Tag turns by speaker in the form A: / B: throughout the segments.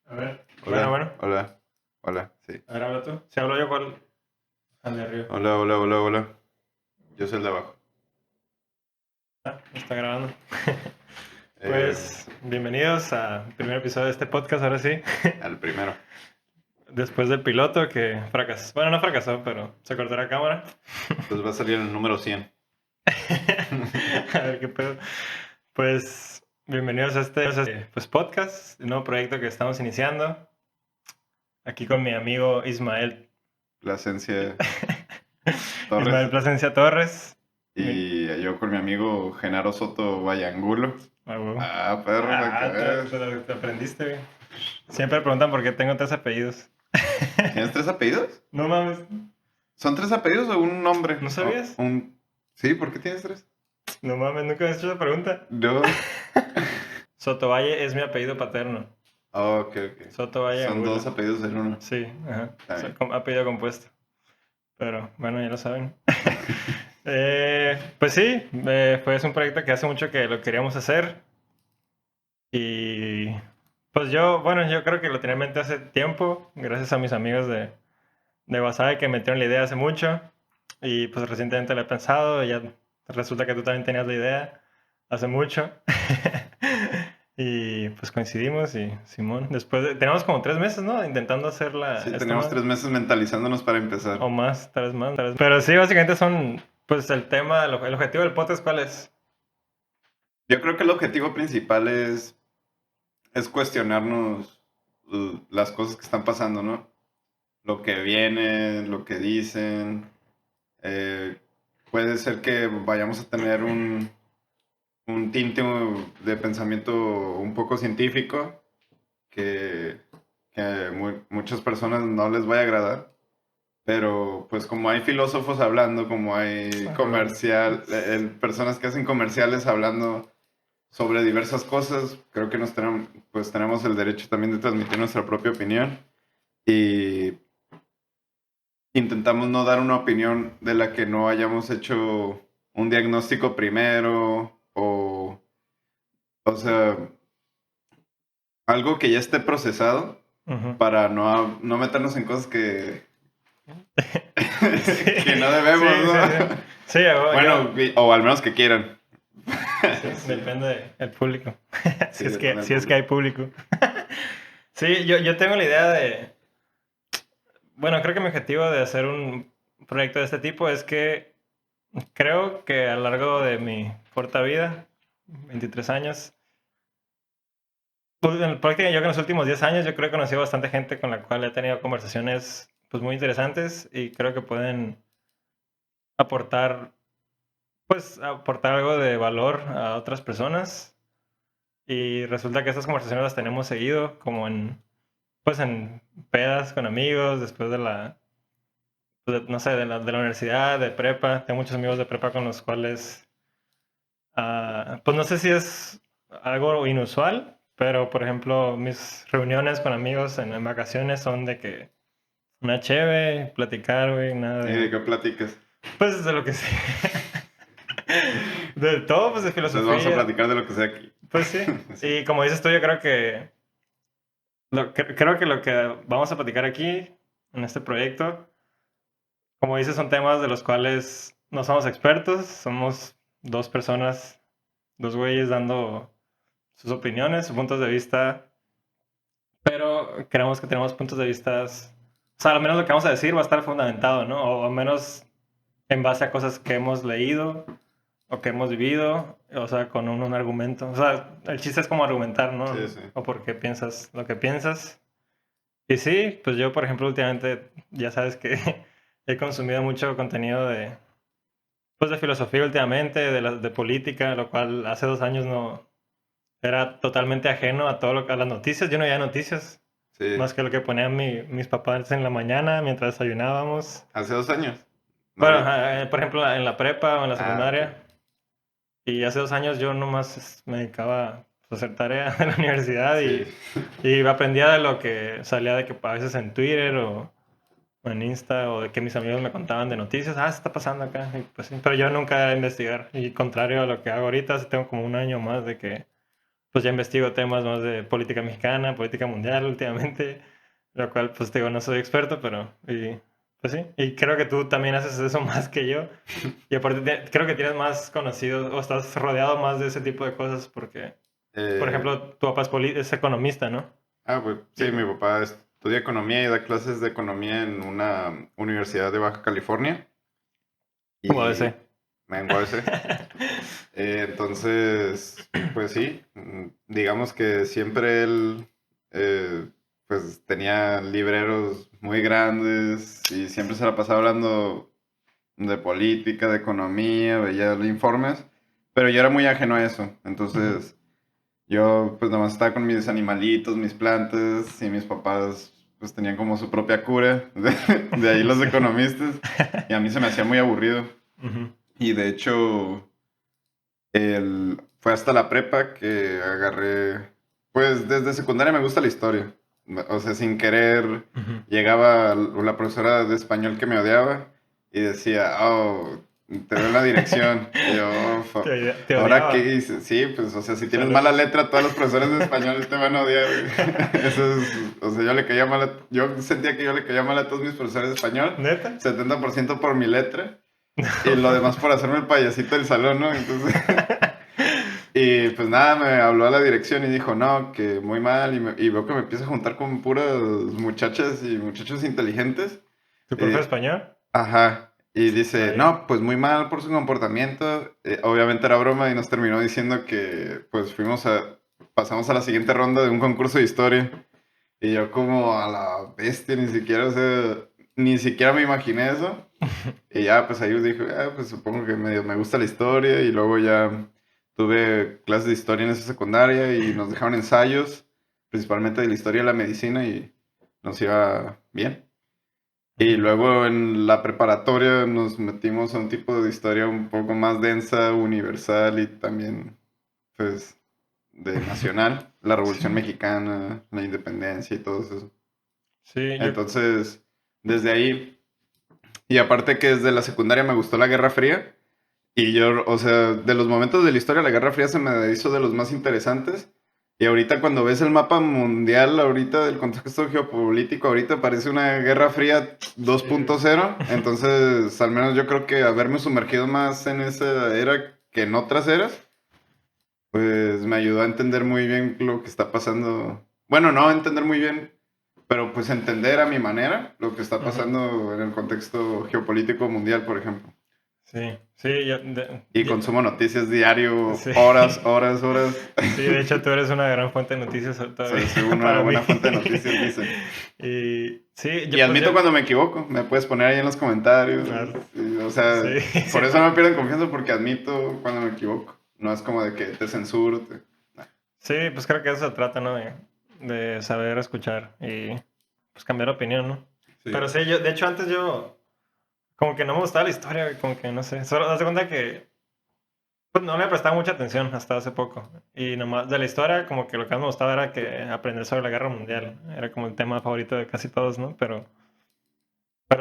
A: A ver.
B: Hola,
A: Bueno.
B: hola, sí.
A: A ver, habla tú. Si hablo yo, ¿cuál? Al de arriba.
B: Hola. Yo soy el de abajo.
A: Está grabando.
B: Eh,
A: Pues, bienvenidos al primer episodio de este podcast, ahora sí.
B: Al primero.
A: Después del piloto que fracasó. Bueno, no fracasó, pero se cortó la cámara.
B: Entonces va a salir el número 100.
A: A ver qué pedo. Pues, bienvenidos a este podcast, un nuevo proyecto que estamos iniciando. Aquí con mi amigo Ismael.
B: Plasencia
A: Ismael
B: Torres.
A: Plasencia Torres.
B: Y yo con mi amigo Genaro Soto Vayangulo.
A: Huevo.
B: Perro,
A: Te aprendiste, güey. Siempre preguntan por qué tengo 3 apellidos.
B: ¿Tienes 3 apellidos?
A: No mames,
B: ¿Son 3 apellidos o un nombre?
A: ¿no sabías?
B: Sí, ¿por qué tienes 3?
A: No mames, nunca me has hecho esa pregunta.
B: No.
A: Sotovalle es mi apellido paterno.
B: Ok.
A: Sotovalle
B: Son
A: Angulo.
B: 2 apellidos en uno.
A: Sí, ajá.
B: Está bien.
A: Apellido compuesto. Pero bueno, ya lo saben. Pues sí, es un proyecto que hace mucho que lo queríamos hacer. Y pues yo creo que lo tenía en mente hace tiempo, gracias a mis amigos de Wasabi que metieron la idea hace mucho. Y pues recientemente lo he pensado, y ya resulta que tú también tenías la idea hace mucho. Y pues coincidimos y Simón, tenemos como 3 meses, ¿no? Intentando hacerla.
B: Sí, tenemos 3 meses mentalizándonos para empezar.
A: O más, 3 más. Pero sí, básicamente son, pues el tema, el objetivo del podcast, ¿cuál es?
B: Yo creo que el objetivo principal es cuestionarnos las cosas que están pasando, ¿no? Lo que viene, lo que dicen. Puede ser que vayamos a tener un tinte de pensamiento un poco científico que muchas personas no les vaya a agradar. Pero pues como hay filósofos hablando, como hay personas que hacen comerciales hablando sobre diversas cosas, creo que tenemos el derecho también de transmitir nuestra propia opinión y intentamos no dar una opinión de la que no hayamos hecho un diagnóstico primero o sea, algo que ya esté procesado para no meternos en cosas que que no debemos, ¿no?
A: Sí,
B: bueno, o al menos que quieran.
A: Sí. Depende del público. si es
B: depende
A: que hay público. Sí, yo tengo la idea de... Bueno, creo que mi objetivo de hacer un proyecto de este tipo es que creo que a lo largo de mi corta vida, 23 años, pues prácticamente yo que en los últimos 10 años yo creo que he conocido bastante gente con la cual he tenido conversaciones pues muy interesantes y creo que pueden aportar aportar algo de valor a otras personas. Y resulta que estas conversaciones las tenemos seguido, como en pedas con amigos, después de no sé, de la universidad, de prepa. Tengo muchos amigos de prepa con los cuales, pues no sé si es algo inusual, pero por ejemplo, mis reuniones con amigos en vacaciones son de que una cheve, platicar, güey, nada
B: ¿Y de
A: de...
B: qué platicas?
A: Pues de lo que sea. De todo, pues de
B: Entonces
A: filosofía.
B: vamos a platicar de lo que sea aquí.
A: Pues sí. Y como dices tú, yo creo que creo que lo que vamos a platicar aquí, en este proyecto, como dices, son temas de los cuales no somos expertos, somos 2 personas, 2 güeyes dando sus opiniones, sus puntos de vista, pero creemos que tenemos puntos de vista, o sea, al menos lo que vamos a decir va a estar fundamentado, ¿no? O al menos en base a cosas que hemos leído o que hemos vivido, o sea, con un argumento. O sea, el chiste es como argumentar, ¿no?
B: Sí.
A: O por qué piensas lo que piensas. Y sí, pues yo, por ejemplo, últimamente, ya sabes que he consumido mucho contenido de filosofía últimamente, de política, lo cual hace 2 años no era totalmente ajeno a a las noticias. Yo no veía noticias,
B: Sí.
A: más que lo que ponían mis papás en la mañana mientras desayunábamos.
B: ¿Hace 2 años? No,
A: Bueno, por ejemplo, en la prepa o en la secundaria.
B: Ok.
A: Y hace 2 años yo nomás me dedicaba pues, a hacer tarea en la universidad
B: Sí.
A: y aprendía de lo que salía de que a veces en Twitter o en Insta o de que mis amigos me contaban de noticias. Se está pasando acá. Y pues, sí, pero yo nunca era a investigar. Y contrario a lo que hago ahorita, tengo como un año más de que pues ya investigo temas más de política mexicana, política mundial últimamente, lo cual pues te digo, no soy experto, pero pues sí, y creo que tú también haces eso más que yo, y aparte creo que tienes más conocidos o estás rodeado más de ese tipo de cosas porque, por
B: Eh,
A: ejemplo, tu papá es economista, ¿no?
B: pues sí,
A: Y,
B: mi papá estudia economía y da clases de economía en una universidad de Baja California
A: como
B: y
A: ese.
B: en UABC. Entonces, pues sí, digamos que siempre él pues tenía libreros muy grandes y siempre se la pasaba hablando de política, de economía, veía informes, pero yo era muy ajeno a eso. Entonces, yo pues nada más estaba con mis animalitos, mis plantas y mis papás pues tenían como su propia cura, de ahí los
A: Sí.
B: economistas, y a mí se me hacía muy aburrido.
A: Ujú.
B: Y de hecho, fue hasta la prepa que agarré, pues desde secundaria me gusta la historia. O sea, sin querer,
A: Ujú.
B: llegaba la profesora de español que me odiaba y decía, oh, te veo en la dirección. Y yo, "Oh,
A: Te
B: ¿ahora qué
A: odiaba.
B: hice?". Sí, pues, o sea, si tienes mala
A: Saludos.
B: letra, todos los profesores de español te van a odiar. Eso es, o sea, yo le caía mal yo sentía que yo le caía mal a todos mis profesores de español,
A: ¿Neta?
B: 70% por mi letra. Y lo
A: No.
B: demás por hacerme el payasito del salón, ¿no? Entonces, y pues nada, me habló a la dirección y dijo, no, que muy mal. Y veo que me empieza a juntar con puras muchachas y muchachos inteligentes.
A: ¿Tu profe de
B: Eh,
A: español?
B: ajá. Y dice,
A: Vaya.
B: no, pues muy mal por su comportamiento. Obviamente era broma y nos terminó diciendo que pues pasamos a la siguiente ronda de un concurso de historia. Y yo como a la bestia, ni siquiera, o sea, ni siquiera me imaginé eso. Y ya, pues ahí dije, pues supongo que medio me gusta la historia. Y luego ya tuve clases de historia en esa secundaria y nos dejaron ensayos, principalmente de la historia de la medicina y nos iba bien. Y
A: Ujú.
B: luego en la preparatoria nos metimos a un tipo de historia un poco más densa, universal y también, pues, de nacional, la Revolución
A: Sí.
B: Mexicana, la independencia y todo eso.
A: Sí, yo.
B: Entonces, desde ahí, y aparte que desde la secundaria me gustó la Guerra Fría, y yo, o sea, de los momentos de la historia, la Guerra Fría se me hizo de los más interesantes. Y ahorita cuando ves el mapa mundial, ahorita del contexto geopolítico, ahorita parece una Guerra Fría
A: Sí.
B: 2.0. Entonces, al menos yo creo que haberme sumergido más en esa era que en otras eras, pues me ayudó a entender muy bien lo que está pasando. Bueno, no a entender muy bien, pero pues entender a mi manera lo que está
A: Ujú.
B: pasando en el contexto geopolítico mundial, por ejemplo.
A: Sí, sí,
B: Y consumo noticias diario,
A: sí.
B: horas, horas, horas.
A: Sí, de hecho tú eres una gran fuente de noticias todavía
B: Soy una
A: para mí.
B: buena fuente de noticias, dicen.
A: Y sí,
B: Y
A: pues
B: admito cuando me equivoco, me puedes poner ahí en los comentarios.
A: ah,
B: O sea,
A: sí,
B: por eso no
A: siempre.
B: me pierden confianza porque admito cuando me equivoco. No es como de que te censuro. Nah.
A: Sí, pues creo que eso se trata, ¿no? De saber escuchar y pues cambiar opinión, ¿no?
B: Sí.
A: Pero sí, de hecho antes yo como que no me gustaba la historia, güey, como que no sé. Solo das de cuenta que pues, no le prestaba mucha atención hasta hace poco. Y nomás de la historia, como que lo que más me gustaba era que aprender sobre la guerra mundial. Era como el tema favorito de casi todos, ¿no? Pero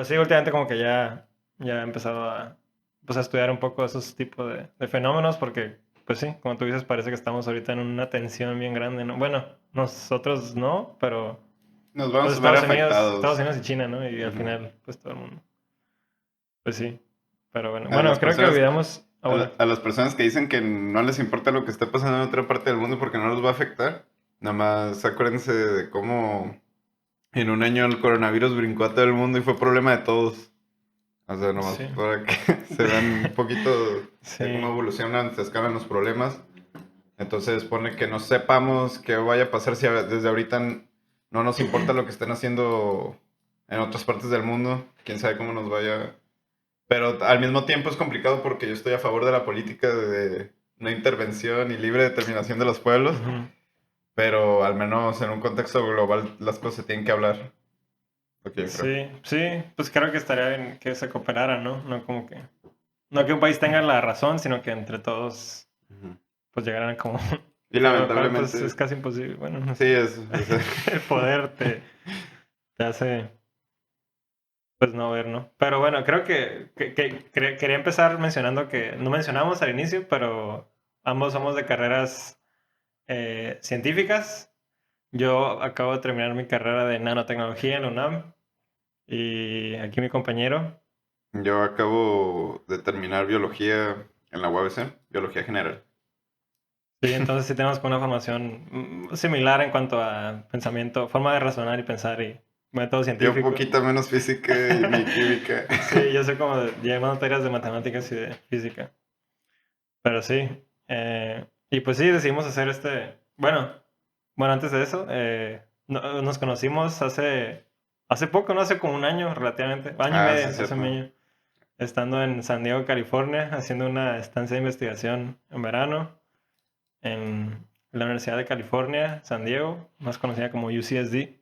A: sí, últimamente como que ya he empezado pues, a estudiar un poco esos tipos de fenómenos porque, pues sí, como tú dices, parece que estamos ahorita en una tensión bien grande, ¿no? Bueno, nosotros no, pero
B: Nos
A: pues
B: vamos a ver
A: Estados
B: afectados.
A: Unidos y China, ¿no? Y al
B: Ujú.
A: final, pues todo el mundo. Pues sí. Pero bueno,
B: A las
A: creo que
B: personas,
A: olvidamos. Ah, bueno.
B: a las personas que dicen que no les importa lo que esté pasando en otra parte del mundo porque no los va a afectar, nada más acuérdense de cómo en un año el coronavirus brincó a todo el mundo y fue problema de todos. O sea, nomás
A: Sí.
B: para que se vean un poquito de cómo
A: Sí.
B: evolucionan, se escalan los problemas. Entonces pone que no sepamos qué vaya a pasar si desde ahorita no nos importa lo que estén haciendo en otras partes del mundo. Quién sabe cómo nos vaya. Pero al mismo tiempo es complicado porque yo estoy a favor de la política de no intervención y libre determinación de los pueblos.
A: Ujú.
B: Pero al menos en un contexto global las cosas se tienen que hablar. Lo que yo creo.
A: Sí, sí, pues creo que estaría bien que se cooperaran, ¿no? No que un país tenga la razón, sino que entre todos,
B: Ujú.
A: pues llegaran como,
B: Y
A: pero lo cual pues es
B: lamentablemente,
A: casi imposible, bueno, no
B: sí,
A: sé.
B: es
A: El poder te hace, pues no ver, ¿no? Pero bueno, creo que quería empezar mencionando que no mencionamos al inicio, pero ambos somos de carreras científicas. Yo acabo de terminar mi carrera de nanotecnología en la UNAM. Y aquí mi compañero.
B: Yo acabo de terminar biología en la UABC, biología general.
A: Sí, entonces sí tenemos como una formación similar en cuanto a pensamiento, forma de razonar y pensar y método
B: Yo
A: científico.
B: poquito menos física y ni química.
A: Sí, yo sé como llevando materias de matemáticas y de física. Pero sí. Y pues sí, decidimos hacer Bueno, antes de eso, nos conocimos hace poco, ¿no? Hace como un año relativamente. Año y
B: Ah,
A: medio,
B: sí,
A: hace un
B: cierto.
A: año. Estando en San Diego, California, haciendo una estancia de investigación en verano en la Universidad de California, San Diego, más conocida como UCSD.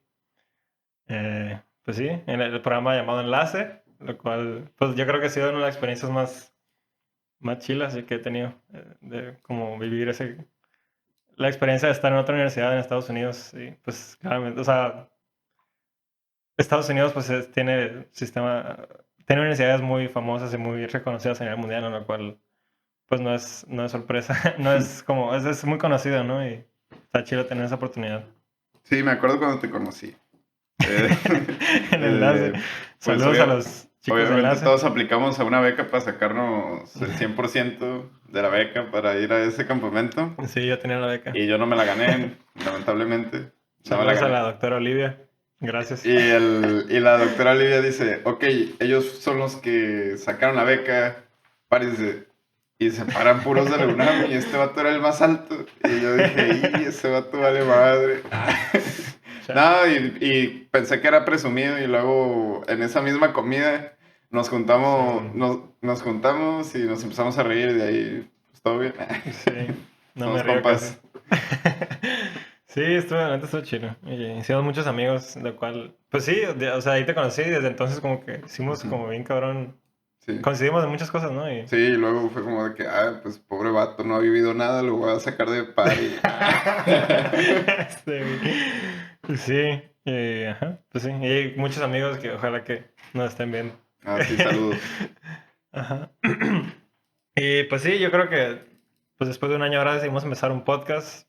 A: Pues sí, en el programa llamado Enlace, lo cual, pues yo creo que ha sido una de las experiencias más chilas que he tenido, de como vivir la experiencia de estar en otra universidad en Estados Unidos. Y pues claramente, o sea, Estados Unidos pues tiene universidades muy famosas y muy reconocidas a nivel mundial, ¿no? Lo cual pues no es sorpresa, no es como, es muy conocido, ¿no? Y está chido tener esa oportunidad.
B: Sí, me acuerdo cuando te conocí. Eh,
A: El Enlace.
B: pues
A: Saludos a los chicos de
B: obviamente
A: Enlace.
B: todos aplicamos a una beca para sacarnos el 100% de la beca para ir a ese campamento.
A: Sí, yo tenía la beca.
B: Y yo no me la gané, lamentablemente. No me la
A: Saludos a
B: gané.
A: la doctora Olivia. Gracias.
B: Y la doctora Olivia dice, ok, ellos son los que sacaron la beca, párense. Y se paran puros de la UNAM y este vato era el más alto. Y yo dije, y ese vato vale madre. No, y pensé que era presumido y luego en esa misma comida nos juntamos,
A: Sí.
B: nos juntamos y nos empezamos a reír y de ahí, pues todo bien.
A: Sí, no me
B: Somos
A: río
B: compas.
A: casi. Sí, estuvo chido. Y hicimos muchos amigos, lo cual, pues sí, o sea, ahí te conocí y desde entonces como que hicimos
B: Ujú.
A: como bien cabrón.
B: Sí.
A: Coincidimos en muchas cosas, ¿no? Y...
B: Sí, y luego fue como de que, pues pobre vato, no ha vivido nada, lo voy a sacar de party.
A: Sí, ajá, pues sí. Y hay muchos amigos que ojalá que nos estén viendo.
B: Ah, sí, saludos.
A: Ajá. Y pues sí, yo creo que pues después de un año ahora decidimos empezar un podcast.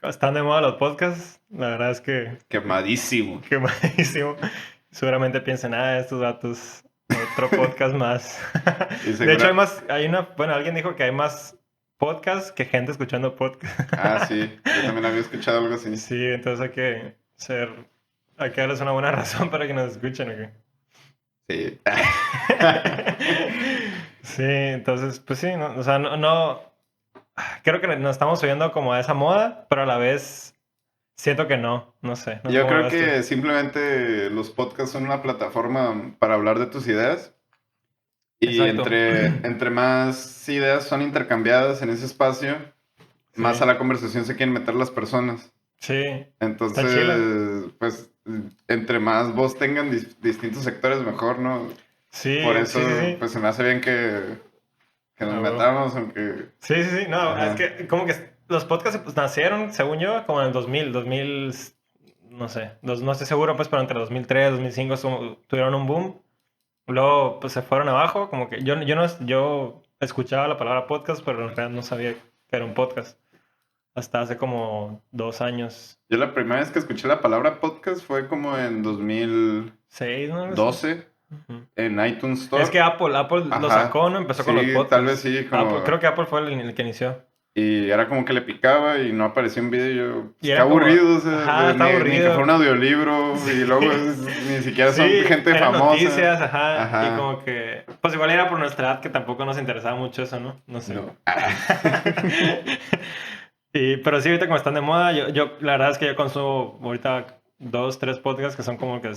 A: Están de moda los podcasts. La verdad es que
B: Quemadísimo.
A: quemadísimo. Seguramente piensan, estos datos, otro podcast más.
B: Y
A: De hecho,
B: segura...
A: bueno, alguien dijo que hay más podcasts que gente escuchando podcasts.
B: Ah, sí, yo también había escuchado algo así.
A: Sí, entonces hay que darles una buena razón para que nos escuchen, ¿o qué?
B: Sí.
A: Sí, entonces, pues sí, no, o sea, creo que nos estamos subiendo como a esa moda, pero a la vez siento que no sé
B: Yo
A: cómo lo
B: creo
A: ves tú.
B: que simplemente los podcasts son una plataforma para hablar de tus ideas. Y
A: Exacto.
B: entre más ideas son intercambiadas en ese espacio, más
A: Sí,
B: a la conversación se quieren meter las personas.
A: sí, está chila.
B: Entonces, pues, entre más voz tengan distintos sectores, mejor, ¿no? Por
A: Sí, sí, sí,
B: eso,
A: sí.
B: pues, se me hace bien que nos
A: Ah, huevo.
B: metamos, aunque...
A: Sí, sí, sí. No, es
B: Ajá.
A: que como que los podcasts pues, nacieron, según yo, como en el 2000, no sé, no estoy seguro, pues, pero entre 2003, 2005 tuvieron un boom. Luego, pues, se fueron abajo, como que yo escuchaba la palabra podcast, pero en realidad no sabía que era un podcast. Hasta hace como 2 años.
B: Yo la primera vez que escuché la palabra podcast fue como en
A: 6, ¿no? Algo así.2012 Ujú.
B: en iTunes
A: Es
B: Store.
A: que Apple lo
B: Ajá.
A: sacó, ¿no? Empezó con los
B: Sí, tal vez
A: podcasts.
B: sí, como...
A: Creo que Apple fue el que inició.
B: Y era como que le picaba y no aparecía un video y yo,
A: Y
B: pues qué
A: era como,
B: aburrido, o sea,
A: ajá, está
B: ni que fuera un
A: aburrido.
B: audiolibro y
A: Sí,
B: luego ni siquiera
A: sí,
B: son gente
A: eran
B: famosa.
A: noticias, ajá, y
B: Ajá,
A: como que, pues igual era por nuestra edad que tampoco nos interesaba mucho eso, ¿no? No sé.
B: no.
A: Pero sí, ahorita como están de moda, la verdad es que yo consumo ahorita 2, 3 podcasts que son como que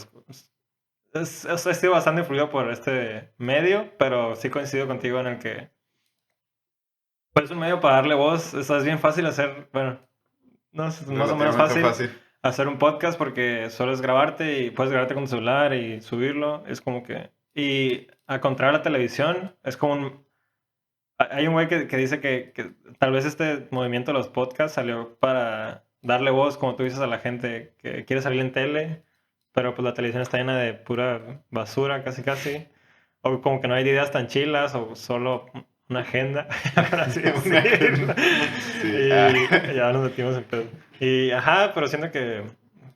A: he sido bastante influido por este medio, pero sí coincido contigo en el que pues es un medio para darle voz, es bien fácil hacer, bueno, no es más o menos
B: Relativamente
A: fácil
B: fácil.
A: hacer un podcast porque solo es grabarte y puedes grabarte con tu celular y subirlo. Es como que... Y a contrario a la televisión, es como hay un güey que dice que tal vez este movimiento de los podcasts salió para darle voz, como tú dices, a la gente que quiere salir en tele, pero pues la televisión está llena de pura basura, casi casi. O como que no hay ideas tan chilas, o solo una agenda, por así
B: Una
A: decirlo.
B: agenda. Sí.
A: Y ya nos metimos en pedo. Y ajá, pero siento que,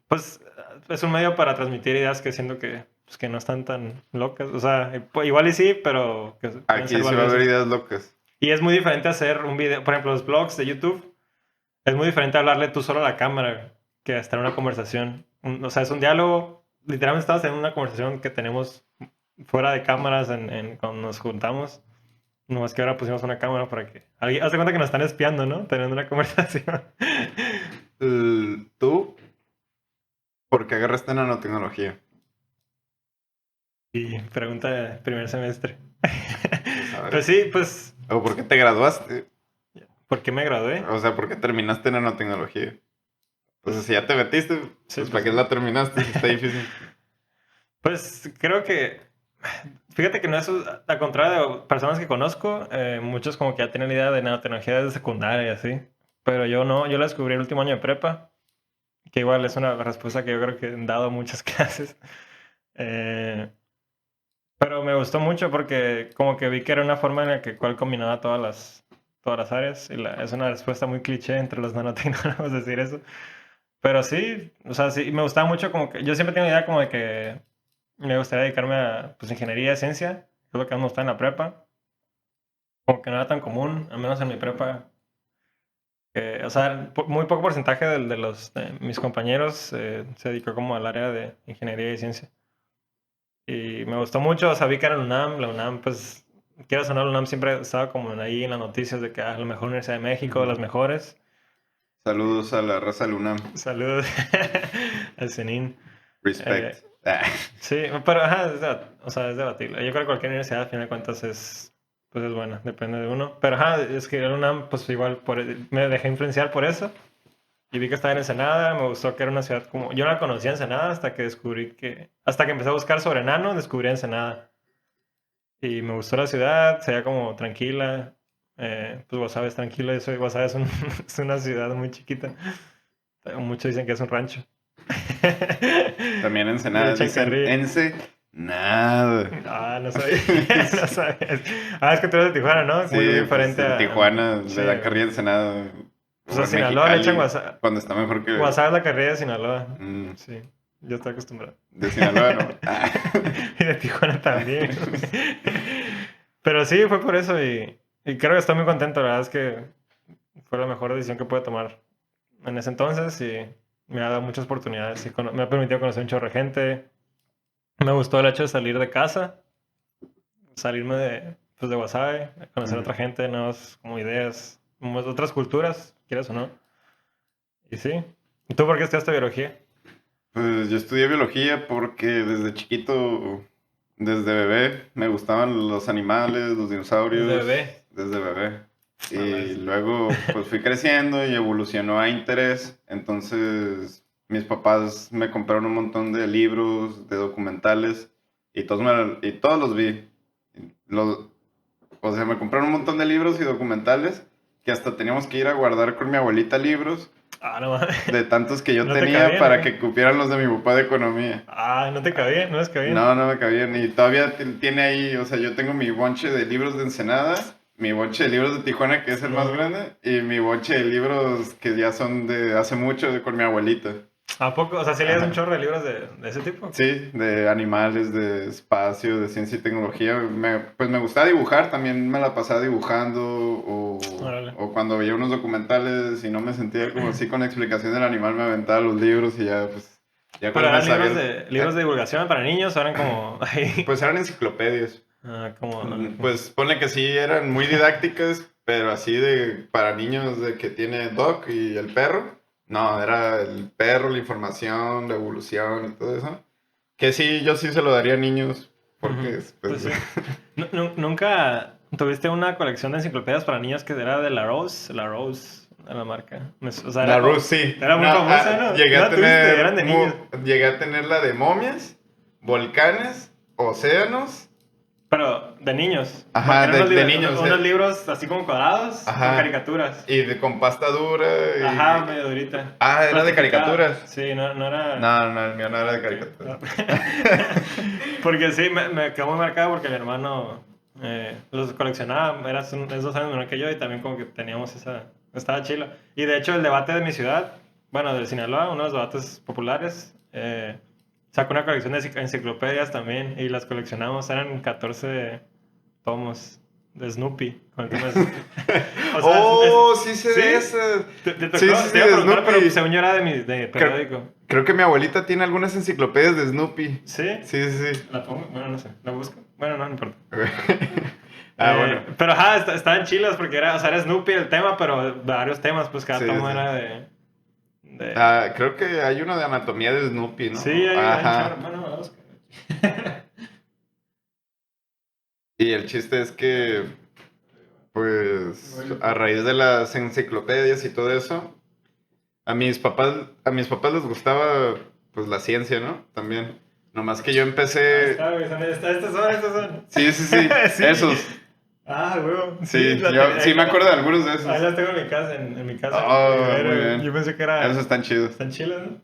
A: pues, es un medio para transmitir ideas que siento que, pues, que no están tan locas. O sea, igual y sí, pero que pueden ser
B: Aquí sí va a haber
A: valiosas.
B: ideas locas.
A: Y es muy diferente hacer un video, por ejemplo, los vlogs de YouTube. Es muy diferente hablarle tú solo a la cámara que estar en una conversación. O sea, es un diálogo. Literalmente estamos en una conversación que tenemos fuera de cámaras cuando nos juntamos. No es que ahora pusimos una cámara para que... Haz de cuenta que nos están espiando, ¿no? Teniendo una conversación.
B: ¿Tú por qué agarraste nanotecnología?
A: Y pregunta de primer semestre.
B: ¿Sabes?
A: Pues sí, pues...
B: ¿O por qué te graduaste?
A: ¿Por qué me gradué?
B: O sea, ¿por qué terminaste nanotecnología? Pues si ya te metiste,
A: Sí,
B: pues
A: pues
B: ¿para qué
A: sí.
B: la terminaste? Si está difícil.
A: Pues creo que... Fíjate que no es... A contrario de personas que conozco, muchos como que ya tienen la idea de nanotecnología desde secundaria y así. Pero yo no, yo la descubrí el último año de prepa. Que igual es una respuesta que yo creo que han dado muchas clases. Eh, pero me gustó mucho porque como que vi que era una forma en la que cual combinaba todas las áreas. Y es una respuesta muy cliché entre los nanotecnólogos decir eso. Pero sí, o sea, sí, me gustaba mucho como que... Yo siempre tengo la idea como de que me gustaría dedicarme a pues, ingeniería de ciencia. Que es lo que más me gusta en la prepa. Como que no era tan común, al menos en mi prepa. O sea, muy poco porcentaje de mis compañeros se dedicó como al área de ingeniería y ciencia. Y me gustó mucho, sabí que era la UNAM, pues, quieras o no, la UNAM siempre estaba como ahí en las noticias de que la mejor universidad de México, de las mejores.
B: Saludos a la raza Lunam.
A: Saludos al CENIN.
B: Respect.
A: Sí, pero ajá, o sea, es debatible. Yo creo que cualquier universidad, al final de cuentas, pues es buena, depende de uno. Pero ajá, es que la UNAM, pues igual me dejé influenciar por eso. Y vi que estaba en Ensenada, me gustó que era una ciudad como... Yo no la conocía Ensenada hasta que descubrí que... Hasta que empecé a buscar sobre Nano, descubrí Ensenada. Y me gustó la ciudad, se veía como tranquila. Pues Guasave es tranquilo, Guasave es una ciudad muy chiquita. Muchos dicen que es un rancho.
B: También
A: Le
B: Ensenada
A: echan
B: dicen
A: carrilla.
B: nada.
A: Ah, no sabía. No sabías. Ah, es que tú eres de Tijuana, ¿no?
B: Sí,
A: Muy
B: pues
A: diferente
B: en Tijuana
A: sí,
B: le da carrilla a Ensenada.
A: pues
B: O
A: a
B: en
A: Sinaloa le echan
B: Mexicali,
A: Guasave.
B: cuando está mejor que...
A: Guasave es la carrera de Sinaloa.
B: Mm,
A: Sí, yo estoy acostumbrado.
B: de Sinaloa, ¿no?
A: Y de Tijuana también. Pero sí, fue por eso y creo que estoy muy contento. La verdad es que fue la mejor decisión que pude tomar en ese entonces y me ha dado muchas oportunidades. Y me ha permitido conocer un chorro de gente. Me gustó el hecho de salir de casa, salirme pues de Guasave, conocer a otra gente, nuevas como ideas, como otras culturas, quieras o no. Y sí. ¿Y tú por qué estudiaste biología?
B: Pues yo estudié biología porque desde chiquito, desde bebé, me gustaban los animales, los dinosaurios.
A: Desde bebé.
B: Desde bebé.
A: A la
B: Y
A: vez.
B: luego pues fui creciendo y evolucionó a interés. Entonces mis papás me compraron un montón de libros, de documentales y todos los vi. Los, o sea, me compraron un montón de libros y documentales que hasta teníamos que ir a guardar con mi abuelita libros
A: Ah, no mames.
B: de tantos que yo
A: ¿No te
B: tenía
A: cabían o
B: para
A: qué?
B: que cupieran los de mi papá de economía.
A: Ah, no te cabían, no les cabían.
B: No, no me cabían. Y todavía tiene ahí, o sea, yo tengo mi bonche de libros de Ensenada, mi bonche de libros de Tijuana, que es el más
A: No.
B: grande, y mi bonche de libros que ya son de hace mucho con mi abuelita.
A: ¿A poco? O sea, ¿sí leías un
B: Ajá.
A: chorro de libros de ese tipo?
B: Sí, de animales, de espacio, de ciencia y tecnología. Pues me gustaba dibujar, también me la pasaba dibujando
A: Órale.
B: o cuando veía unos documentales y no me sentía como así con la explicación del animal, me aventaba los libros y ya, pues, ya
A: ¿Pero
B: cuando me
A: eran
B: sabía...
A: libros de divulgación para niños o eran como... ahí?
B: Pues eran enciclopedias.
A: Como...
B: Pues ponle que sí, eran muy didácticas, pero así de para niños de que tiene Doc y el perro. No, era el perro, la información, la evolución y todo eso. Que sí, yo sí se lo daría a niños, porque
A: Pues
B: pues,
A: sí. ¿Nunca tuviste una colección de enciclopedias para niños que era de La Rose? La Rose, la marca. O sea,
B: la
A: como...
B: Rus, sí.
A: Era muy
B: No,
A: famosa, ¿no?
B: Llegué
A: No
B: a
A: la tuviste,
B: tener,
A: eran de niños.
B: llegué a tener la de momias, volcanes, océanos.
A: Pero de niños.
B: Ajá,
A: Porque eran
B: de niños,
A: unos libros así como cuadrados,
B: Ajá.
A: con caricaturas.
B: Y con pasta dura.
A: Ajá, medio durita.
B: Ah, era de
A: Plastificada.
B: caricaturas.
A: Sí, no era...
B: No, el mío no era de caricaturas.
A: Porque sí, me quedó muy marcado porque mi hermano Los coleccionaba, es 2 años menor que yo y también como que teníamos esa... Estaba chilo. Y de hecho el debate de mi ciudad, bueno, del Sinaloa, uno de los debates populares, sacó una colección de enciclopedias también y las coleccionamos, eran 14 tomos de Snoopy, con el tema de Snoopy. O sea,
B: Oh, sí sé
A: ¿sí?
B: de ese.
A: Te tocó,
B: Sí, sí,
A: te
B: sí,
A: iba a
B: de
A: preguntar, pero
B: Snoopy.
A: según yo era de
B: Creo,
A: periódico.
B: creo que mi abuelita tiene algunas enciclopedias de Snoopy.
A: ¿Sí?
B: Sí, sí, sí.
A: ¿La pongo? Bueno, no sé. ¿La busco? Bueno, no importa.
B: Bueno.
A: Pero ajá, estaban chilas porque era, o sea, era Snoopy el tema, pero varios temas, pues cada
B: Sí,
A: tomo
B: sí.
A: era de...
B: Creo que hay uno de anatomía de Snoopy,
A: Sí,
B: ¿no?
A: hay un chorro.
B: Ajá.
A: Bueno, la busco.
B: Y el chiste es que, pues, a raíz de las enciclopedias y todo eso, a mis papás les gustaba, pues, la ciencia, ¿no? También. Nomás que yo
A: Ahí
B: empecé.
A: está, güey. Estos son.
B: Sí, sí, sí.
A: Sí.
B: Esos.
A: Ah, güey. Sí,
B: Sí, yo sí me acuerdo de algunos de
A: ahí
B: esos.
A: las tengo en mi casa, en mi casa.
B: Oh, muy
A: Yo
B: bien.
A: pensé que
B: Esos
A: era...
B: están chidos.
A: Están chilas, ¿no?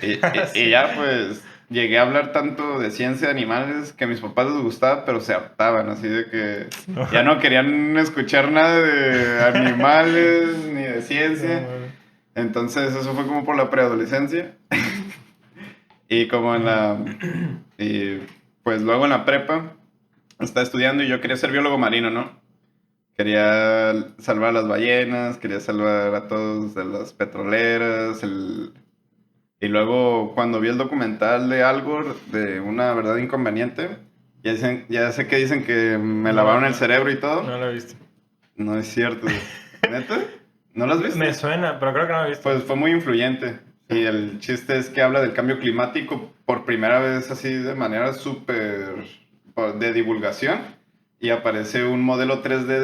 B: Y
A: Sí.
B: ya pues llegué a hablar tanto de ciencia de animales que a mis papás les gustaba, pero se hartaban, así de que
A: No,
B: ya no querían escuchar nada de animales ni de
A: no,
B: ciencia.
A: güey.
B: Entonces eso fue como por la preadolescencia. Y como y pues luego en la prepa estaba estudiando y yo quería ser biólogo marino, ¿no? Quería salvar a las ballenas, quería salvar a todos de las petroleras, y luego, cuando vi el documental de Al Gore, de Una verdad inconveniente, ya sé que dicen que me
A: No,
B: lavaron el
A: no,
B: cerebro y todo.
A: no lo he visto.
B: No es cierto. ¿Neta? ¿No lo has visto?
A: Me suena, pero creo que no lo he visto.
B: Pues fue muy influyente.
A: Sí.
B: Y el chiste es que habla del cambio climático por primera vez así de manera súper de divulgación. Y aparece un modelo 3D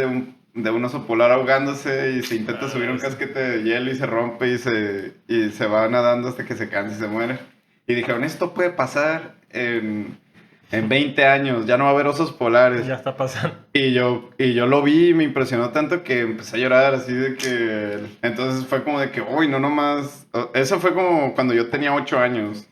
B: de un oso polar ahogándose y se intenta subir un
A: Sí.
B: casquete de hielo y se rompe y se va nadando hasta que se cansa y se muere. Y dijeron, esto puede pasar en 20 años, ya no va a haber osos polares.
A: Ya está pasando.
B: Y yo lo vi y me impresionó tanto que empecé a llorar así de que... Entonces fue como de que, uy, no nomás... Eso fue como cuando yo tenía 8 años.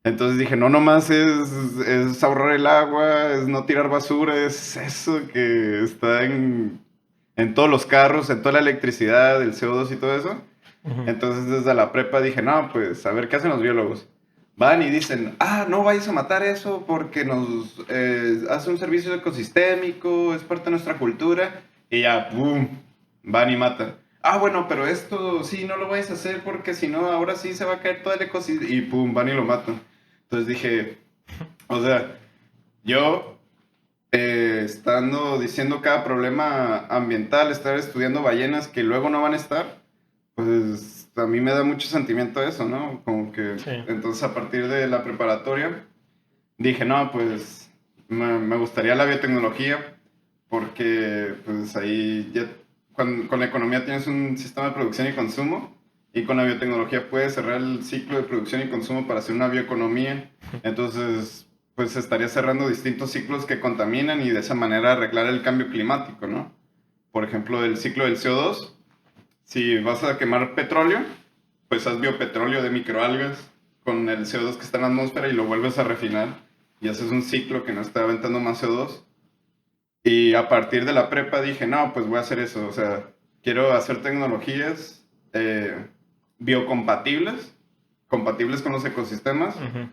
B: Entonces dije, no nomás es ahorrar el agua, es no tirar basura, es eso que está en todos los carros, en toda la electricidad, el CO2 y todo eso.
A: Ujú.
B: Entonces desde la prepa dije, no, pues a ver, ¿qué hacen los biólogos? Van y dicen, no vayas a matar eso porque nos hace un servicio ecosistémico, es parte de nuestra cultura. Y ya, ¡boom! Van y matan. Bueno, pero esto sí, no lo vayas a hacer porque si no, ahora sí se va a caer todo el ecosistema. Y ¡pum! Van y lo matan. Entonces dije, o sea, yo estando diciendo cada problema ambiental, estar estudiando ballenas que luego no van a estar, pues a mí me da mucho sentimiento eso, ¿no? Como que
A: Sí.
B: entonces a partir de la preparatoria dije, no, pues me gustaría la biotecnología porque pues ahí ya con la economía tienes un sistema de producción y consumo y con la biotecnología puedes cerrar el ciclo de producción y consumo para hacer una bioeconomía. Entonces, pues estaría cerrando distintos ciclos que contaminan y de esa manera arreglar el cambio climático, ¿no? Por ejemplo, el ciclo del CO2. Si vas a quemar petróleo, pues haz biopetróleo de microalgas con el CO2 que está en la atmósfera y lo vuelves a refinar y haces un ciclo que no está aventando más CO2. Y a partir de la prepa dije, no, pues voy a hacer eso. O sea, quiero hacer tecnologías biocompatibles, compatibles con los ecosistemas,
A: Ujú.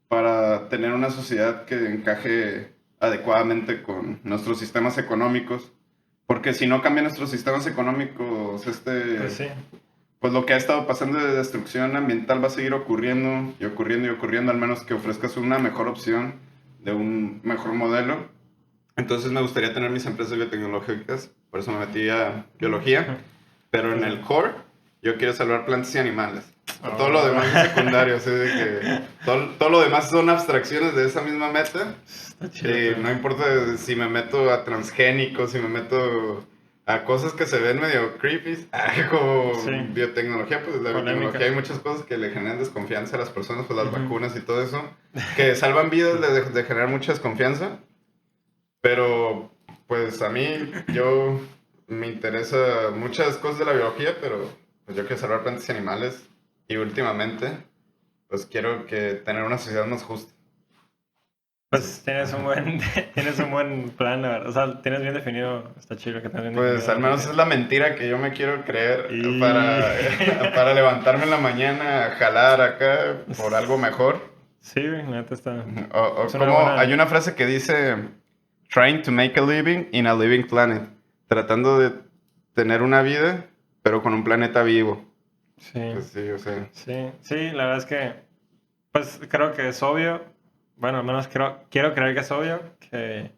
B: para tener una sociedad que encaje adecuadamente con nuestros sistemas económicos. Porque si no cambian nuestros sistemas económicos,
A: Pues sí.
B: pues lo que ha estado pasando de destrucción ambiental va a seguir ocurriendo y ocurriendo y ocurriendo, al menos que ofrezcas una mejor opción de un mejor modelo. Entonces me gustaría tener mis empresas biotecnológicas, por eso me metí a biología, pero en el core yo quiero salvar plantas y animales. Todo lo demás es secundario, así de que todo lo demás son abstracciones de esa misma meta.
A: Está chido.
B: No importa si me meto a transgénicos, si me meto a cosas que se ven medio creepy, como
A: Sí.
B: biotecnología, pues la
A: Polémicas.
B: biotecnología hay muchas cosas que le generan desconfianza a las personas, pues las
A: Ujú.
B: vacunas y todo eso, que salvan vidas de generar mucha desconfianza. Pero, pues a mí, me interesa muchas cosas de la biología, pero pues yo quiero salvar plantas y animales. Y últimamente, pues quiero tener una sociedad más justa.
A: Pues tienes un buen, tienes un buen plan, la verdad. O sea, tienes bien definido, está chido que tengas bien
B: Pues
A: definido.
B: al menos es la mentira que yo me quiero creer
A: Y...
B: para levantarme en la mañana a jalar acá por algo mejor.
A: Sí, güey, neta está...
B: O
A: Es una
B: como
A: buena...
B: hay una frase que dice, trying to make a living in a living planet. Tratando de tener una vida, pero con un planeta vivo.
A: Sí,
B: Pues sí, o sea.
A: sí, la verdad es que... Pues creo que es obvio. Bueno, al menos quiero creer que es obvio que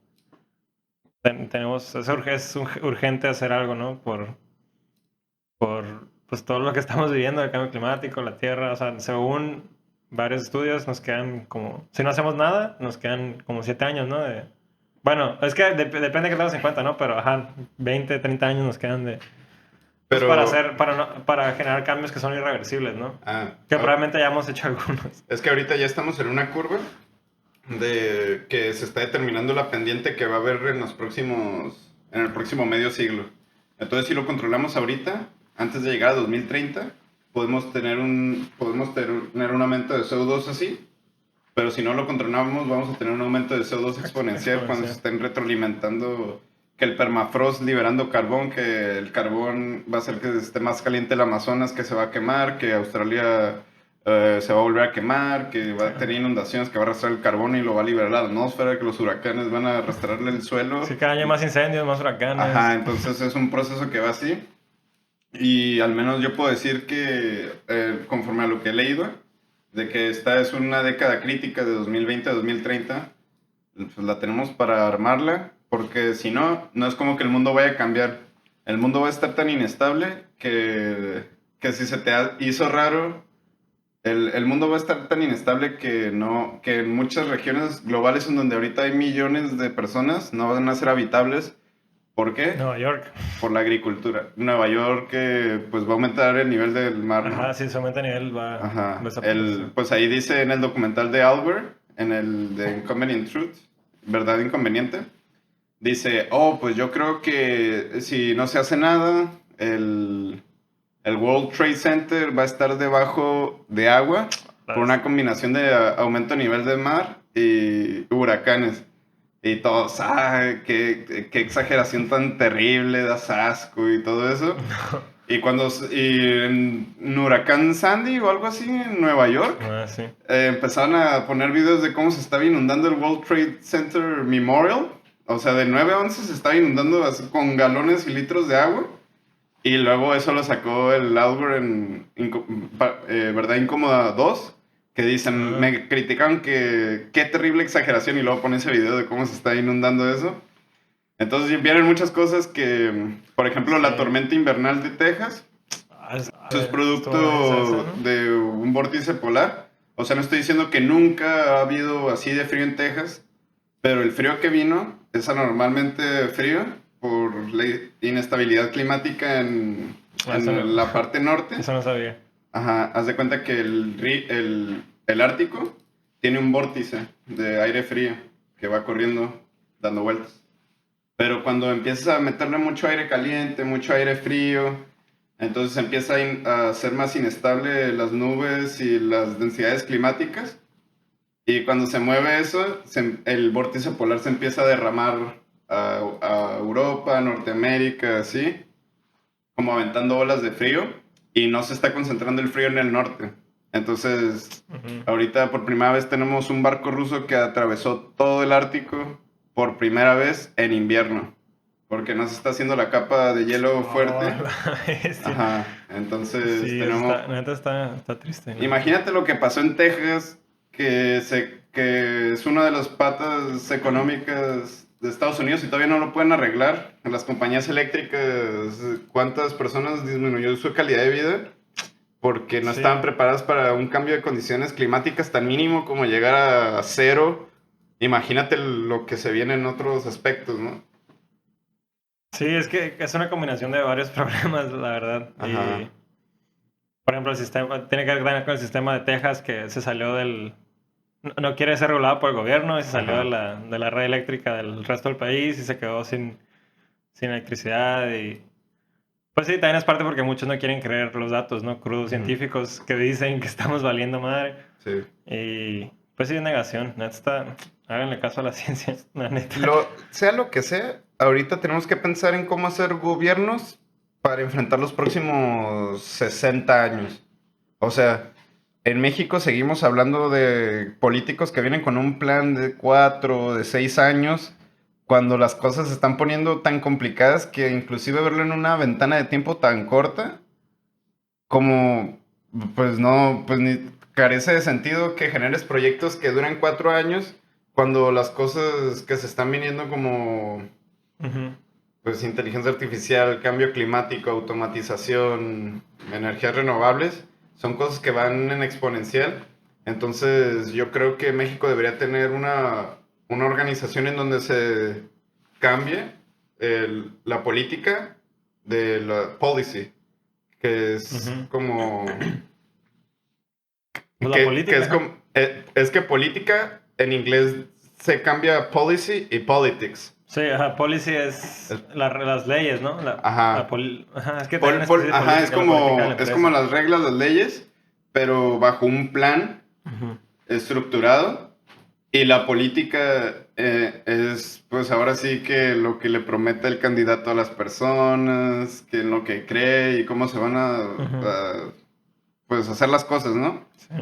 A: tenemos... Es urgente hacer algo, ¿no? Por pues todo lo que estamos viviendo, el cambio climático, la Tierra. O sea, según varios estudios, nos quedan como... Si no hacemos nada, nos quedan como 7 años, ¿no? Bueno, es que depende de qué tengas en cuenta, ¿no? Pero, ajá, 20, 30 años nos quedan de... Pues
B: Pero,
A: para generar cambios que son irreversibles, ¿no?
B: ah,
A: Que
B: ah,
A: probablemente ya hemos hecho algunos.
B: es que ahorita ya estamos en una curva de que se está determinando la pendiente que va a haber en el próximo medio siglo. Entonces, si lo controlamos ahorita, antes de llegar a 2030, podemos tener un aumento de CO2 así, pero si no lo controlamos, vamos a tener un aumento de CO2 exponencial cuando se estén retroalimentando, que el permafrost liberando carbón, que el carbón va a hacer que esté más caliente el Amazonas, que se va a quemar, que Australia se va a volver a quemar, que va a tener inundaciones, que va a arrastrar el carbón y lo va a liberar a la atmósfera, que los huracanes van a arrastrarle el suelo.
A: Sí, cada año más incendios, más huracanes.
B: Ajá, entonces es un proceso que va así. Y al menos yo puedo decir que, conforme a lo que he leído, de que esta es una década crítica de 2020 a 2030, pues la tenemos para armarla, porque si no, no es como que el mundo vaya a cambiar. El mundo va a estar tan inestable que si se te hizo raro, el mundo va a estar tan inestable que en muchas regiones globales en donde ahorita hay millones de personas no van a ser habitables. ¿Por qué?
A: Nueva York.
B: Por la agricultura. Nueva York pues va a aumentar el nivel del mar, ¿no?
A: Ajá, si se aumenta el nivel va
B: Ajá.
A: a desaparecer.
B: Pues ahí dice en el documental de Albert, en el de Inconvenient Truth, Verdad Inconveniente, dice, pues yo creo que si no se hace nada, el World Trade Center va a estar debajo de agua por una combinación de aumento de nivel del mar y huracanes. Y todos, qué exageración tan terrible, das asco y todo eso. Y en Huracán Sandy o algo así en Nueva York,
A: Sí.
B: Empezaron a poner videos de cómo se estaba inundando el World Trade Center Memorial. O sea, de 9 a 11 se estaba inundando así, con galones y litros de agua. Y luego eso lo sacó el Albert en Verdad Incómoda 2, que dicen, me criticaron que qué terrible exageración, y luego pone ese video de cómo se está inundando eso. Entonces vienen muchas cosas que, por ejemplo, la tormenta invernal de Texas, eso es producto de un vórtice polar. O sea, no estoy diciendo que nunca ha habido así de frío en Texas, pero el frío que vino es anormalmente frío por la inestabilidad climática en la parte norte.
A: Eso no sabía.
B: Ajá, haz de cuenta que el Ártico tiene un vórtice de aire frío que va corriendo, dando vueltas. Pero cuando empiezas a meterle mucho aire caliente, mucho aire frío, entonces empieza a ser más inestable las nubes y las densidades climáticas. Y cuando se mueve eso, el vórtice polar se empieza a derramar a Europa, a Norteamérica, así, como aventando olas de frío, y no se está concentrando el frío en el norte. Entonces, ahorita por primera vez tenemos un barco ruso que atravesó todo el Ártico por primera vez en invierno, porque no se está haciendo la capa de hielo fuerte. Ajá, entonces
A: sí,
B: tenemos...
A: neta está triste, ¿no?
B: Imagínate lo que pasó en Texas, que es una de las patas económicas de Estados Unidos y todavía no lo pueden arreglar. Las compañías eléctricas, ¿cuántas personas disminuyó su calidad de vida? Porque no estaban preparadas para un cambio de condiciones climáticas tan mínimo como llegar a cero. Imagínate lo que se viene en otros aspectos, ¿no?
A: Sí, es que es una combinación de varios problemas, la verdad.
B: Ajá.
A: Y, por ejemplo, el sistema tiene que ver con el sistema de Texas, que se salió no quiere ser regulado por el gobierno, y se salió de la red eléctrica del resto del país y se quedó sin electricidad. Y pues sí, también es parte porque muchos no quieren creer los datos, ¿no? Crudos científicos que dicen que estamos valiendo madre.
B: Sí.
A: Y pues sí, es negación. Neta Háganle caso a la ciencia, la neta.
B: Sea lo que sea, ahorita tenemos que pensar en cómo hacer gobiernos para enfrentar los próximos 60 años. O sea, en México seguimos hablando de políticos que vienen con un plan de 4, de 6 años, cuando las cosas se están poniendo tan complicadas que inclusive verlo en una ventana de tiempo tan corta, como, pues no, pues ni carece de sentido que generes proyectos que duran 4 años cuando las cosas que se están viniendo como,
A: Ujú.
B: pues inteligencia artificial, cambio climático, automatización, energías renovables, son cosas que van en exponencial. Entonces yo creo que México debería tener una organización en donde se cambie la política de la policy, que es
A: Ujú.
B: como
A: Pues la
B: que
A: política,
B: es
A: ajá.
B: como es que política en inglés se cambia a policy y politics.
A: Sí, ajá, policy es
B: Es-
A: las leyes, ¿no?
B: ajá.
A: Ajá, es que también es una especie de
B: Ajá,
A: política, la política de la
B: es como
A: empresa.
B: las reglas, las leyes, pero bajo un plan
A: Ujú.
B: estructurado. Y la política es, pues ahora sí que lo que le promete el candidato a las personas, que en lo que cree y cómo se van
A: Ujú.
B: pues hacer las cosas, ¿no?
A: Sí.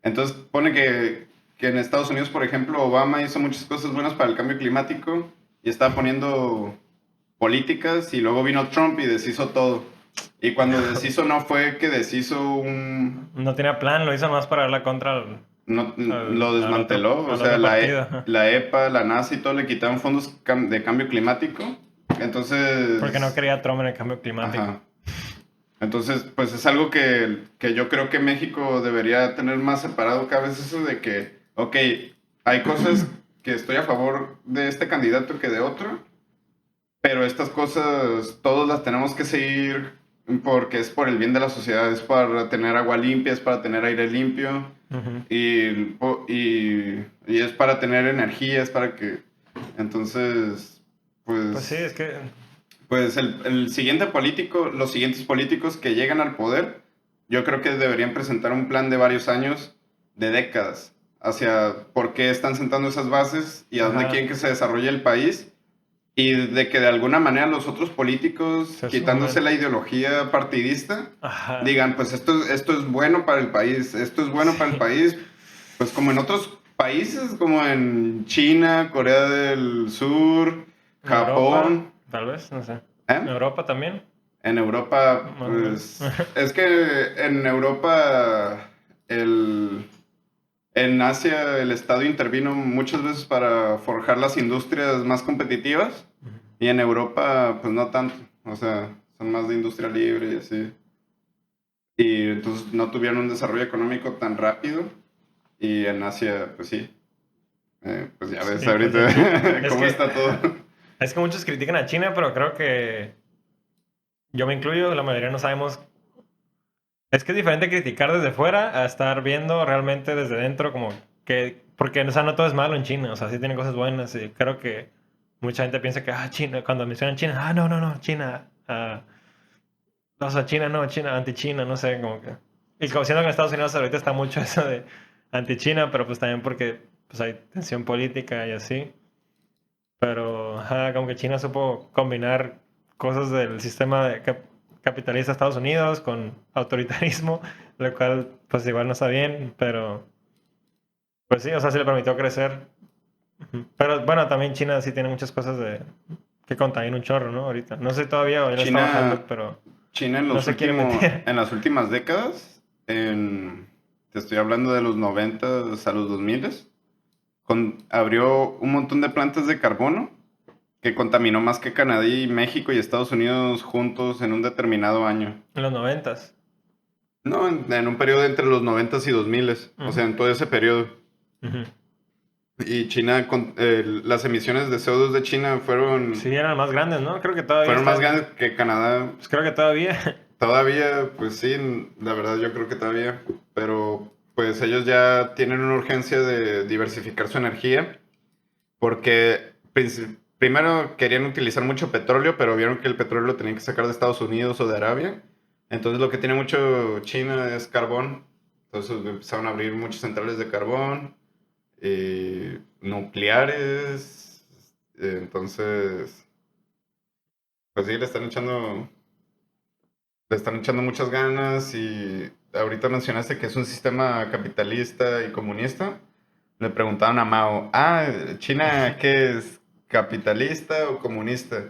B: Entonces pone que en Estados Unidos, por ejemplo, Obama hizo muchas cosas buenas para el cambio climático y estaba poniendo políticas y luego vino Trump y deshizo todo. Y cuando deshizo no fue que deshizo un...
A: No tenía plan, lo hizo más para darla contra
B: No, lo desmanteló, o
A: al
B: sea,
A: otro partido. Ajá.
B: la EPA, la NASA y todo le quitaron fondos de cambio climático.
A: Porque no
B: Entonces,
A: quería Trump en el cambio climático.
B: ajá. Entonces, pues es algo que yo creo que México debería tener más separado cada vez eso de que, ok, hay cosas que estoy a favor de este candidato que de otro, pero estas cosas todos las tenemos que seguir porque es por el bien de la sociedad, es para tener agua limpia, es para tener aire limpio
A: Ujú.
B: y es para tener energía, es para que... Entonces,
A: Pues sí, es
B: pues,
A: que
B: pues el siguiente político, los siguientes políticos que llegan al poder, yo creo que deberían presentar un plan de varios años, de décadas, hacia por qué están sentando esas bases y a dónde
A: ajá,
B: quieren que se desarrolle el país y de que de alguna manera los otros políticos,
A: se
B: quitándose
A: sumen.
B: la ideología partidista,
A: Ajá.
B: digan, pues esto es bueno para el país, esto es bueno para el
A: Sí.
B: país, pues como en otros países, como en China, Corea del Sur,
A: En Europa,
B: Japón,
A: tal vez, no sé. En
B: ¿eh?
A: Europa también,
B: En Europa,
A: más o menos.
B: pues es que en Europa en Asia el Estado intervino muchas veces para forjar las industrias más competitivas y en Europa pues no tanto, o sea, son más de industria libre y así. Y entonces no tuvieron un desarrollo económico tan rápido y en Asia pues sí. Pues ya ves
A: Sí, pues de China.
B: ahorita cómo está todo.
A: Es que muchos critican a China, pero creo que yo me incluyo, la mayoría no sabemos. Es que es diferente criticar desde fuera a estar viendo realmente desde dentro, como que. Porque, o sea, no todo es malo en China, o sea, sí tiene cosas buenas. Y creo que mucha gente piensa que, China, cuando mencionan China, no, no, no, China, o sea, China no, China, anti-China, no sé, como que. Y como siendo que en Estados Unidos ahorita está mucho eso de anti-China, pero pues también porque pues hay tensión política y así. Pero, como que China supo combinar cosas del sistema capitalista de Estados Unidos con autoritarismo, lo cual pues igual no está bien, pero pues sí, o sea, sí le permitió crecer. Ujú. Pero bueno, también China sí tiene muchas cosas que contaminan un chorro, ¿no? Ahorita. No sé todavía, o ya lo está
B: China,
A: bajando, pero
B: China en
A: no
B: los
A: se quiere
B: últimos,
A: meter.
B: en las últimas décadas, te estoy hablando de los 90 a los 2000, abrió un montón de plantas de carbono que contaminó más que Canadá y México y Estados Unidos juntos en un determinado año.
A: En los noventas.
B: No, en un periodo entre los 90 y 2000, o sea,
A: Ujú,
B: en todo ese periodo.
A: ujú.
B: Y China, las emisiones de CO2 de China
A: Sí, eran más grandes, ¿no? Creo que todavía
B: fueron más
A: están.
B: grandes que Canadá.
A: Pues creo que todavía.
B: Todavía, pues sí, la verdad yo creo que todavía, pero pues ellos ya tienen una urgencia de diversificar su energía porque primero querían utilizar mucho petróleo, pero vieron que el petróleo lo tenían que sacar de Estados Unidos o de Arabia. Entonces lo que tiene mucho China es carbón. Entonces empezaron a abrir muchas centrales de carbón nucleares. Entonces, pues sí, le están echando muchas ganas y ahorita mencionaste que es un sistema capitalista y comunista. Le preguntaban a Mao, ¿China qué es? ¿Capitalista o comunista?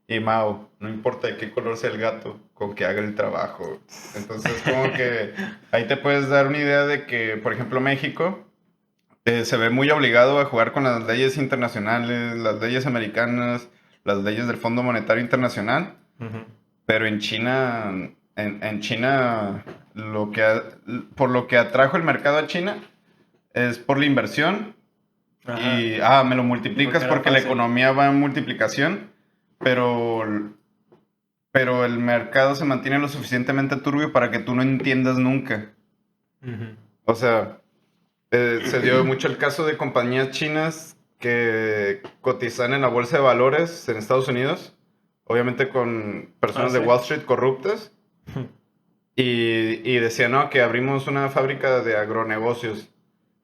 B: Y Mao, no importa de qué color sea el gato, con que haga el trabajo. Entonces, como que ahí te puedes dar una idea de que, por ejemplo, México se ve muy obligado a jugar con las leyes internacionales, las leyes americanas, las leyes del Fondo Monetario Internacional.
A: Ujú.
B: Pero en China, en China, por lo que atrajo el mercado a China es por la inversión
A: Ajá.
B: y, me lo multiplicas
A: Porque era
B: porque la
A: fácil.
B: economía va en multiplicación, pero, pero el mercado se mantiene lo suficientemente turbio para que tú no entiendas nunca.
A: Ujú.
B: O sea, se dio mucho el caso de compañías chinas que cotizan en la bolsa de valores en Estados Unidos, obviamente con personas de
A: Sí.
B: Wall Street corruptas. Y decía, no, que abrimos una fábrica de agronegocios.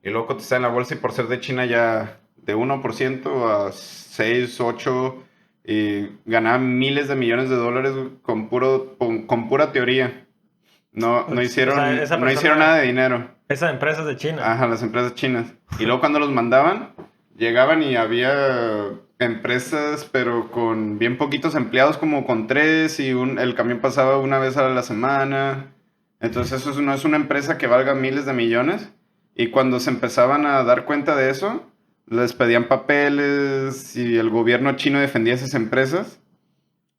B: Y luego cotizaba en la bolsa y por ser de China ya de 1% a 6 8 y ganaban miles de millones de dólares con pura teoría. No, no
A: O sea,
B: hicieron,
A: esa
B: no hicieron nada
A: persona,
B: de dinero.
A: esa empresa es de China.
B: Ajá, las empresas chinas. Y luego cuando los mandaban, llegaban y había empresas, pero con bien poquitos empleados, como con tres, y el camión pasaba una vez a la semana. Entonces eso no es una empresa que valga miles de millones. Y cuando se empezaban a dar cuenta de eso, les pedían papeles y el gobierno chino defendía esas empresas.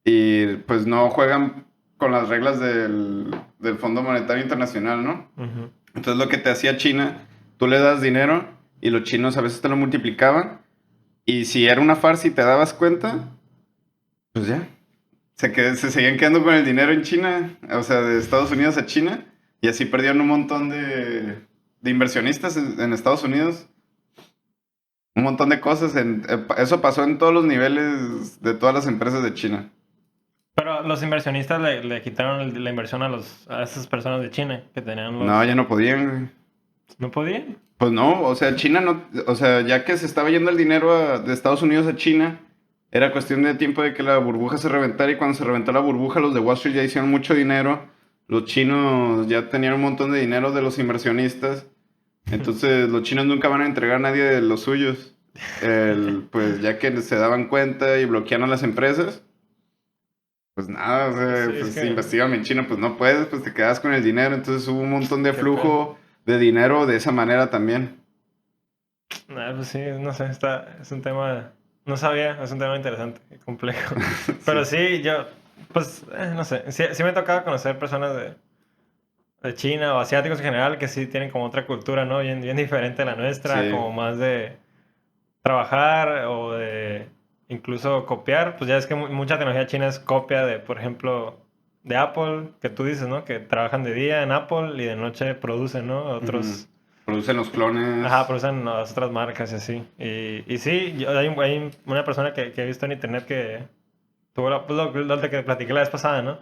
B: Y pues no juegan con las reglas del Fondo Monetario Internacional, ¿no?
A: Ujú.
B: Entonces lo que te hacía China, tú le das dinero y los chinos a veces te lo multiplicaban. Y si era una farsa y te dabas cuenta, pues ya. Se seguían quedando con el dinero en China, o sea, de Estados Unidos a China. Y así perdieron un montón de inversionistas en Estados Unidos. Un montón de cosas. Eso pasó en todos los niveles de todas las empresas de China.
A: Pero los inversionistas le quitaron la inversión a esas personas de China que tenían
B: No,
A: los...
B: ya no podían, güey.
A: ¿No podían?
B: Pues no, o sea, China no, o sea, ya que se estaba yendo el dinero de Estados Unidos a China, era cuestión de tiempo de que la burbuja se reventara y cuando se reventó la burbuja los de Wall Street ya hicieron mucho dinero, los chinos ya tenían un montón de dinero de los inversionistas, entonces los chinos nunca van a entregar a nadie de los suyos. Pues ya que se daban cuenta y bloquearon a las empresas, pues nada, o sea,
A: Sí, es
B: pues
A: que...
B: investigan en China, pues no puedes, pues te quedas con el dinero, entonces hubo un montón de
A: Qué pedo.
B: flujo de dinero de esa manera también.
A: Pues sí, no sé, es un tema... No sabía, es un tema interesante y complejo. Pero
B: Sí.
A: sí, yo... Pues, no sé. Sí me ha tocado conocer personas de China o asiáticos en general que sí tienen como otra cultura, ¿no? Bien diferente a la nuestra,
B: Sí.
A: como más de trabajar o de incluso copiar. Pues ya es que mucha tecnología china es copia de, por ejemplo, de Apple, que tú dices, ¿no? Que trabajan de día en Apple y de noche producen, ¿no?
B: Ujú.
A: Otros...
B: Producen los
A: Ajá,
B: clones.
A: producen las otras marcas y así. Y sí, hay una persona que he visto en internet que tuvo pues lo que platiqué la vez pasada, ¿no?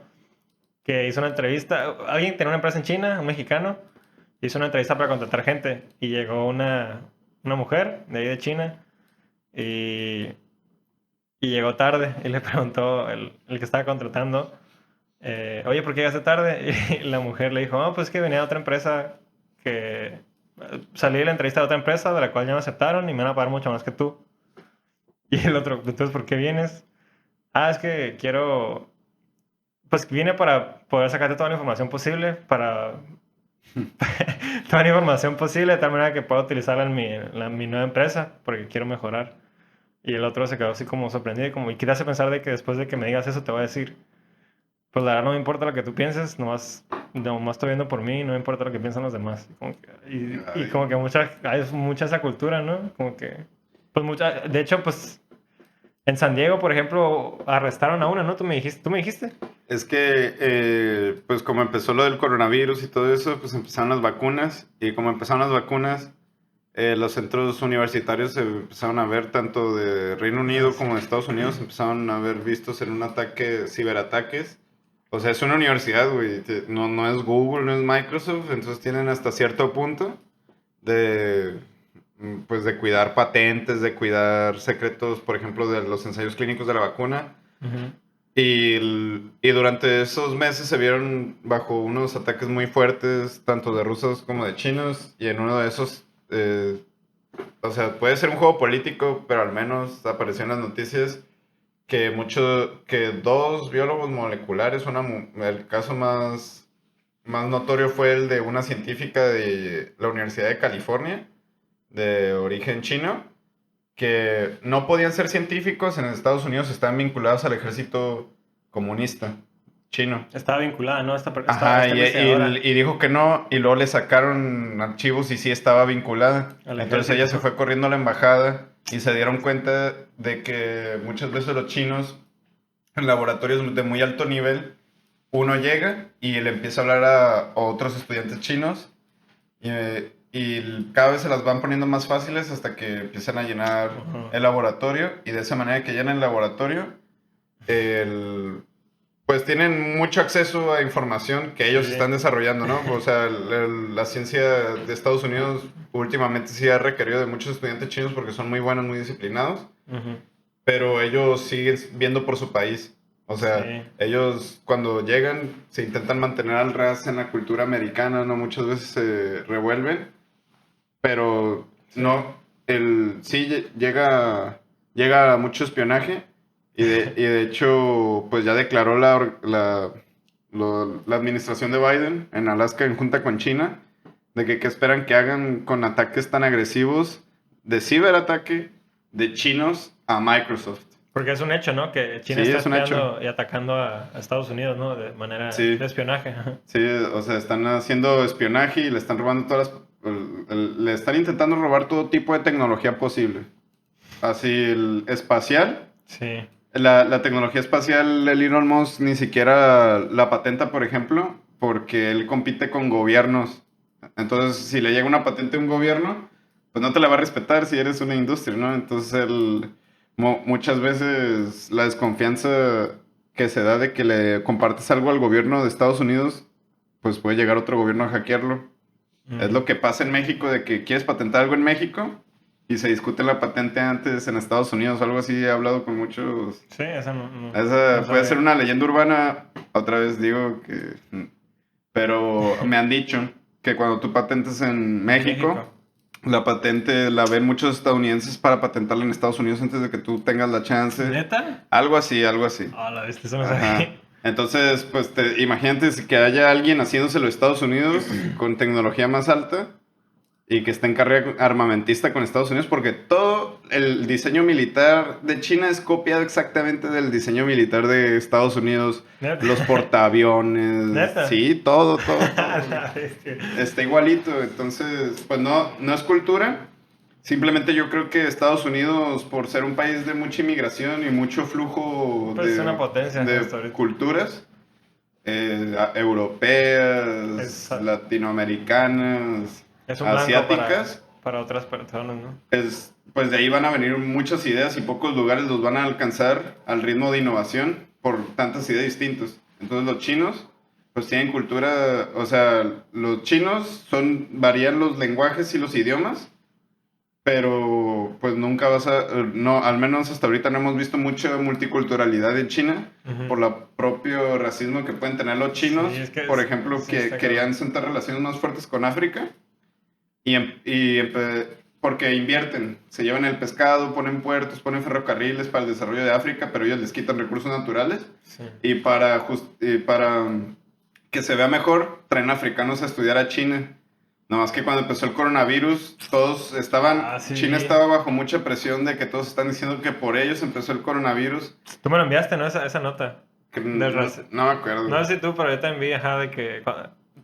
A: Que hizo una entrevista. Alguien tenía una empresa en China, un mexicano, hizo una entrevista para contratar gente y llegó una mujer de ahí de China y, y llegó tarde y le preguntó el que estaba contratando, oye, ¿por qué llegaste tarde? Y la mujer le dijo, no, pues que venía de otra empresa que salí de la entrevista de otra empresa de la cual ya me aceptaron y me van a pagar mucho más que tú. Y el otro, entonces, ¿por qué vienes? Es que quiero, pues vine para poder sacarte toda la información posible, para toda la información posible, de tal manera que pueda utilizarla en mi nueva empresa, porque quiero mejorar. Y el otro se quedó así como sorprendido, y que te hace pensar de que después de que me digas eso te voy a decir, pues la verdad no me importa lo que tú pienses, nomás estoy viendo por mí, no me importa lo que piensan los demás. Y
B: Ay.
A: como que hay mucha esa cultura, ¿no? Como que, pues de hecho, pues en San Diego, por ejemplo, arrestaron a una, ¿no? ¿Tú me dijiste?
B: Es que, pues como empezó lo del coronavirus y todo eso, pues empezaron las vacunas. Y como empezaron las vacunas, los centros universitarios se empezaron a ver, tanto de Reino Unido
A: Sí.
B: como de Estados Unidos, empezaron a ver vistos en un ataque, ciberataques. O sea, es una universidad, güey. No es Google, no es Microsoft, entonces tienen hasta cierto punto de pues de cuidar patentes, de cuidar secretos, por ejemplo, de los ensayos clínicos de la vacuna.
A: Ujú.
B: Y durante esos meses se vieron bajo unos ataques muy fuertes, tanto de rusos como de chinos, y en uno de esos, o sea, puede ser un juego político, pero al menos apareció en las noticias que dos biólogos moleculares, el caso más notorio fue el de una científica de la Universidad de California, de origen chino, que no podían ser científicos en Estados Unidos, estaban vinculados al ejército comunista chino.
A: Estaba vinculada, ¿no?
B: Ajá,
A: Esta investigadora
B: y dijo que no, y luego le sacaron archivos y sí estaba vinculada.
A: al
B: Entonces ella se
A: ejército.
B: fue corriendo a la embajada y se dieron cuenta de que muchas veces los chinos en laboratorios de muy alto nivel, uno llega y le empieza a hablar a otros estudiantes chinos y cada vez se las van poniendo más fáciles hasta que empiezan a llenar
A: Ujú.
B: el laboratorio y de esa manera que llenan el laboratorio, pues tienen mucho acceso a información que ellos
A: Sí.
B: están desarrollando, ¿no? O sea, la ciencia de Estados Unidos últimamente sí ha requerido de muchos estudiantes chinos porque son muy buenos, muy disciplinados,
A: Ujú.
B: pero ellos siguen viendo por su país. O sea,
A: Sí.
B: ellos cuando llegan se intentan mantener al ras en la cultura americana, ¿no? Muchas veces se revuelven, pero
A: Sí.
B: no, llega mucho espionaje y de hecho, pues ya declaró la administración de Biden en Alaska en junta con China, de que qué esperan que hagan con ataques tan agresivos de ciberataque de chinos a Microsoft.
A: Porque es un hecho, ¿no? Que China
B: Sí,
A: está
B: es un hecho.
A: espiando y atacando a Estados Unidos, ¿no? De manera
B: Sí.
A: de espionaje. Ajá.
B: Sí, o sea, están haciendo espionaje y le están robando le están intentando robar todo tipo de tecnología posible. Así, el espacial.
A: Sí.
B: La tecnología espacial, el Elon Musk ni siquiera la patenta, por ejemplo, porque él compite con gobiernos. Entonces, si le llega una patente a un gobierno, pues no te la va a respetar si eres una industria, ¿no? Entonces, muchas veces la desconfianza que se da de que le compartes algo al gobierno de Estados Unidos, pues puede llegar otro gobierno a hackearlo. Es lo que pasa en México, de que quieres patentar algo en México y se discute la patente antes en Estados Unidos o algo así. He hablado con muchos.
A: Sí, esa no
B: Esa
A: no
B: puede
A: sabía.
B: ser una leyenda urbana. Otra vez digo que. Pero me han dicho que cuando tú patentes en México, la patente la ven muchos estadounidenses para patentarla en Estados Unidos antes de que tú tengas la chance.
A: ¿Neta?
B: Algo así, algo así.
A: Ah, la viste, eso no
B: Ajá.
A: sabía.
B: Entonces, pues imagínate que haya alguien haciéndoselo a Estados Unidos con tecnología más alta y que esté en carrera armamentista con Estados Unidos, porque todo el diseño militar de China es copiado exactamente del diseño militar de Estados Unidos.
A: ¿Neta?
B: Los portaaviones,
A: ¿Neta?
B: sí, todo.
A: La bestia.
B: Está igualito, entonces, pues no es cultura. Simplemente yo creo que Estados Unidos, por ser un país de mucha inmigración y mucho flujo
A: Pues es una potencia hasta
B: de
A: ahorita.
B: culturas, europeas,
A: Exacto.
B: latinoamericanas,
A: Es un blanco
B: asiáticas,
A: para otras personas, ¿no?
B: pues de ahí van a venir muchas ideas y pocos lugares los van a alcanzar al ritmo de innovación por tantas ideas distintas. Entonces los chinos, pues tienen cultura, o sea, los chinos varían los lenguajes y los idiomas, pero pues nunca no, al menos hasta ahorita no hemos visto mucha multiculturalidad en China
A: Ujú.
B: por el propio racismo que pueden tener los chinos,
A: Sí, es que
B: por ejemplo,
A: sí,
B: que
A: está
B: querían sentar relaciones más fuertes con África porque invierten, se llevan el pescado, ponen puertos, ponen ferrocarriles para el desarrollo de África, pero ellos les quitan recursos naturales
A: Sí.
B: y para que se vea mejor, traen africanos a estudiar a China. No más que cuando empezó el coronavirus,
A: Sí.
B: China estaba bajo mucha presión de que todos están diciendo que por ellos empezó el coronavirus.
A: Tú me lo enviaste, ¿no? Esa nota.
B: No me acuerdo.
A: No sé si tú, pero yo te envié, ajá, de que...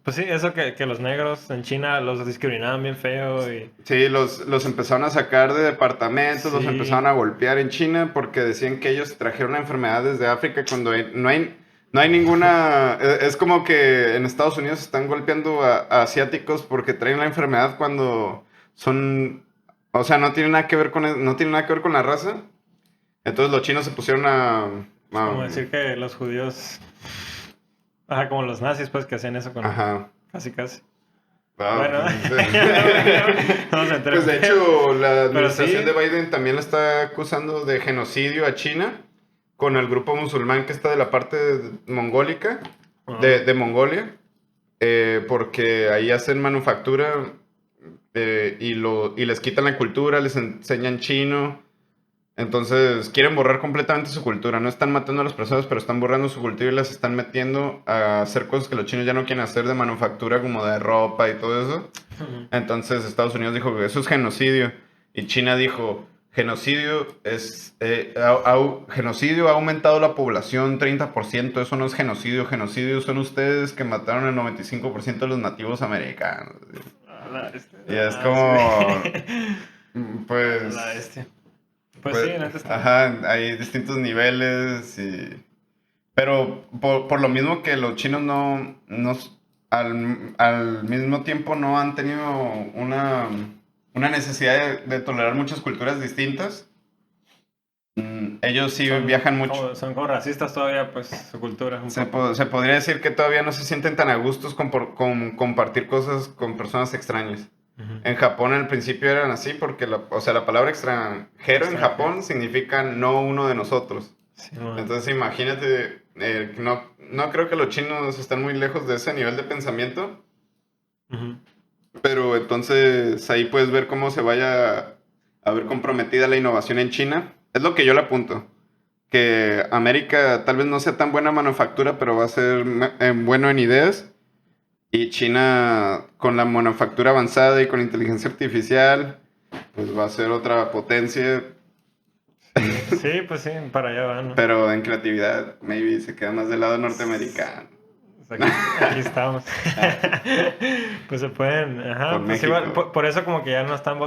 A: Pues sí, eso que los negros en China los discriminaban bien feo y...
B: Sí, los empezaron a sacar de departamentos, los
A: Sí.
B: empezaron a golpear en China porque decían que ellos trajeron la enfermedad desde África cuando no hay ninguna... Es como que en Estados Unidos están golpeando a asiáticos porque traen la enfermedad cuando son... O sea, no tiene nada que ver no tiene nada que ver con la raza. Entonces los chinos se pusieron
A: Es como decir que los judíos... Ajá, como los nazis, pues, que hacían eso con...
B: Ajá.
A: Casi. Bueno, no se
B: pues de hecho, la administración
A: sí.
B: de Biden también le está acusando de genocidio a China con el grupo musulmán que está de la parte mongólica, de Mongolia, porque ahí hacen manufactura y les quitan la cultura, les enseñan chino. Entonces quieren borrar completamente su cultura. No están matando a las personas, pero están borrando su cultura y las están metiendo a hacer cosas que los chinos ya no quieren hacer de manufactura, como de ropa y todo eso. Entonces Estados Unidos dijo que eso es genocidio. Y China dijo, genocidio genocidio ha aumentado la población 30%. Eso no es genocidio. Genocidio son ustedes que mataron el 95% de los nativos americanos. Y es como... Pues...
A: Pues sí, en este
B: ajá, hay distintos niveles pero por lo mismo que los chinos al mismo tiempo no han tenido una necesidad de tolerar muchas culturas distintas. Ellos sí viajan mucho.
A: Son como racistas todavía, pues, su cultura.
B: Se podría decir que todavía no se sienten tan a gustos con compartir cosas con personas extrañas. En Japón al principio eran así porque la palabra extranjero en Japón significa no uno de nosotros.
A: Sí,
B: entonces imagínate, no creo que los chinos están muy lejos de ese nivel de pensamiento. Pero entonces ahí puedes ver cómo se vaya a ver comprometida la innovación en China. Es lo que yo le apunto. Que América tal vez no sea tan buena manufactura, pero va a ser bueno en ideas. Y China, con la manufactura avanzada y con inteligencia artificial, pues va a ser otra potencia.
A: Sí, pues sí, para allá van, ¿no?
B: Pero en creatividad, maybe se queda más del lado norteamericano.
A: Aquí estamos. Pues se pueden, ajá, pues igual, por eso como que ya no están,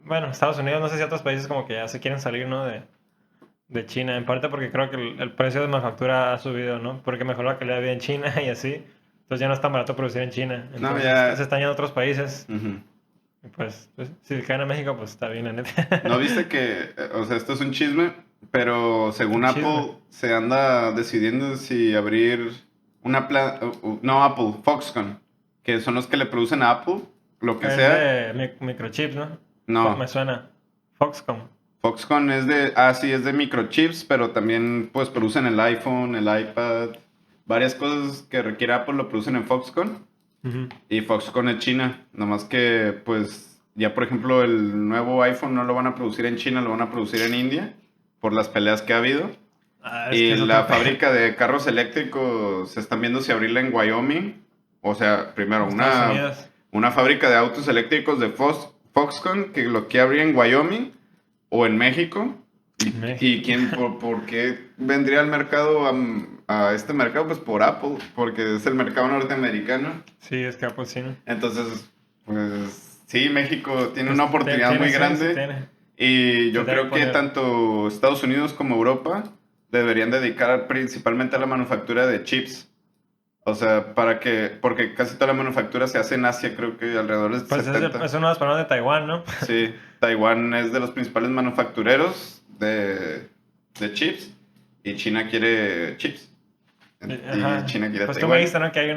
A: bueno, Estados Unidos, no sé si otros países como que ya se quieren salir, ¿no? De China, en parte porque creo que el precio de manufactura ha subido, ¿no? Porque mejoró la calidad de vida en China y así. Entonces ya no es tan barato producir en China. Entonces se están yendo a otros países. Y pues, si caen a México, pues está bien, la neta.
B: ¿No viste que, o sea, esto es un chisme, pero según Apple se anda decidiendo si abrir no Apple, Foxconn, que son los que le producen a Apple, lo que sea.
A: De microchips, ¿no?
B: No.
A: Me suena. Foxconn.
B: Foxconn es de microchips, pero también pues producen el iPhone, el iPad, varias cosas que requiere Apple lo producen en Foxconn. Y Foxconn es China, nomás que pues ya por ejemplo el nuevo iPhone no lo van a producir en China, lo van a producir en India por las peleas que ha habido. Y la fábrica de carros eléctricos se están viendo si abrirla en Wyoming, o sea, primero una fábrica de autos eléctricos de Foxconn que lo quiere abrir en Wyoming o en México. ¿Y quién, por qué vendría al mercado, a este mercado? Pues por Apple, porque es el mercado norteamericano.
A: Sí, es que Apple sí, ¿no?
B: Entonces, pues sí, México tiene una oportunidad muy grande. Y yo creo que tanto Estados Unidos como Europa deberían dedicar principalmente a la manufactura de chips. O sea, porque casi toda la manufactura se hace en Asia, creo que alrededor del 70%.
A: Es uno de los problemas de Taiwán, ¿no?
B: Sí, Taiwán es de los principales manufactureros de chips y China quiere chips. Y China quiere
A: pues
B: Taiwán.
A: Tú me dijiste, ¿no? Que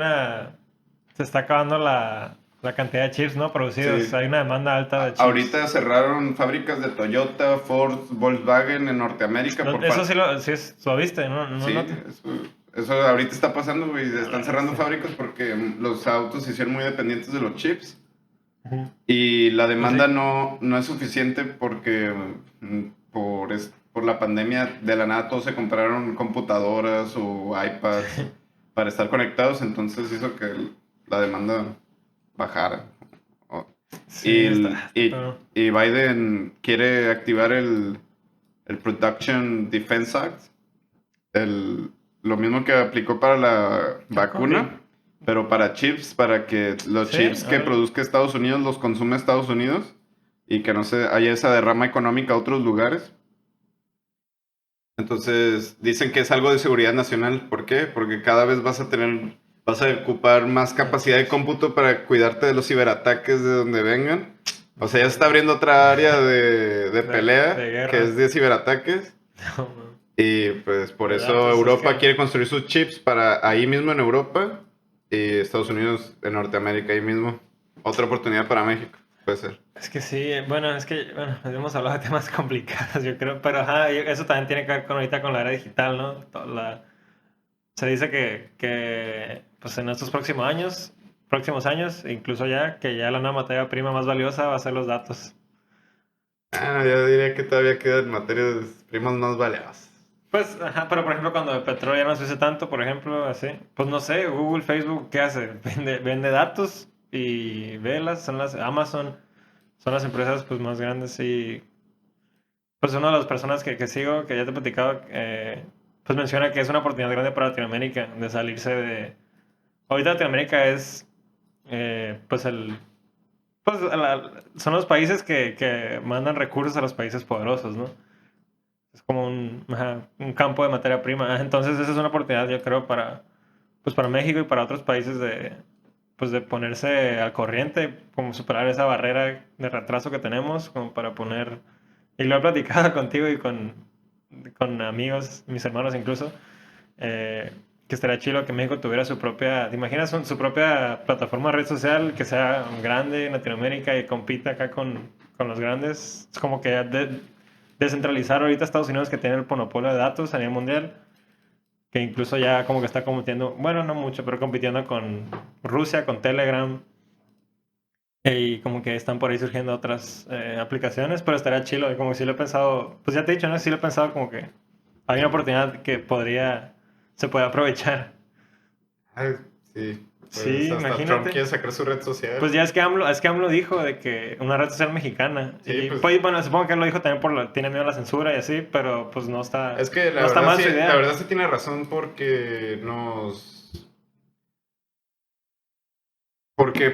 A: se está acabando la cantidad de chips, ¿no? Producidos. Sí. Hay una demanda alta de chips.
B: Ahorita cerraron fábricas de Toyota, Ford, Volkswagen en Norteamérica.
A: Eso sí lo viste, ¿no?
B: Sí, eso ahorita está pasando, güey. Están cerrando fábricas porque los autos se hicieron muy dependientes de los chips. Y la demanda no es suficiente porque por la pandemia de la nada todos se compraron computadoras o iPads para estar conectados, entonces hizo que la demanda bajara. Sí, y Biden quiere activar el Production Defense Act, lo mismo que aplicó para la vacuna. Pero para chips, para que los chips que produzca Estados Unidos los consume Estados Unidos y que no se haya esa derrama económica a otros lugares. Entonces, dicen que es algo de seguridad nacional. ¿Por qué? Porque cada vez vas a ocupar más capacidad de cómputo para cuidarte de los ciberataques de donde vengan. O sea, ya se está abriendo otra área de pelea que es de ciberataques. Y pues por eso Europa quiere construir sus chips para ahí mismo en Europa. Y Estados Unidos en Norteamérica ahí mismo. otra oportunidad para México, puede ser.
A: Es que sí, bueno, hemos hablado de temas complicados, yo creo, pero ajá, eso también tiene que ver con ahorita con la era digital, ¿no? Se dice que pues en estos próximos años, incluso ya, que ya la nueva materia prima más valiosa va a ser los datos.
B: Yo diría que todavía quedan materias primas más valiosas.
A: Pues, ajá, pero por ejemplo, cuando el petróleo ya no se usa tanto, por ejemplo, así, pues no sé, Google, Facebook, ¿qué hace? Vende datos y velas, son las Amazon, son las empresas pues más grandes y pues una de las personas que sigo, que ya te he platicado, pues menciona que es una oportunidad grande para Latinoamérica de salirse de... Ahorita Latinoamérica es, pues son los países que mandan recursos a los países poderosos, ¿no? Es como un campo de materia prima. Entonces esa es una oportunidad, yo creo, pues para México y para otros países pues de ponerse al corriente, como superar esa barrera de retraso que tenemos, como para poner... Y lo he platicado contigo y con amigos, mis hermanos incluso, que estaría chido que México tuviera su propia... ¿Te imaginas su propia plataforma de red social que sea grande en Latinoamérica y compita acá con los grandes? Es como que descentralizar ahorita Estados Unidos, que tiene el monopolio de datos a nivel mundial, que incluso ya como que está compitiendo, bueno, no mucho, pero compitiendo con Rusia, con Telegram, y como que están por ahí surgiendo otras aplicaciones, pero estaría chido, y como que sí lo he pensado, pues ya te he dicho, ¿no? Sí lo he pensado como que hay una oportunidad que se puede aprovechar.
B: Ay, sí. Pues
A: Sí,
B: hasta Trump
A: imagínate.
B: quiere sacar su red social.
A: Pues ya es que AMLO dijo de que una red social mexicana.
B: Sí,
A: Y
B: pues.
A: pues, bueno, supongo que él lo dijo también tiene miedo a la censura y así, pero pues no está,
B: Es que
A: no está mal su idea.
B: la verdad sí tiene razón porque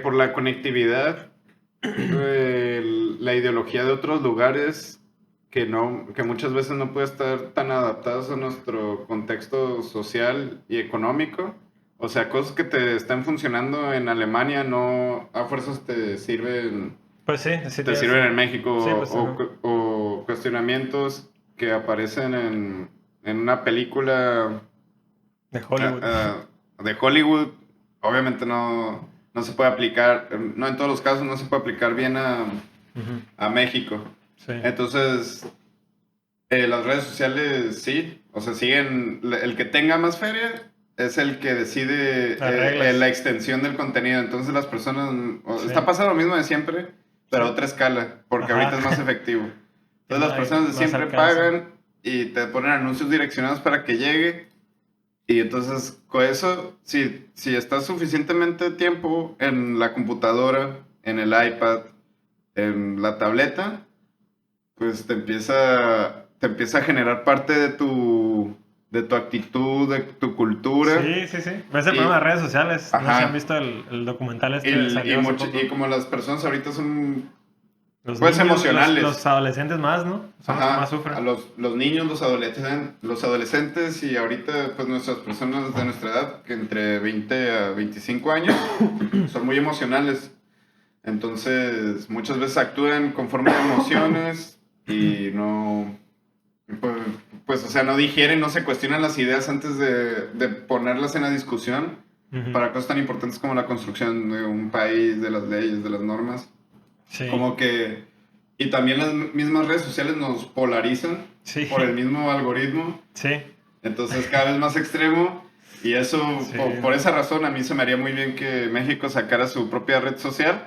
B: por la conectividad, la ideología de otros lugares que muchas veces no puede estar tan adaptados a nuestro contexto social y económico. O sea, cosas que te están funcionando en Alemania no a fuerzas te sirven
A: Pues sí, sí
B: te
A: tienes.
B: sirven en México
A: Sí, pues ajá.
B: o cuestionamientos que aparecen en una película
A: De Hollywood.
B: de Hollywood, obviamente no se puede aplicar, no en todos los casos no se puede aplicar bien
A: Ujú.
B: a México.
A: Sí.
B: Entonces, las redes sociales sí, o sea, siguen, el que tenga más feria es el que decide
A: Las reglas.
B: la extensión del contenido. Entonces las personas,
A: Sí.
B: está pasando lo mismo de siempre, pero
A: Sí.
B: a otra escala, porque
A: Ajá.
B: ahorita es más efectivo.
A: Y
B: Entonces las personas de
A: más
B: siempre
A: alcance.
B: pagan y te ponen anuncios direccionados para que llegue. Y entonces con eso, si estás suficientemente tiempo en la computadora, en el iPad, en la tableta, pues te empieza a generar parte de tu actitud, de tu cultura.
A: Sí, sí, sí. Es el problema de
B: Y,
A: las redes sociales. No sé si han
B: ajá,
A: visto el documental
B: y,
A: este,
B: y,
A: salió hace
B: mucho-
A: poco.
B: y como las personas ahorita son,
A: Los
B: pues,
A: niños, los
B: emocionales.
A: adolescentes más, ¿no? Son los que más
B: Ajá, a
A: sufren.
B: los niños, los adolescentes y ahorita pues nuestras personas de nuestra edad, que entre 20 a 25 años, son muy emocionales. Entonces muchas veces actúan conforme a emociones y no, pues, pues, o sea, no digieren, no se cuestionan las ideas antes de ponerlas en la discusión
A: Ujú.
B: para cosas tan importantes como la construcción de un país, de las leyes, de las normas.
A: Sí.
B: Como que... Y también las mismas redes sociales nos polarizan
A: Sí.
B: por el mismo algoritmo.
A: Sí.
B: Entonces cada vez más extremo. Y eso,
A: Sí.
B: por esa razón, a mí se me haría muy bien que México sacara su propia red social.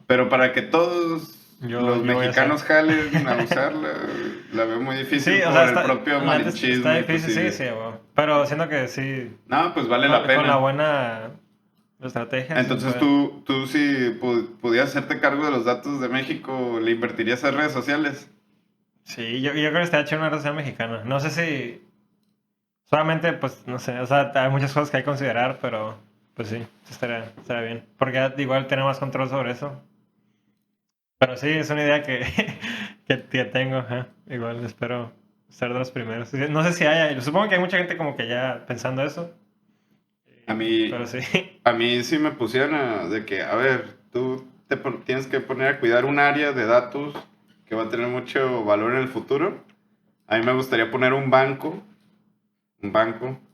B: Pero para que todos los
A: Yo voy a hacer.
B: mexicanos jalen a usarla, la veo muy difícil
A: Sí, o sea,
B: por el propio
A: la neta está
B: malinchismo y pues
A: difícil, sí,
B: sí.
A: sí, güey. Pero siento que sí,
B: No, pues vale la
A: con la
B: pena.
A: buena estrategia sí se
B: Entonces
A: puede.
B: tú si pudieras hacerte cargo de los datos de México, ¿le invertirías a redes sociales?
A: Sí, yo creo que está hecho una red social mexicana. No sé si solamente, pues, no sé, o sea, hay muchas cosas que hay que considerar, pero pues sí, estaría bien. Porque igual tener más control sobre eso. Pero sí, es una idea que tengo, ajá. Igual espero ser de los primeros. No sé si haya, supongo que hay mucha gente como que ya pensando eso.
B: A mí,
A: Pero sí.
B: a mí sí me pusieron de que, a ver, tú tienes que poner a cuidar un área de datos que va a tener mucho valor en el futuro. A mí me gustaría poner un banco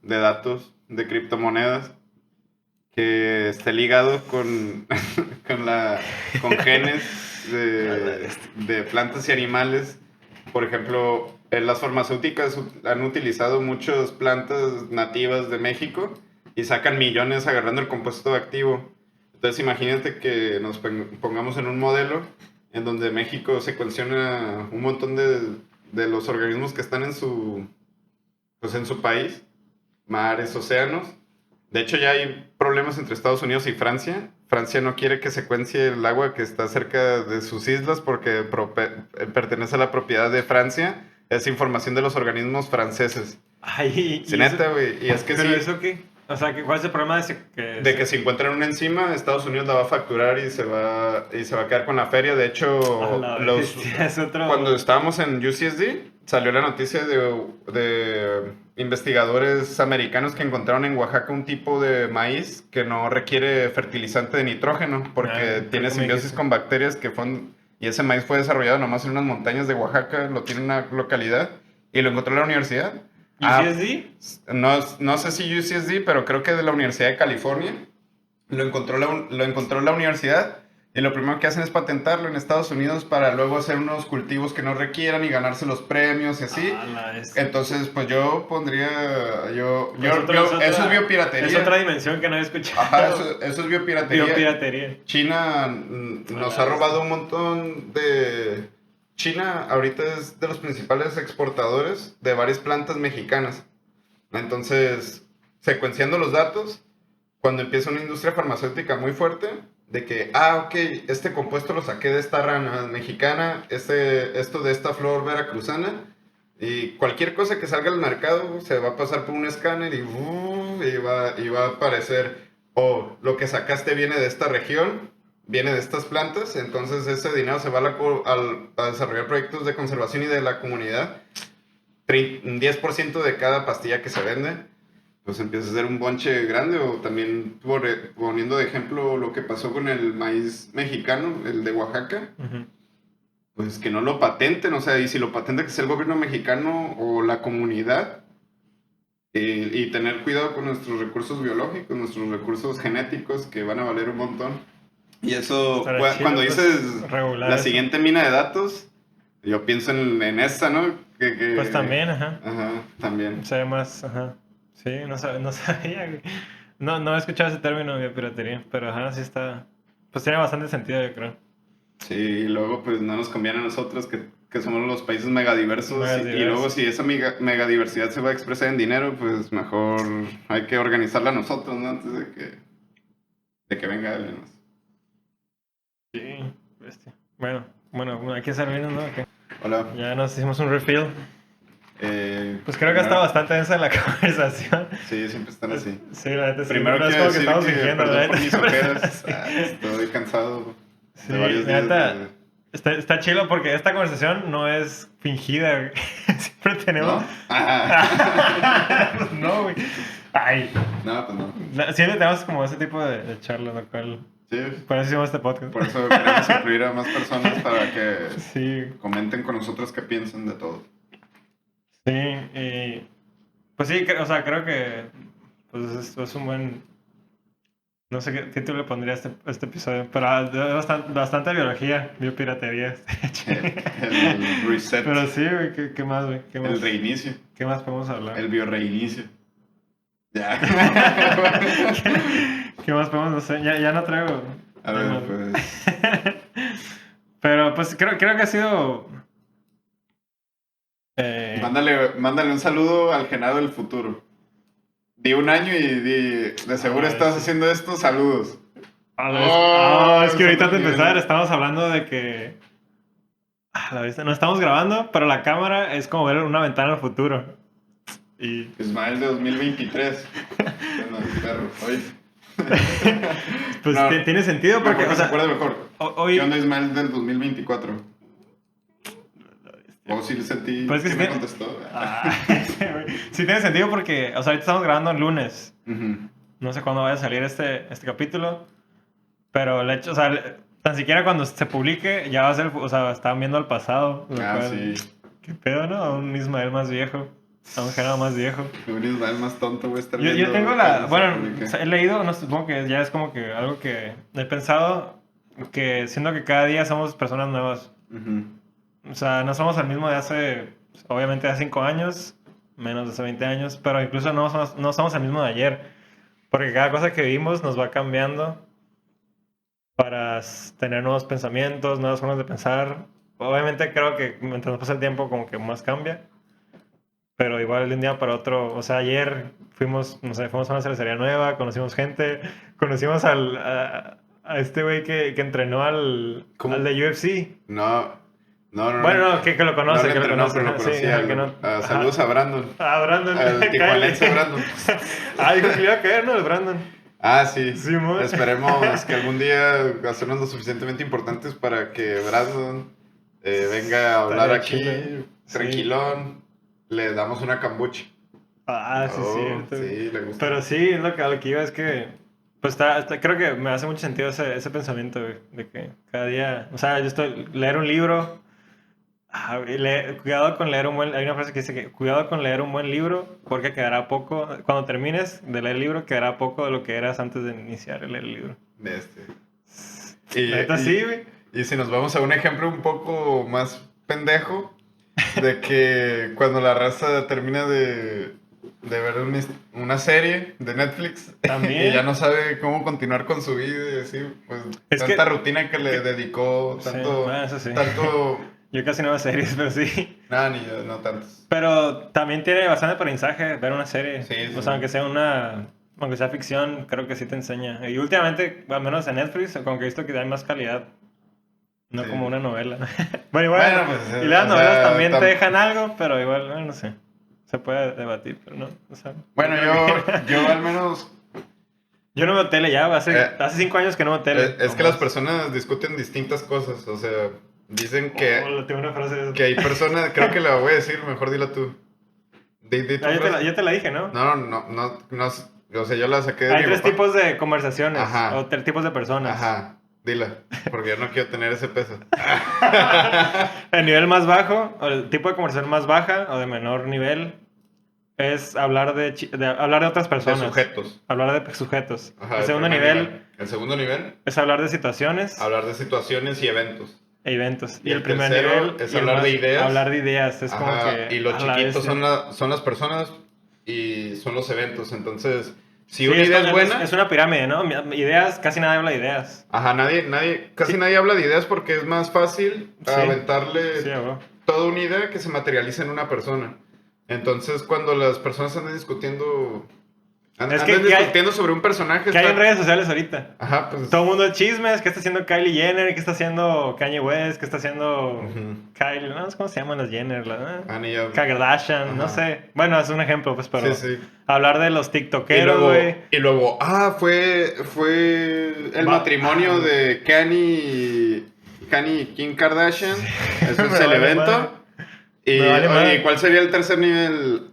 B: de datos de criptomonedas que esté ligado con, con genes de plantas y animales. Por ejemplo, las farmacéuticas han utilizado muchas plantas nativas de México y sacan millones agarrando el compuesto activo. Entonces imagínate que nos pongamos en un modelo en donde México secuenciona un montón de los organismos que están pues en su país, mares, océanos. De hecho, ya hay problemas entre Estados Unidos y Francia. Francia no quiere que secuencie el agua que está cerca de sus islas porque pertenece a la propiedad de Francia. Es información de los organismos franceses.
A: Ay,
B: Sí, neta, güey. Y es que
A: ¿pero
B: sí.
A: eso qué? O sea, ¿cuál es el problema
B: De que si encuentran una enzima, Estados Unidos la va a facturar y se va a quedar con la feria. De hecho,
A: es otro...
B: cuando estábamos en UCSD, salió la noticia de investigadores americanos que encontraron en Oaxaca un tipo de maíz que no requiere fertilizante de nitrógeno porque tiene simbiosis con bacterias y ese maíz fue desarrollado nomás en unas montañas de Oaxaca, lo tiene en una localidad y lo encontró la universidad.
A: ¿UCSD?
B: No sé si UCSD, pero creo que de la Universidad de California. Lo encontró la universidad y lo primero que hacen es patentarlo en Estados Unidos para luego hacer unos cultivos que no requieran y ganarse los premios y así. Entonces, pues yo pondría... eso es biopiratería.
A: Es otra dimensión que no he escuchado.
B: Ajá, eso es biopiratería.
A: Biopiratería.
B: China nos ha robado un montón de... China ahorita es de los principales exportadores de varias plantas mexicanas. Entonces, secuenciando los datos, cuando empieza una industria farmacéutica muy fuerte, de que, ok, este compuesto lo saqué de esta rana mexicana, esto de esta flor veracruzana, y cualquier cosa que salga al mercado se va a pasar por un escáner y va a aparecer, lo que sacaste viene de esta región, viene de estas plantas, entonces ese dinero se va a desarrollar proyectos de conservación y de la comunidad. 10% de cada pastilla que se vende, pues empieza a ser un bonche grande. O también poniendo de ejemplo lo que pasó con el maíz mexicano, el de Oaxaca, pues que no lo patenten, o sea, y si lo patenta que sea el gobierno mexicano o la comunidad, y tener cuidado con nuestros recursos biológicos, nuestros recursos genéticos que van a valer un montón. Y eso, cuando dices la siguiente mina de datos, yo pienso en esta, ¿no?
A: Pues también, ajá.
B: Ajá, también.
A: Se ve más, ajá. Sí, no sabía, güey. No he escuchado ese término de piratería, pero ajá, sí está... Pues tiene bastante sentido, yo creo.
B: Sí, y luego pues no nos conviene a nosotros que somos los países megadiversos. Y luego si esa megadiversidad se va a expresar en dinero, pues mejor hay que organizarla nosotros, ¿no? Antes de que venga alguien más.
A: Sí, bestia. Bueno, hay que servirnos, ¿no? Okay.
B: Hola.
A: Ya nos hicimos un refill. Pues creo que está bastante densa la conversación.
B: Sí, siempre están así.
A: Sí, la neta sí.
B: Primero
A: no es como que estamos fingiendo, la neta.
B: Sí. Estoy cansado de varios días.
A: Neta, está chido porque esta conversación no es fingida, güey. Siempre tenemos...
B: ¿No?
A: No, güey. Ay.
B: No, pues no.
A: Siempre tenemos como ese tipo de charla, lo cual...
B: Sí.
A: Por eso hicimos este podcast.
B: Por eso queremos incluir a más personas para que comenten con nosotros qué piensan de todo.
A: Sí, y... Pues sí, o sea, creo que... Pues esto es un buen... No sé qué título le pondría a este episodio, pero bastante biología, biopiratería.
B: El reset.
A: Pero sí, güey, ¿qué más, güey?
B: El reinicio.
A: ¿Qué más podemos hablar?
B: El bioreinicio. Ya.
A: ¿Qué más podemos? No sé, ya no traigo.
B: A ver, pues.
A: Pero pues creo que ha sido.
B: Mándale un saludo al Genaro del futuro. Di un año y de seguro estás haciendo esto, saludos.
A: Es que ahorita de empezar estamos hablando de que. La vista, no estamos grabando, pero la cámara es como ver una ventana al futuro. Y...
B: Ismael de 2023. Bueno, perro, hoy.
A: Pues no, tiene sentido porque...
B: O sea, se acuerda mejor.
A: Hoy...
B: ¿Qué onda Ismael del 2024? O si le sentí
A: pues
B: que me contestó.
A: Sí tiene sentido porque, o sea, ahorita estamos grabando el lunes. No sé cuándo vaya a salir este capítulo. Pero el hecho, o sea, tan siquiera cuando se publique ya va a ser, o sea, estaban viendo al pasado.
B: Sí.
A: ¿Qué pedo, no? Un Ismael más viejo. Aunque era más viejo.
B: Deberías dar más tonto, güey.
A: Yo tengo bueno, o sea, he leído, no supongo que ya es como que algo que he pensado, que siento que cada día somos personas nuevas. O sea, no somos el mismo de hace, obviamente, hace 5 años, menos de hace 20 años, pero incluso no somos el mismo de ayer, porque cada cosa que vivimos nos va cambiando para tener nuevos pensamientos, nuevas formas de pensar. Obviamente creo que mientras pasa el tiempo como que más cambia. Pero igual de un día para otro, o sea, ayer fuimos, no sé, fuimos a una cervecería nueva, conocimos gente, conocimos a este güey que entrenó
B: ¿Cómo?
A: al de UFC.
B: No.
A: Bueno, no, que lo conoce, que lo
B: entrenó,
A: conoce.
B: pero lo
A: ajá, sí,
B: conocía.
A: ajá, que no,
B: Saludos a Brandon.
A: a Brandon.
B: Al tijuanense Brandon.
A: Dijo que le iba a caer, ¿no? El Brandon.
B: Ah, sí.
A: Simón.
B: Esperemos que algún día hacernos lo suficientemente importantes para que Brandon venga a hablar
A: Estaría
B: aquí
A: chido.
B: tranquilón. Le damos una cambucha.
A: Sí, es cierto.
B: Sí, le gusta.
A: Pero sí, a lo que iba es que, pues creo que me hace mucho sentido ese pensamiento, güey, de que cada día, o sea, leer un libro, cuidado con leer hay una frase que dice que cuidado con leer un buen libro porque quedará poco, cuando termines de leer el libro, quedará poco de lo que eras antes de iniciar a leer el libro. Neta, sí, güey.
B: Y si nos vamos a un ejemplo un poco más pendejo, de que cuando la raza termina de ver una serie de Netflix
A: También.
B: y ya no sabe cómo continuar con su vida y así, pues tanta rutina que le dedicó, tanto,
A: eso sí.
B: tanto...
A: Yo casi no veo series, pero sí.
B: Nada, ni yo, no tantos.
A: Pero también tiene bastante aprendizaje ver una serie.
B: Sí.
A: O sea, aunque sea ficción, creo que sí te enseña. Y últimamente, al menos en Netflix, como que he visto que hay más calidad. No
B: Sí.
A: como una novela. Bueno, igual.
B: Pues,
A: y las novelas también te dejan algo, pero igual, no sé. Se puede debatir, pero no. O sea,
B: bueno, yo al menos...
A: Yo no veo tele ya, hace 5 años que no veo tele.
B: Es que las personas discuten distintas cosas, o sea, dicen que...
A: tengo una frase de eso.
B: Que hay personas, creo que la voy a decir, mejor dila tú.
A: Yo te la dije, ¿no?
B: No, o sea, yo la saqué de
A: Hay
B: mi
A: 3
B: papá.
A: tipos de conversaciones.
B: Ajá.
A: O 3 tipos de personas.
B: Ajá, dila, porque yo no quiero tener ese peso.
A: El nivel más bajo, o el tipo de conversación más baja o de menor nivel, es hablar de otras personas.
B: De sujetos.
A: Hablar de sujetos.
B: Ajá,
A: El segundo nivel es hablar de situaciones.
B: Hablar de situaciones y eventos.
A: Eventos. Y el
B: tercero
A: primer nivel
B: es hablar de ideas.
A: Hablar de ideas. Es como que.
B: Y los chiquitos son las personas y son los eventos. Entonces, si una
A: Sí,
B: idea es buena.
A: Es una pirámide, ¿no? Ideas, casi nadie habla de ideas.
B: Ajá, casi nadie habla de ideas porque es más fácil aventarle toda una idea que se materializa en una persona. Entonces, cuando las personas andan discutiendo sobre un personaje...
A: ¿Qué hay en redes sociales ahorita?
B: Ajá, pues...
A: Todo el mundo de chismes. ¿Qué está haciendo Kylie Jenner? ¿Qué está haciendo Kanye West? ¿Qué está haciendo Kylie? No sé cómo se llaman las Jenner. Kardashian, no sé. Bueno, es un ejemplo, pues, pero...
B: Sí.
A: Hablar de los tiktokeros, güey.
B: Y luego, fue el matrimonio de Kanye y Kim Kardashian. Ese es el evento. Y ¿cuál sería el tercer nivel?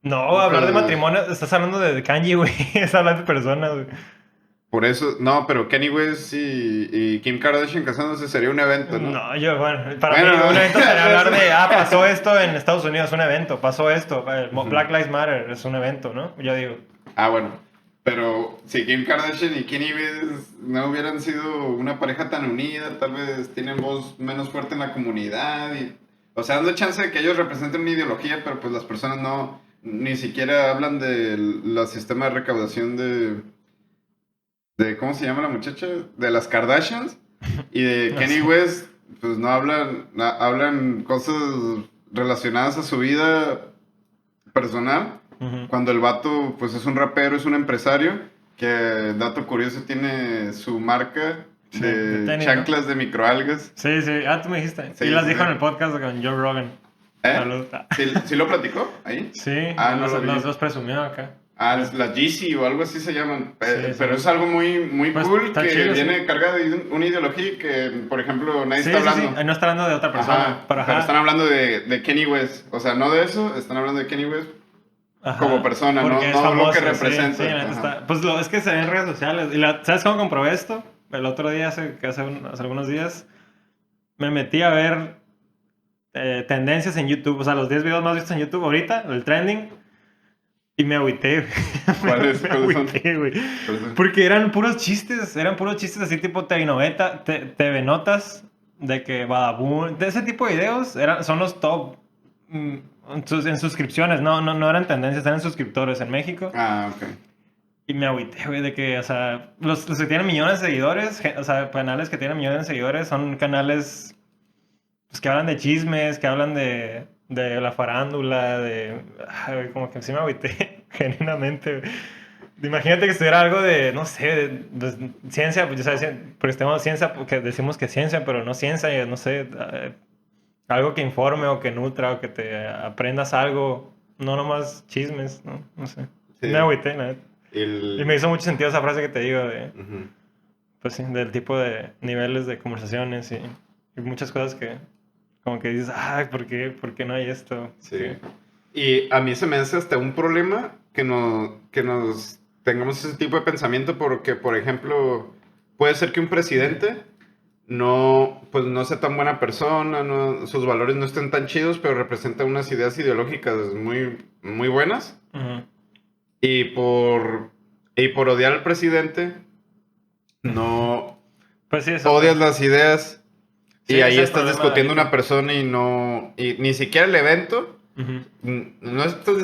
A: No, hablar de matrimonio, estás hablando de Kanye, güey. Es hablar de personas, güey.
B: Por eso, no, pero Kanye West y Kim Kardashian casándose sería un evento, ¿no?
A: No, para mí un evento sería hablar de, pasó esto en Estados Unidos, es un evento, pasó esto, Black Lives Matter es un evento, ¿no? Yo digo.
B: Bueno, pero si Kim Kardashian y Kanye West no hubieran sido una pareja tan unida, tal vez tienen voz menos fuerte en la comunidad o sea, dando chance de que ellos representen una ideología, pero pues las personas ni siquiera hablan del sistema de recaudación de ¿cómo se llama la muchacha? De las Kardashians. Y de Kanye West, pues no hablan cosas relacionadas a su vida personal. Cuando el vato, pues es un rapero, es un empresario, que, dato curioso, tiene su marca de chanclas de microalgas.
A: Sí, tú me dijiste. Sí, las dijo en el podcast con Joe Rogan. Salud.
B: ¿Sí lo platicó ahí?
A: Sí, los presumió acá.
B: Las Yeezy o algo así se llaman. Pero es algo muy, muy pues cool que chido, viene cargada de una ideología que, por ejemplo, nadie está hablando.
A: No está hablando de otra persona.
B: Pero están hablando de Kanye West. O sea, no de eso, están hablando de Kanye West como persona, no famoso, lo que representa.
A: Pues es que se ve en redes sociales. ¿Sabes cómo comprobé esto? El otro día, hace algunos días, me metí a ver tendencias en YouTube, o sea, los 10 videos más vistos en YouTube ahorita, el trending, y me agüité, güey.
B: ¿Cuáles
A: Me
B: son?
A: agüité, güey.
B: ¿Cuáles son?
A: Porque eran puros chistes así tipo TV Notas, de que Badabun, de ese tipo de videos son los top en suscripciones, no eran tendencias, eran suscriptores en México.
B: Ah, ok.
A: Y me agüité, güey, de que, o sea, los que tienen millones de seguidores, o sea, canales que tienen millones de seguidores son canales pues, que hablan de chismes, que hablan de la farándula, ay, como que sí me agüité, genuinamente, güey. Imagínate que estuviera algo de, no sé, de ciencia, pues, ya sabes, porque tenemos ciencia, porque decimos que ciencia, pero no ciencia, no sé, algo que informe o que nutra o que te aprendas algo, no nomás chismes, ¿no? No sé.
B: Sí.
A: Me agüité, la neta. Y me
B: El...
A: hizo mucho sentido esa frase que te digo de,
B: Ujú.
A: pues sí, del tipo de niveles de conversaciones y muchas cosas que como que dices, ay, ¿por qué no hay esto?
B: Sí.
A: ¿Qué?
B: Y a mí se me hace hasta un problema que nos tengamos ese tipo de pensamiento porque, por ejemplo, puede ser que un presidente no, pues no sea tan buena persona, no, sus valores no estén tan chidos, pero representa unas ideas ideológicas muy, muy buenas.
A: Ujú.
B: Y por odiar al presidente, no
A: Pues sí, eso.
B: odias las ideas
A: Sí,
B: y
A: ese es
B: ahí
A: el
B: estás
A: problema
B: discutiendo
A: ahorita.
B: una persona y ni siquiera el evento.
A: Ujú.
B: No estás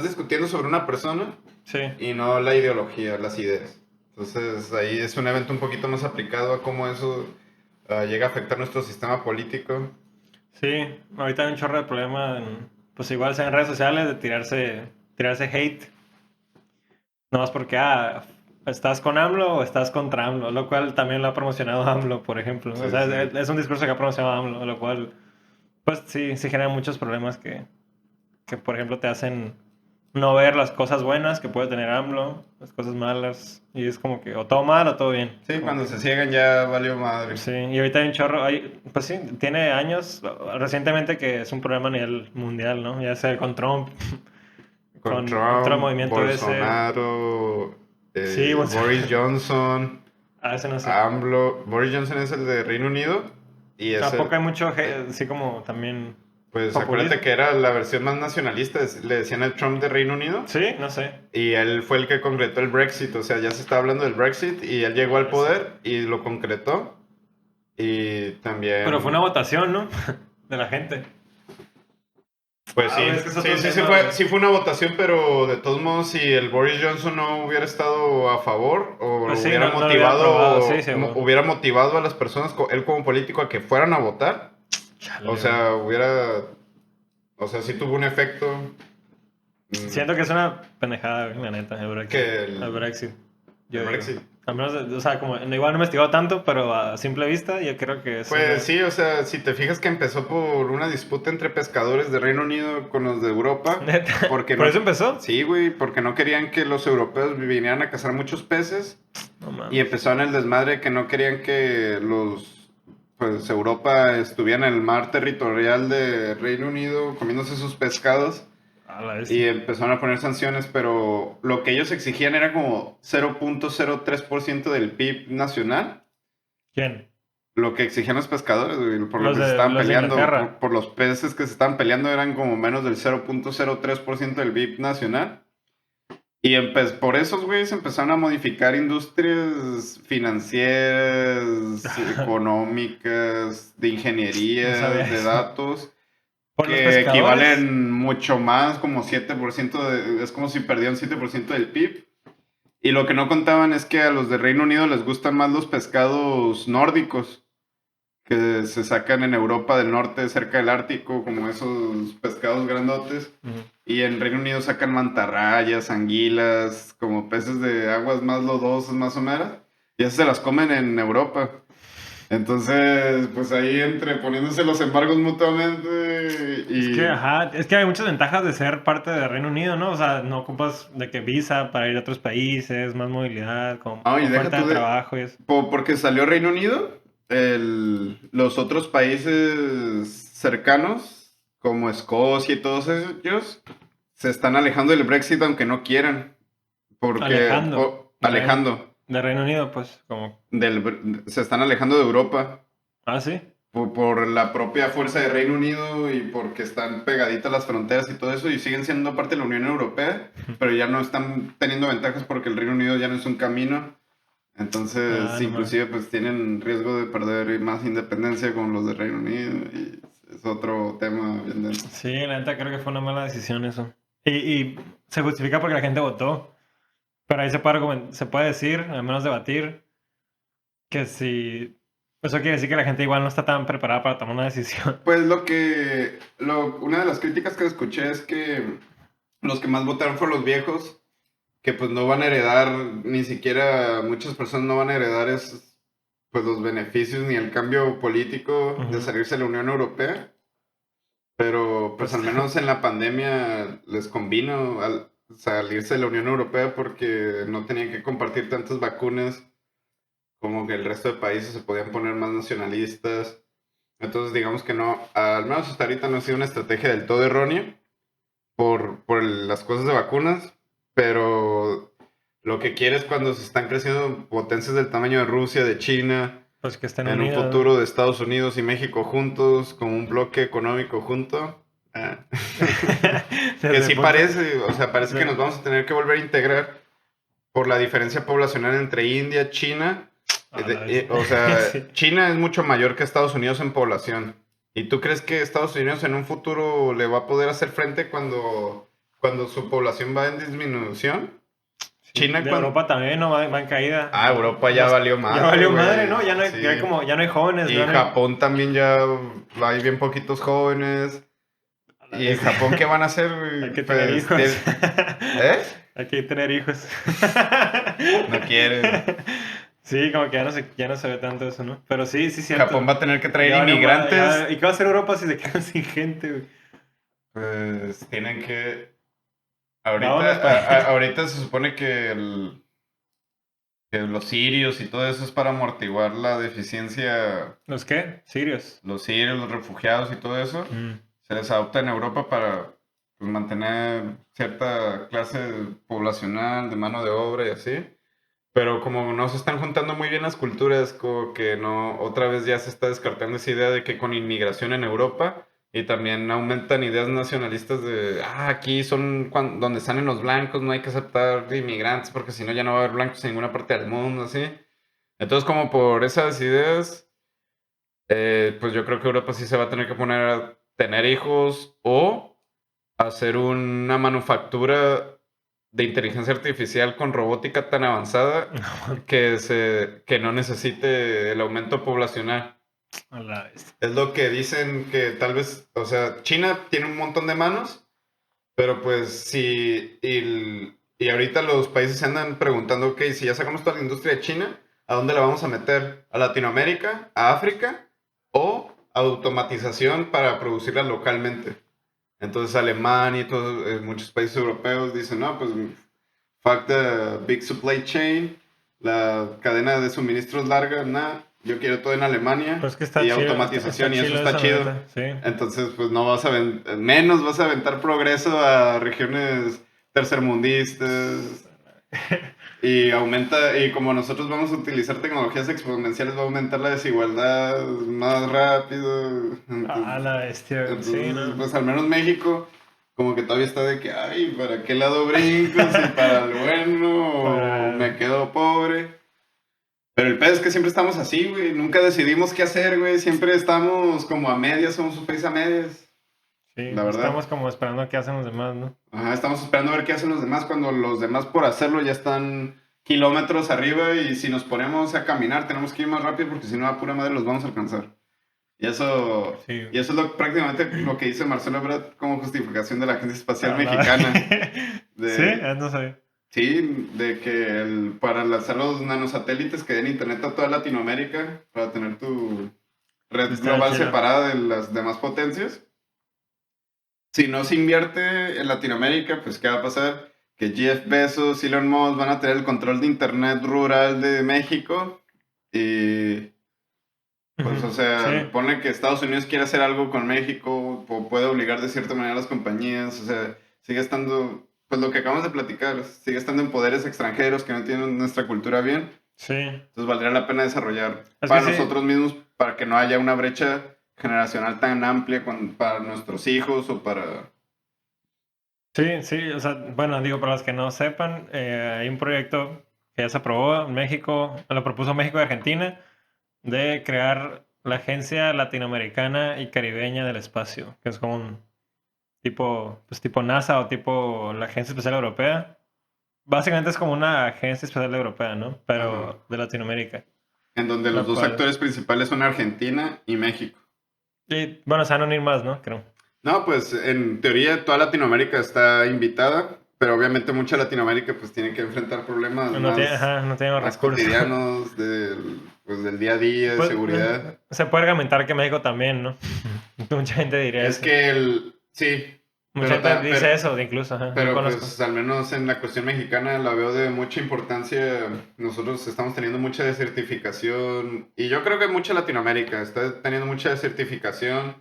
B: discutiendo sobre una persona
A: Sí,
B: y no la ideología, las ideas. Entonces ahí es un evento un poquito más aplicado a cómo eso llega a afectar nuestro sistema político.
A: sí, ahorita hay un chorro de problema, pues igual sea en redes sociales, de tirarse hate, nomás porque, estás con AMLO o estás contra AMLO, lo cual también lo ha promocionado AMLO, por ejemplo.
B: Sí,
A: O sea,
B: sí.
A: es un discurso que ha promocionado AMLO, lo cual, pues sí genera muchos problemas que, por ejemplo, te hacen no ver las cosas buenas que puede tener AMLO, las cosas malas, y es como que o todo mal o todo bien.
B: Sí,
A: Como
B: cuando
A: que-
B: se ciegan ya valió madre.
A: Sí, y ahorita hay un chorro, pues sí, tiene años recientemente que es un problema a nivel mundial, ¿no? Ya sea con Trump,
B: Con
A: con otro
B: Trump,
A: movimiento ese.
B: Bolsonaro,
A: Sí,
B: Boris Johnson,
A: a ese no sé.
B: AMLO. Boris Johnson es el de Reino Unido y es
A: Tampoco
B: el,
A: hay mucho, así como también
B: pues acuérdate
A: populismo.
B: que era la versión más nacionalista, le decían el Trump de Reino Unido.
A: Sí, no sé.
B: Y él fue el que concretó el Brexit, o sea, ya se está hablando del Brexit y él llegó al poder y lo concretó. Y
A: Pero fue
B: también,
A: una votación, ¿no? De la gente.
B: pues sí,
A: Es que es otro
B: sí
A: tema, güey.
B: sí fue una votación, pero de todos modos, si el Boris Johnson no hubiera estado a favor o
A: Pues sí,
B: hubiera
A: no lo hubiera aprobado, sí,
B: hubiera motivado a las personas, él como político, a que fueran a votar,
A: Chale,
B: o sea, sí tuvo un efecto.
A: siento que es una pendejada, güey, la neta, el Brexit.
B: Que
A: El Brexit. Yo
B: el
A: digo.
B: Brexit.
A: Al menos, o sea, como igual no he investigado tanto, pero a simple vista yo creo que es
B: Pues sí, o sea, si te fijas que empezó por una disputa entre pescadores de Reino Unido con los de Europa,
A: Neta.
B: porque
A: ¿Por
B: no,
A: eso empezó?
B: sí, güey, porque no querían que los europeos vinieran a cazar muchos peces
A: No mames.
B: y empezaron el desmadre que no querían que pues Europa estuviera en el mar territorial de Reino Unido comiéndose sus pescados.
A: A la vez.
B: Y empezaron a poner sanciones, pero lo que ellos exigían era como 0.03% del PIB nacional.
A: ¿Quién?
B: Lo que exigían los pescadores, güey, por lo
A: Los
B: que se
A: de,
B: estaban
A: los de
B: peleando,
A: Inglaterra.
B: por los peces que se estaban peleando eran como menos del 0.03% del PIB nacional. Y por esos güeyes empezaron a modificar industrias financieras, económicas, de ingeniería,
A: No sabía
B: de
A: eso.
B: datos,
A: ¿Por los
B: que
A: pescadores?
B: equivalen mucho más, como 7%, es como si perdieran 7% del PIB. Y lo que no contaban es que a los de Reino Unido les gustan más los pescados nórdicos, que se sacan en Europa del Norte, cerca del Ártico, como esos pescados grandotes.
A: Ujú.
B: Y en Reino Unido sacan mantarrayas, anguilas, como peces de aguas más lodosas, más o menos. Y esas se las comen en Europa. Entonces, pues ahí entre poniéndose los embargos mutuamente y...
A: Es que hay muchas ventajas de ser parte de Reino Unido, ¿no? O sea, no ocupas de que visa para ir a otros países, más movilidad, con
B: Ah, y deja
A: oferta
B: tú
A: de trabajo y eso.
B: porque salió Reino Unido, los otros países cercanos, como Escocia y todos ellos, se están alejando del Brexit aunque no quieran. Porque, alejando,
A: De Reino Unido, pues, como...
B: se están alejando de Europa.
A: Ah, sí.
B: por la propia fuerza de Reino Unido y porque están pegaditas las fronteras y todo eso y siguen siendo parte de la Unión Europea, pero ya no están teniendo ventajas porque el Reino Unido ya no es un camino. Entonces,
A: No mames.
B: inclusive, pues tienen riesgo de perder más independencia con los de Reino Unido y es otro tema bien denso.
A: Sí, la neta creo que fue una mala decisión eso. Y se justifica porque la gente votó. Pero ahí se puede decir, al menos debatir, que si... Eso quiere decir que la gente igual no está tan preparada para tomar una decisión.
B: Pues una de las críticas que escuché es que los que más votaron fueron los viejos, que pues no van a heredar, ni siquiera muchas personas no van a heredar pues los beneficios ni el cambio político de
A: Ujú.
B: salirse de la Unión Europea, pero pues
A: Pues,
B: al menos en la pandemia les convino salirse de la Unión Europea porque no tenían que compartir tantas vacunas como que el resto de países se podían poner más nacionalistas. Entonces digamos que no, al menos hasta ahorita no ha sido una estrategia del todo errónea por las cosas de vacunas, pero lo que quiere es cuando se están creciendo potencias del tamaño de Rusia, de China,
A: pues que estén
B: en un
A: unidos,
B: futuro de Estados Unidos y México juntos, como un bloque económico junto.
A: ¿no?
B: Que
A: Desde el
B: sí
A: punto...
B: parece, o sea, parece que nos vamos a tener que volver a integrar por la diferencia poblacional entre India, China.
A: A la vez.
B: O sea,
A: Sí.
B: China es mucho mayor que Estados Unidos en población. ¿Y tú crees que Estados Unidos en un futuro le va a poder hacer frente cuando su población va en disminución?
A: Sí.
B: China
A: De
B: cuando...
A: Europa también, ¿no? Va en caída.
B: Ah, Europa ya valió
A: Ya
B: madre,
A: valió
B: güey.
A: madre, ¿no? Ya no hay,
B: Sí.
A: ya hay como, ya no hay jóvenes.
B: Y
A: Ya no hay...
B: Japón también ya hay bien poquitos jóvenes.
A: A la
B: ¿Y en
A: vez.
B: Japón qué van a hacer, güey?
A: Hay que tener hijos.
B: ¿Eh?
A: Hay que tener hijos.
B: No quieren.
A: Sí, como que ya no se ve tanto eso, ¿no? Pero sí, sí, cierto.
B: Japón va a tener que traer
A: Ya valió madre,
B: inmigrantes.
A: ¿y qué va a hacer Europa si se quedan sin gente, güey?
B: Pues tienen que...
A: Vámonos para...
B: Ahorita se supone que los sirios y todo eso es para amortiguar la deficiencia,
A: ¿Los qué? Sirios.
B: los sirios, los refugiados y todo eso.
A: Mm.
B: Se les adopta en Europa para pues, mantener cierta clase poblacional de mano de obra y así. Pero como no se están juntando muy bien las culturas, como que no, otra vez ya se está descartando esa idea de que con inmigración en Europa y también aumentan ideas nacionalistas de, aquí son donde están en los blancos, no hay que aceptar inmigrantes porque si no ya no va a haber blancos en ninguna parte del mundo, así. Entonces como por esas ideas, pues yo creo que Europa sí se va a tener que poner a tener hijos o hacer una manufactura de inteligencia artificial con robótica tan avanzada que no necesite el aumento poblacional.
A: A la vez.
B: Es lo que dicen que tal vez, o sea, China tiene un montón de manos, pero pues y ahorita los países se andan preguntando, ok, si ya sacamos toda la industria de China, ¿a dónde la vamos a meter? ¿A Latinoamérica? ¿A África? ¿O automatización para producirla localmente? Entonces Alemania y muchos países europeos dicen, no, pues fuck the big supply chain, la cadena de suministros larga, nada, yo quiero todo en Alemania
A: Pues que está
B: y
A: chido,
B: automatización y eso
A: chido
B: está
A: esa
B: chido.
A: neta, sí.
B: Entonces, pues no menos vas a aventar progreso a regiones tercermundistas y y como nosotros vamos a utilizar tecnologías exponenciales, va a aumentar la desigualdad más rápido.
A: A la bestia, sí,
B: Entonces,
A: ¿no?
B: pues al menos México, como que todavía está de que, ay, ¿para qué lado brinco? Si para el bueno o me quedo pobre. Pero el pedo es que siempre estamos así, güey. Nunca decidimos qué hacer, güey. Siempre estamos como a medias, somos un país a medias.
A: Sí,
B: La verdad.
A: estamos como esperando a qué hacen los demás, ¿no?
B: Ajá, estamos esperando a ver qué hacen los demás cuando los demás por hacerlo ya están kilómetros arriba y si nos ponemos a caminar tenemos que ir más rápido porque si no a pura madre los vamos a alcanzar.
A: Sí.
B: Y eso es prácticamente lo que dice Marcelo Ebrard como justificación de la Agencia Espacial
A: A la-
B: Mexicana.
A: Sí, no sé.
B: Sí, de que para lanzar los nanosatélites que den internet a toda Latinoamérica, para tener tu red
A: Está
B: global
A: chido.
B: separada de las demás potencias. Si no se invierte en Latinoamérica, pues ¿qué va a pasar? Que Jeff Bezos, Elon Musk van a tener el control de internet rural de México y pues, o sea,
A: Sí.
B: ponle que Estados Unidos quiere hacer algo con México o puede obligar de cierta manera a las compañías, o sea, sigue estando, pues lo que acabamos de platicar, sigue estando en poderes extranjeros que no tienen nuestra cultura bien,
A: Sí.
B: entonces valdría la pena desarrollar
A: Es
B: para
A: que sí.
B: nosotros mismos para que no haya una brecha generacional tan amplia para nuestros hijos o para...
A: Sí, sí, o sea, bueno, digo, para los que no sepan, hay un proyecto que ya se aprobó en México, lo propuso México y Argentina, de crear la Agencia Latinoamericana y Caribeña del Espacio, que es como un tipo, pues tipo NASA o tipo la Agencia Espacial Europea. Básicamente es como una agencia espacial europea, ¿no?
B: Ajá.
A: Pero de Latinoamérica.
B: En donde los
A: Lo
B: dos
A: cual...
B: actores principales son Argentina y México.
A: Y bueno, se van a unir más, ¿no? Creo.
B: No, pues en teoría toda Latinoamérica está invitada, pero obviamente mucha Latinoamérica pues tiene que enfrentar problemas
A: No tiene, ajá, no tiene los
B: más
A: recursos.
B: cotidianos pues, del día a día, de
A: Pues,
B: seguridad.
A: se puede argumentar que México también, ¿no? Mucha gente diría
B: Es
A: eso.
B: que sí,
A: Mucha
B: pero,
A: gente dice eso, incluso, ajá. Yo
B: pero
A: conozco.
B: pues al menos en la cuestión mexicana la veo de mucha importancia. Nosotros estamos teniendo mucha desertificación y yo creo que mucha Latinoamérica está teniendo mucha desertificación,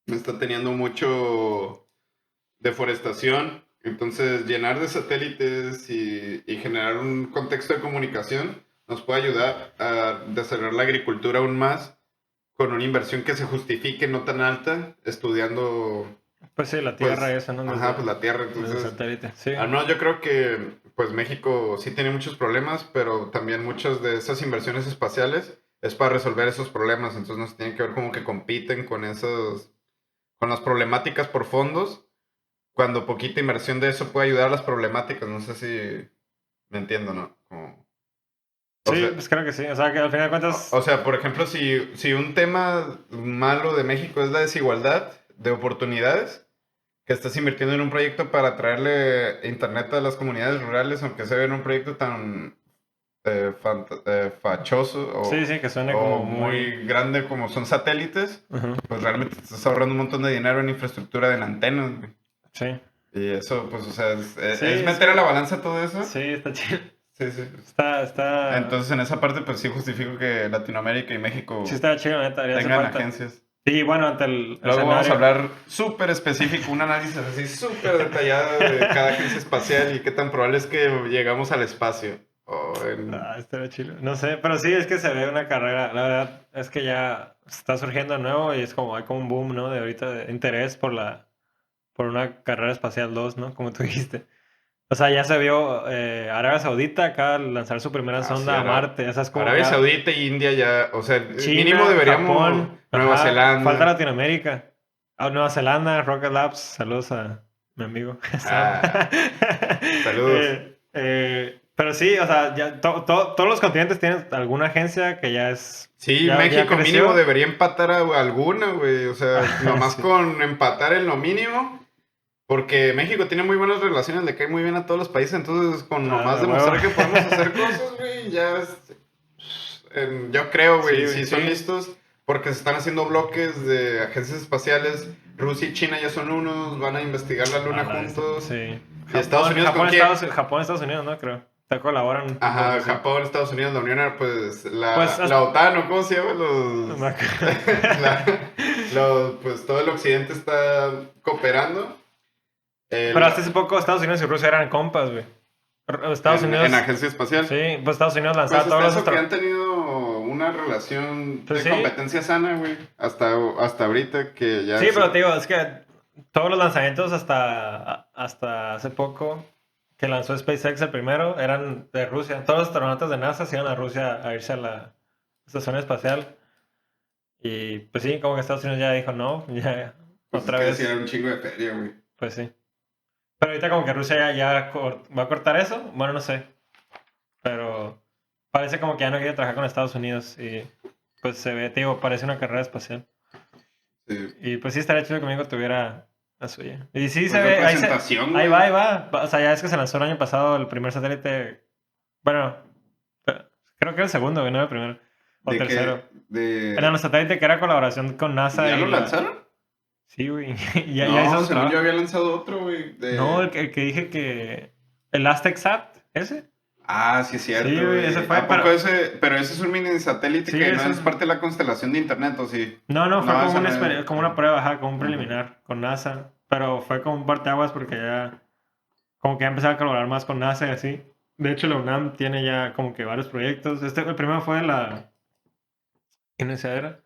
B: está teniendo mucho deforestación. Entonces, llenar de satélites y generar un contexto de comunicación nos puede ayudar a desarrollar la agricultura aún más con una inversión que se justifique no tan alta, estudiando,
A: Pues sí, la
B: pues,
A: Tierra y eso, ¿no?
B: ajá, pues
A: Desde,
B: la Tierra.
A: desde
B: Entonces,
A: satélite. Sí.
B: al menos yo creo que pues México sí tiene muchos problemas, pero también muchas de esas inversiones espaciales es para resolver esos problemas. Entonces, nos tienen que ver como que compiten con con las problemáticas por fondos cuando poquita inversión de eso puede ayudar a las problemáticas. No sé si me entiendo, ¿no? O
A: Sí,
B: sea,
A: pues creo que sí. O sea, que al final de cuentas,
B: o sea, por ejemplo, si un tema malo de México es la desigualdad de oportunidades, que estás invirtiendo en un proyecto para traerle internet a las comunidades rurales, aunque sea en un proyecto tan fachoso
A: sí, sí, que suene
B: o
A: como muy...
B: muy grande como son satélites,
A: Ujú.
B: pues realmente te estás ahorrando un montón de dinero en infraestructura de antenas, güey.
A: Sí.
B: Y eso, pues, o sea,
A: Sí,
B: es
A: es
B: meter a
A: que...
B: la balanza todo eso.
A: Sí, está chido.
B: Sí, sí.
A: Está...
B: Entonces, en esa parte, pues sí justifico que Latinoamérica y
A: Sí,
B: México
A: está chido, neta, haría hace
B: tengan
A: falta.
B: agencias.
A: Sí, bueno, ante el
B: Luego vamos a
A: escenario...
B: hablar súper específico, un análisis así súper detallado de cada agencia espacial y qué tan probable es que llegamos al espacio.
A: estaría chido. No sé, pero sí, es que se ve una carrera. La verdad es que ya está surgiendo de nuevo y es como, hay como un boom, ¿no? De ahorita de interés por por una carrera espacial 2, ¿no? Como tú dijiste. O sea, ya se vio Arabia Saudita acá lanzar su primera
B: Sí,
A: sonda a Marte. Esa es como
B: Arabia
A: ya
B: Saudita y India ya, o sea, mínimo
A: China,
B: deberíamos
A: Japón,
B: Nueva
A: ajá, falta
B: Zelanda.
A: Latinoamérica. Nueva Zelanda, Rocket Labs, saludos a mi amigo Sam.
B: Ah, saludos.
A: Pero sí, o sea, ya todos los continentes tienen alguna agencia que ya es,
B: Sí,
A: ya
B: México mínimo
A: creció.
B: debería empatar a alguna, güey. O sea, nomás
A: Sí.
B: con empatar en lo mínimo. Porque México tiene muy buenas relaciones, le cae muy bien a todos los países. Entonces, con nomás
A: Huevo.
B: demostrar que podemos hacer cosas, güey, yo creo,
A: Sí,
B: güey,
A: güey,
B: sí son
A: sí.
B: listos. Porque se están haciendo bloques de agencias espaciales. Rusia y China ya son unos, van a investigar la luna juntos.
A: Sí.
B: ¿Y Estados Unidos con quién?
A: Japón, Estados Unidos, ¿no? Creo. Te colaboran un poco,
B: Ajá,
A: sí.
B: Japón, Estados Unidos, la Unión Europea, pues
A: Pues
B: la OTAN, ¿o cómo se llama?
A: no me acuerdo.
B: Pues todo el occidente está cooperando.
A: Pero hasta hace poco Estados Unidos y Rusia eran compas, güey. Estados Unidos...
B: En agencia espacial.
A: Sí, pues Estados Unidos
B: Pues
A: lanzaba todos
B: hasta
A: los
B: eso que han tenido una relación
A: Pues
B: de
A: sí.
B: competencia sana, güey. Hasta ahorita que ya...
A: Sí, pero te digo, es que todos los lanzamientos hasta hace poco que lanzó SpaceX el primero eran de Rusia. Todos los astronautas de NASA se iban a Rusia a irse a la estación espacial. Y pues sí, como que Estados Unidos ya dijo no, ya
B: Pues
A: otra
B: es que
A: vez.
B: sí era un chingo de feria, güey.
A: Pues sí. Pero ahorita como que Rusia va a cortar eso. Bueno, no sé. Pero parece como que ya no quiere trabajar con Estados Unidos. Y pues se ve, te digo, parece una carrera espacial.
B: Sí.
A: Y pues sí estaría chido que México tuviera la suya. Y sí
B: Pues
A: se
B: de
A: ve,
B: presentación,
A: ahí
B: güey.
A: va, ahí va. O sea, ya es que se lanzó el año pasado el primer satélite. Bueno, creo que el segundo, güey, no el primero. O
B: ¿De
A: tercero.
B: qué?
A: Era un satélite que era colaboración con NASA
B: ¿Ya
A: y
B: lo
A: la...
B: lanzaron?
A: Sí, güey. Ya hizo
B: No,
A: su
B: según yo
A: trabajo.
B: había lanzado otro, güey.
A: No, el que dije que... El Aztec-Sat, ¿ese?
B: Ah, sí es
A: Sí,
B: cierto,
A: güey, ese
B: güey.
A: fue,
B: ¿A poco ese? Pero ese es un mini satélite
A: Sí,
B: que
A: es
B: no es
A: un...
B: parte de la constelación de internet, ¿o sí?
A: No, fue
B: No,
A: como,
B: esa no es.
A: como una prueba, ajá, como un preliminar con NASA. Pero fue como un parteaguas porque ya... Como que ya empezaron a colaborar más con NASA y así. De hecho, la UNAM tiene ya como que varios proyectos. El primero fue ¿Qué universidad era?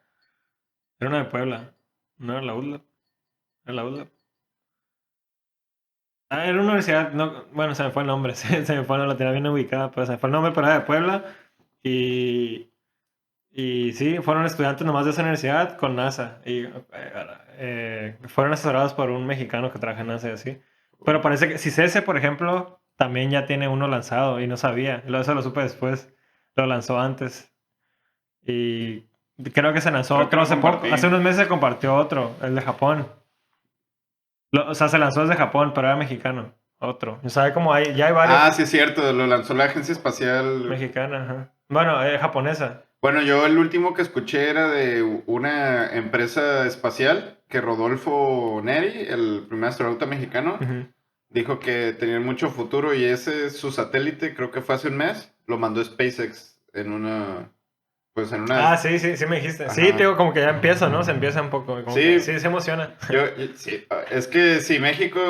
A: Era una de Puebla. No era la UDLA. Era la UDLA. Ah, era una universidad, no, bueno, se me fue el nombre, se me fue, no la tenía bien ubicada, pero se me fue el nombre, pero era de Puebla. Y, y sí, fueron estudiantes nomás de esa universidad con NASA. Y fueron asesorados por un mexicano que trabaja en NASA y así. Pero parece que CICESE, por ejemplo, también ya tiene uno lanzado y no sabía. Eso lo supe después. Lo lanzó antes. Y creo que se lanzó
B: Creo que
A: otro
B: lo
A: hace poco.
B: compartí.
A: Hace unos meses se compartió otro, el de Japón. O sea, se lanzó desde Japón, pero era mexicano. Otro. O sea, como ya hay varios
B: Ah, sí es cierto, lo lanzó la agencia espacial.
A: mexicanos. Ajá. Bueno, japonesa.
B: Bueno, yo el último que escuché era de una empresa espacial que Rodolfo Neri, el primer astronauta mexicano,
A: Ujú.
B: dijo que tenían mucho futuro y ese, su satélite, creo que fue hace un mes, lo mandó SpaceX en una, pues en una...
A: Ah, sí, sí, sí me dijiste. Sí,
B: Ajá.
A: te digo, como que ya empieza, ¿no? Se empieza un poco. Como
B: Sí.
A: que sí, se emociona.
B: Sí, es que si México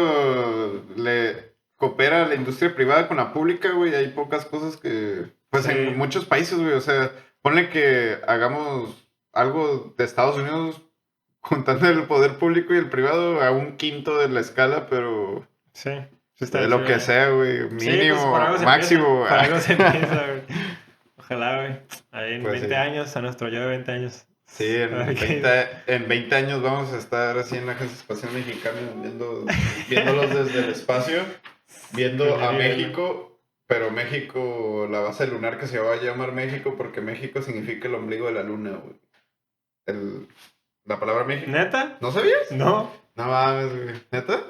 B: le coopera a la industria privada con la pública, güey, hay pocas cosas que, pues
A: Sí.
B: en muchos países, güey, o sea, ponle que hagamos algo de Estados Unidos juntando el poder público y el privado a un quinto de la escala, pero
A: Sí. Sí está
B: de lo
A: chido,
B: que
A: ¿eh?
B: sea, güey,
A: Sí, pues
B: mínimo,
A: por algo se
B: máximo.
A: empieza. Por algo se empieza, güey. Ojalá, güey. Ahí en
B: Pues
A: 20
B: sí.
A: años, a nuestro yo de 20 años.
B: Sí,
A: A ver qué-
B: en 20 años vamos a estar así en la Agencia Espacial Mexicana viéndolos desde el espacio, viendo a México, pero México, la base lunar que se va a llamar México porque México significa el ombligo de la luna, güey. La palabra México.
A: ¿Neta?
B: ¿No sabías?
A: No.
B: No mames, güey. ¿Neta?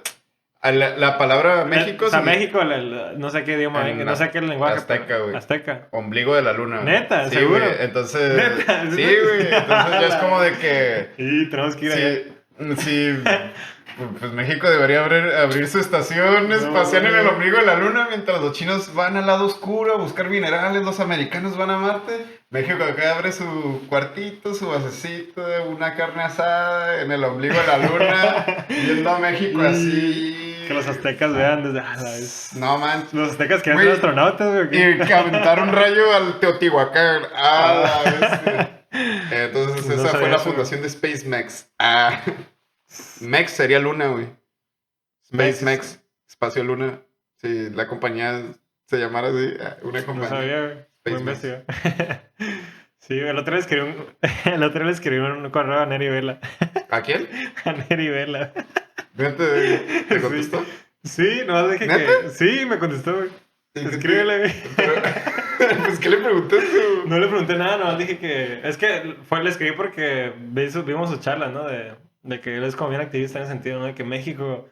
B: La palabra México
A: O sea,
B: significa
A: México, no sé qué idioma
B: En
A: venga, no sé qué lenguaje.
B: azteca,
A: pero-
B: güey.
A: Azteca.
B: ombligo de la luna.
A: ¿Neta?
B: Sí,
A: ¿Seguro?
B: güey. Entonces,
A: ¿Neta?
B: sí, güey. Entonces ya es como de que
A: Y tenemos que ir allá.
B: sí, pues México debería abrir su estación espacial en el ombligo de la luna mientras los chinos van al lado oscuro a buscar minerales, los americanos van a Marte. México acá abre su cuartito, su basecito, una carne asada en el ombligo de la luna, viendo a México así.
A: Que los aztecas vean desde... Ah, la vez.
B: No manches.
A: Los aztecas quieren
B: Güey,
A: ser astronautas, güey. ¿o qué?
B: Y que aventar un rayo al Teotihuacán. Ah, la bestia. Entonces
A: No
B: esa fue
A: sabía
B: la
A: eso,
B: fundación de SpaceX. Ah. Mex sería luna, güey. SpaceX, Espacio Luna. Si la compañía se llamara así, una
A: No
B: compañía.
A: sabía, güey. Voy a
B: SpaceX.
A: investigar. Sí, el otro día le escribí un correo a Neri Vela.
B: ¿A quién?
A: A Neri Vela.
B: ¿Te contestó?
A: Sí, nomás dije
B: ¿Neta?
A: que... Sí, me contestó, güey.
B: ¿Y qué te-
A: Escríbele, güey.
B: Pero, pues, ¿qué le preguntaste?
A: No le pregunté nada, nomás dije que... Es que le escribí porque vimos sus charlas, ¿no? De que él es como bien activista en ese sentido, ¿no? De que México...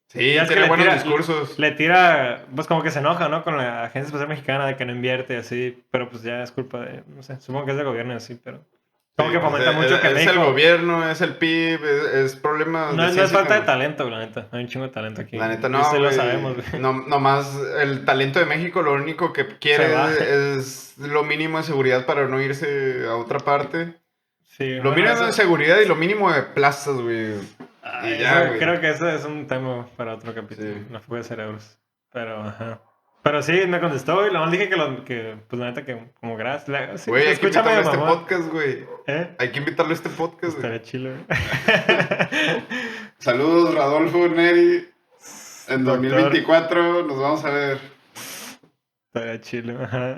B: Sí,
A: Ya es que
B: tiene
A: le
B: buenos
A: tira-
B: discursos.
A: Le tira... Pues como que se enoja, ¿no? Con la Agencia Espacial Mexicana de que no invierte y así. Pero pues ya es culpa de... No sé, supongo que es del gobierno y así, pero... Como
B: Sí,
A: que fomenta
B: pues,
A: mucho que
B: es
A: México...
B: el gobierno, es el PIB, es problema
A: No, no es
B: ciencia
A: falta de
B: que-
A: talento, la neta. Hay un chingo de talento aquí.
B: La neta
A: Y
B: no,
A: sí lo
B: güey.
A: sabemos, güey.
B: No, nomás el talento de México lo único que quiere
A: Se va.
B: es lo mínimo de seguridad para no irse a otra parte.
A: Sí,
B: Lo
A: bueno,
B: mínimo
A: eso-
B: de seguridad y lo mínimo de plazas, güey.
A: Ay,
B: Y ya,
A: eso-
B: güey.
A: creo que eso es un tema para otro capítulo.
B: Sí.
A: La fuga de cerebros. Pero, ajá. Pero sí, me contestó y luego dije que pues la neta que como gracias. Sí,
B: Güey, hay que
A: escúchame,
B: invitarlo a este
A: mamá.
B: podcast, güey.
A: ¿Eh?
B: Hay que invitarlo a este podcast, güey.
A: Estaría chilo.
B: Saludos, Radolfo Neri. En
A: Doctor.
B: 2024 nos vamos a ver.
A: Estaría chilo. Ajá.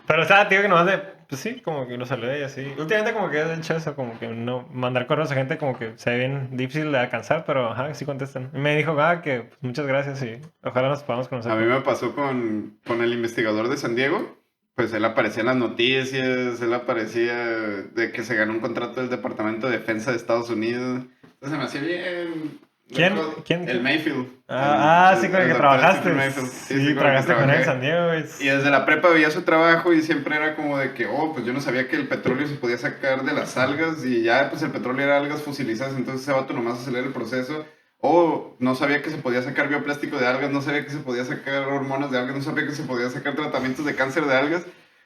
A: Pero, o sea, tío, que nomás de... Pues sí, como que lo saludé y así. Últimamente como que he hecho eso, como que no... Mandar correos a gente como que se ve bien difícil de alcanzar, pero ajá, sí contestan. Y me dijo, que pues, muchas gracias y ojalá nos podamos conocer.
B: A mí me pasó con el investigador de San Diego. Pues él aparecía en las noticias, él aparecía de que se ganó un contrato del Departamento de Defensa de Estados Unidos. Entonces me hacía bien.
A: ¿Quién?
B: loco.
A: ¿Quién?
B: El Mayfield.
A: Sí, con el que
B: doctor
A: trabajaste.
B: Stephen Mayfield.
A: Sí,
B: con el que
A: trabajaste con él en
B: trabajé.
A: San Diego, güey.
B: Y desde la prepa veía su trabajo y siempre era como de que, pues yo no sabía que el petróleo se podía sacar de las algas y ya, pues el petróleo era algas fosilizadas, entonces ese vato nomás acelera el proceso. O no sabía que se podía sacar bioplástico de algas, no sabía que se podía sacar hormonas de algas, no sabía que se podía sacar tratamientos de cáncer de algas.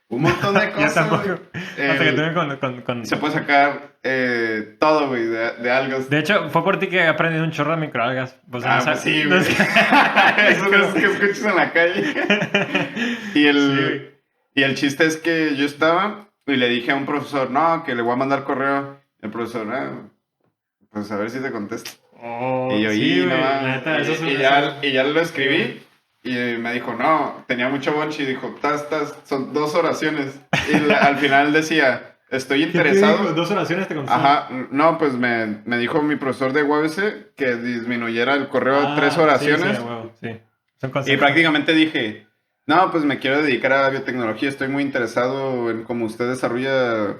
B: Un montón de
A: Yo
B: cosas.
A: tampoco.
B: güey.
A: Hasta que tuve con...
B: Se puede sacar todo, güey, de algas.
A: De hecho, fue por ti que he aprendido un chorro de microalgas. Pues, no
B: Pues
A: sabes-
B: sí,
A: no
B: güey.
A: sé-
B: Eso es que escuchas en la calle. Y
A: Sí, güey.
B: el chiste es que yo estaba Y le dije a un profesor, no, que le voy a mandar correo. El profesor, pues a ver si te contesto.
A: Oh,
B: Y yo,
A: sí,
B: no
A: güey,
B: más.
A: la neta, eso es
B: Y ya lo escribí. Y me dijo, no, tenía mucho bonche. Y dijo, son 2 oraciones. Y al final decía, estoy
A: ¿Qué te dijo?
B: interesado.
A: 2 oraciones te contestó.
B: Ajá, no, pues me dijo mi profesor de UABC que disminuyera el correo a 3 oraciones.
A: Sí, wow, sí. Son
B: Y
A: consejos.
B: prácticamente dije, no, pues me quiero dedicar a biotecnología. Estoy muy interesado en cómo usted desarrolla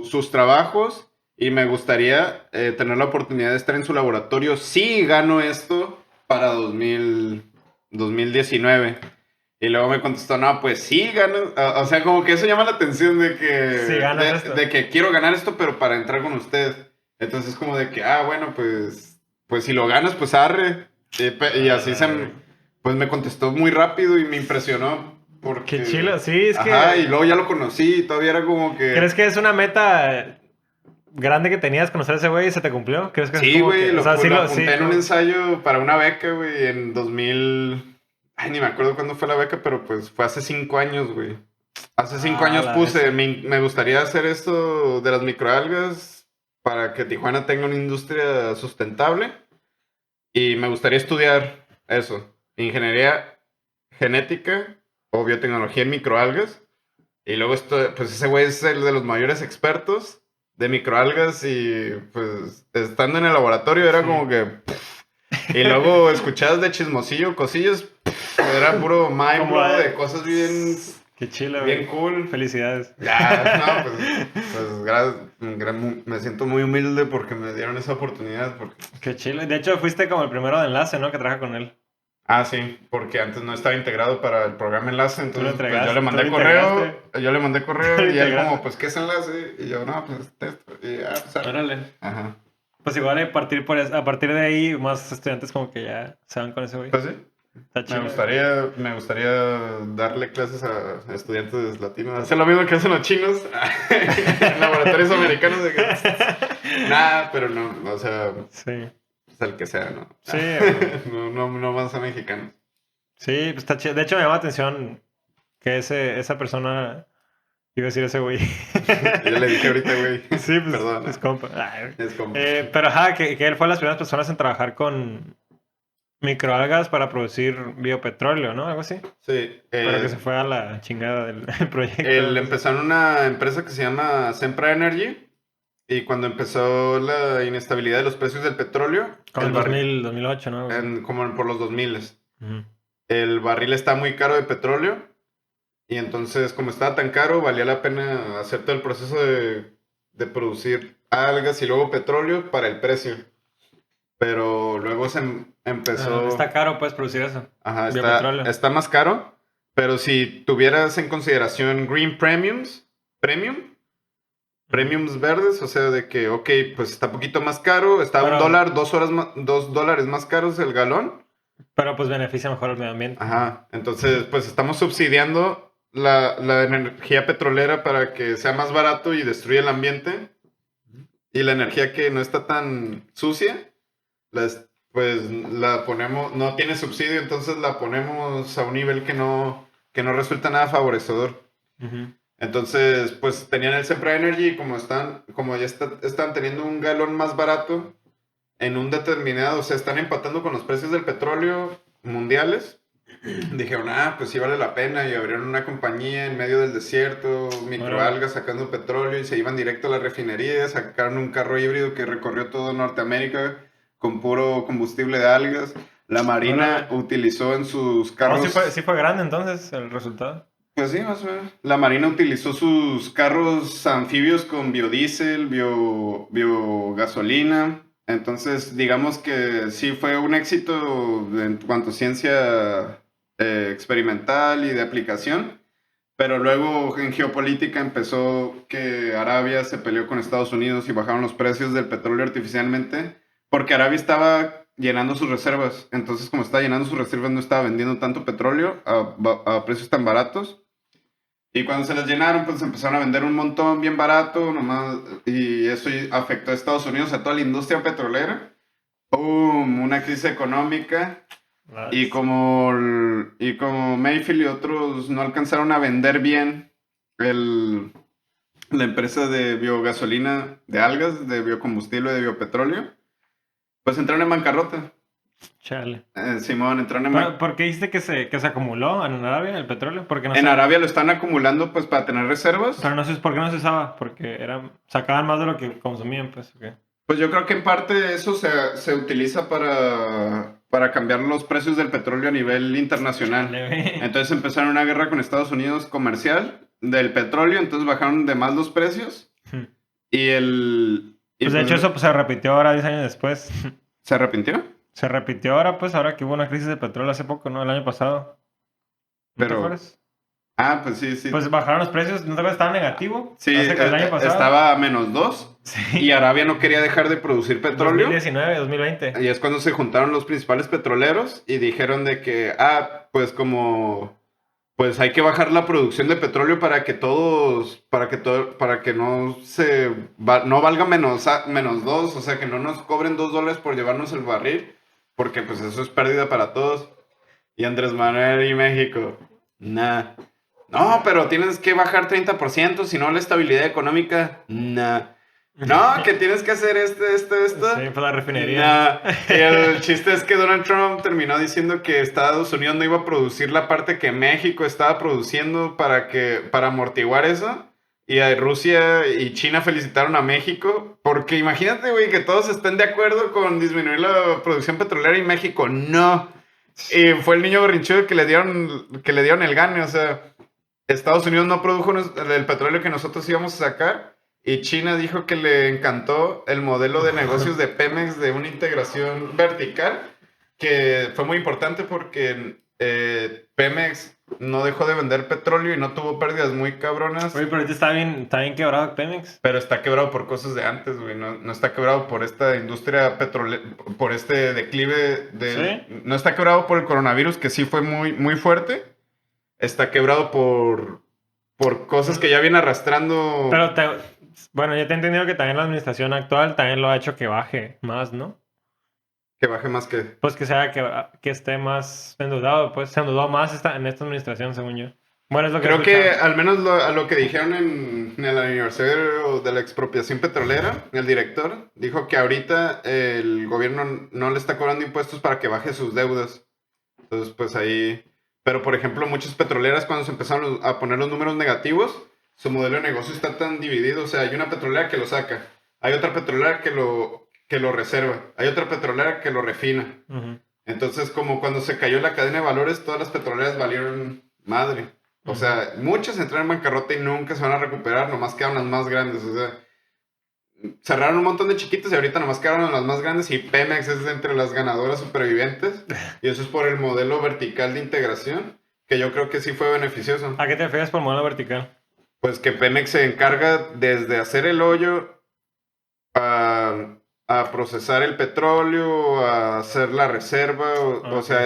B: sus trabajos y me gustaría tener la oportunidad de estar en su laboratorio si gano esto para 2019. Y luego me contestó, no, pues sí gano. O sea, como que eso llama la atención de que,
A: Sí, ganas esto.
B: de que quiero ganar esto, pero para entrar con usted. Entonces, como de que, bueno, pues si lo ganas, pues arre. Y así pues me contestó muy rápido y me impresionó. Porque,
A: Qué chilo, sí, es
B: ajá,
A: que...
B: y luego ya lo conocí y todavía era como que...
A: ¿Crees que es una meta grande que tenías conocer a ese güey y se te cumplió? ¿Crees que es
B: Sí,
A: como
B: güey,
A: que... O sea, sí
B: lo
A: lo...
B: apunté
A: Sí,
B: en un ensayo para una beca, güey, en 2000... Ay, ni me acuerdo cuándo fue la beca, pero pues fue hace 5 años, güey. Hace 5 años
A: la
B: puse,
A: vez.
B: me gustaría hacer esto de las microalgas para que Tijuana tenga una industria sustentable y me gustaría estudiar eso, ingeniería genética o biotecnología en microalgas. Y luego pues ese güey es el de los mayores expertos de microalgas y pues estando en el laboratorio era como que... Y luego escuchadas de chismosillo, cosillas, era puro mind blow de cosas bien...
A: Qué chilo,
B: bien
A: güey.
B: cool.
A: Felicidades.
B: Ya, no, pues gracias. Me siento muy humilde porque me dieron esa oportunidad.
A: Qué chilo. De hecho, fuiste como el primero de enlace, ¿no? Que trabaja con él.
B: Ah, sí, porque antes no estaba integrado para el programa Enlace, entonces pues yo le
A: tú lo
B: mandé
A: integraste.
B: correo y él
A: integraste.
B: como, pues, ¿qué es Enlace? Y yo, no, pues, esto. Y pues,
A: Órale.
B: ajá.
A: Pues igual a partir de ahí, más estudiantes como que ya se van con ese güey.
B: Pues sí.
A: Está chido.
B: Me gustaría darle clases a estudiantes latinos. Hacer lo mismo que hacen los chinos en laboratorios americanos. De que... Nada, pero no, o sea,
A: Sí.
B: pues el que sea, ¿no?
A: Sí,
B: no más a mexicanos.
A: Sí, pues está chido. De hecho, me llama la atención que esa persona, iba a decir ese güey.
B: Yo le dije ahorita, güey.
A: Sí, pues
B: Perdón.
A: es compa. Ay.
B: Es compa.
A: Pero ajá, que él fue de las primeras personas en trabajar con microalgas para producir biopetróleo, ¿no? Algo así.
B: Sí.
A: Pero que se fue a la chingada del proyecto.
B: Él empezó en una empresa que se llama Sempra Energy. Y cuando empezó la inestabilidad de los precios del petróleo...
A: Como en 2008, ¿no?
B: Como por los 2000.
A: Uh-huh.
B: El barril está muy caro de petróleo. Y entonces, como estaba tan caro, valía la pena hacer todo el proceso de producir algas y luego petróleo para el precio. Pero luego se empezó...
A: está caro, puedes producir eso.
B: Ajá, está más caro. Pero si tuvieras en consideración green premiums verdes, o sea, de que, ok, pues está un poquito más caro, está $1, $2 más caros el galón.
A: Pero pues beneficia mejor al medio ambiente.
B: Ajá, entonces pues estamos subsidiando la energía petrolera para que sea más barato y destruya el ambiente. Y la energía que no está tan sucia, pues la ponemos, no tiene subsidio, entonces la ponemos a un nivel que no resulta nada favorecedor.
A: Uh-huh.
B: Entonces, pues tenían el Sempra Energy y como ya están teniendo un galón más barato en un determinado, o sea, están empatando con los precios del petróleo mundiales. Dijeron, pues sí vale la pena, y abrieron una compañía en medio del desierto, microalgas sacando petróleo, y se iban directo a la refinería, sacaron un carro híbrido que recorrió todo Norteamérica con puro combustible de algas. La Marina utilizó en sus carros...
A: sí fue grande entonces el resultado.
B: Pues sí, más o menos. La Marina utilizó sus carros anfibios con biodiesel, biogasolina. Entonces, digamos que sí fue un éxito en cuanto a ciencia experimental y de aplicación. Pero luego en geopolítica empezó que Arabia se peleó con Estados Unidos y bajaron los precios del petróleo artificialmente porque Arabia estaba llenando sus reservas. Entonces, como estaba llenando sus reservas, no estaba vendiendo tanto petróleo a precios tan baratos. Y cuando se las llenaron, pues empezaron a vender un montón bien barato, nomás, y eso afectó a Estados Unidos, a toda la industria petrolera. ¡Pum! Una crisis económica. Y como Mayfield y otros no alcanzaron a vender bien la empresa de biogasolina de algas, de biocombustible, de biopetróleo, pues entraron en bancarrota.
A: Chale.
B: Simón, entraron en
A: ¿Por qué dijiste que se acumuló en Arabia el petróleo? Porque no
B: En
A: se...
B: Arabia lo están acumulando pues para tener reservas.
A: Pero no sé por qué no se usaba, porque sacaban más de lo que consumían, pues. Okay.
B: Pues yo creo que en parte eso se utiliza para cambiar los precios del petróleo a nivel internacional.
A: Chale,
B: Entonces empezaron una guerra con Estados Unidos comercial del petróleo, entonces bajaron de más los precios. Y
A: pues de hecho eso pues, se repitió ahora 10 años después.
B: ¿Se arrepintió?
A: Se repitió ahora, pues, ahora que hubo una crisis de petróleo hace poco, ¿no? El año pasado. ¿No te acuerdas?
B: Pues sí.
A: Pues bajaron los precios, ¿no te acuerdas? Estaba negativo.
B: Sí,
A: el año pasado.
B: Estaba a -2.
A: Sí.
B: Y Arabia no quería dejar de producir petróleo.
A: 2019, 2020.
B: Y es cuando se juntaron los principales petroleros y dijeron de que, pues como, pues hay que bajar la producción de petróleo para que no no valga -2, o sea, que no nos cobren $2 por llevarnos el barril, porque pues eso es pérdida para todos. Y Andrés Manuel y México, nah. No, pero tienes que bajar 30%, si no la estabilidad económica, nah. No, que tienes que hacer esto.
A: Sí, pues la refinería.
B: Y el chiste es que Donald Trump terminó diciendo que Estados Unidos no iba a producir la parte que México estaba produciendo para amortiguar eso. Y Rusia y China felicitaron a México. Porque imagínate, güey, que todos estén de acuerdo con disminuir la producción petrolera y México no. Y fue el niño berrinchudo que le dieron el gane. O sea, Estados Unidos no produjo el petróleo que nosotros íbamos a sacar. Y China dijo que le encantó el modelo de negocios de Pemex de una integración vertical, que fue muy importante porque Pemex no dejó de vender petróleo y no tuvo pérdidas muy cabronas.
A: Oye, pero ahorita está bien quebrado Pemex.
B: Pero está quebrado por cosas de antes, güey. No está quebrado por esta industria petrolera, por este declive de...
A: ¿Sí?
B: No está quebrado por el coronavirus, que sí fue muy, muy fuerte. Está quebrado por cosas que ya viene arrastrando...
A: Bueno, ya te he entendido que también la administración actual también lo ha hecho que baje más, ¿no?
B: Que baje más que...
A: Pues que sea que esté más endeudado, pues se endeudó más en esta administración, según yo. Bueno, es lo que
B: creo que al menos a lo que dijeron en el aniversario de la expropiación petrolera, el director dijo que ahorita el gobierno no le está cobrando impuestos para que baje sus deudas. Entonces, pues ahí... Pero, por ejemplo, muchas petroleras cuando se empezaron a poner los números negativos, su modelo de negocio está tan dividido. O sea, hay una petrolera que lo saca, hay otra petrolera que lo reserva, hay otra petrolera que lo refina. Uh-huh. Entonces, como cuando se cayó la cadena de valores, todas las petroleras valieron madre. O sea, muchas entraron en bancarrota y nunca se van a recuperar, nomás quedaron las más grandes. O sea, cerraron un montón de chiquitas y ahorita nomás quedaron las más grandes y Pemex es entre las ganadoras supervivientes. Y eso es por el modelo vertical de integración, que yo creo que sí fue beneficioso.
A: ¿A qué te refieres por modelo vertical?
B: Pues que Pemex se encarga desde hacer el hoyo a procesar el petróleo, a hacer la reserva, o sea,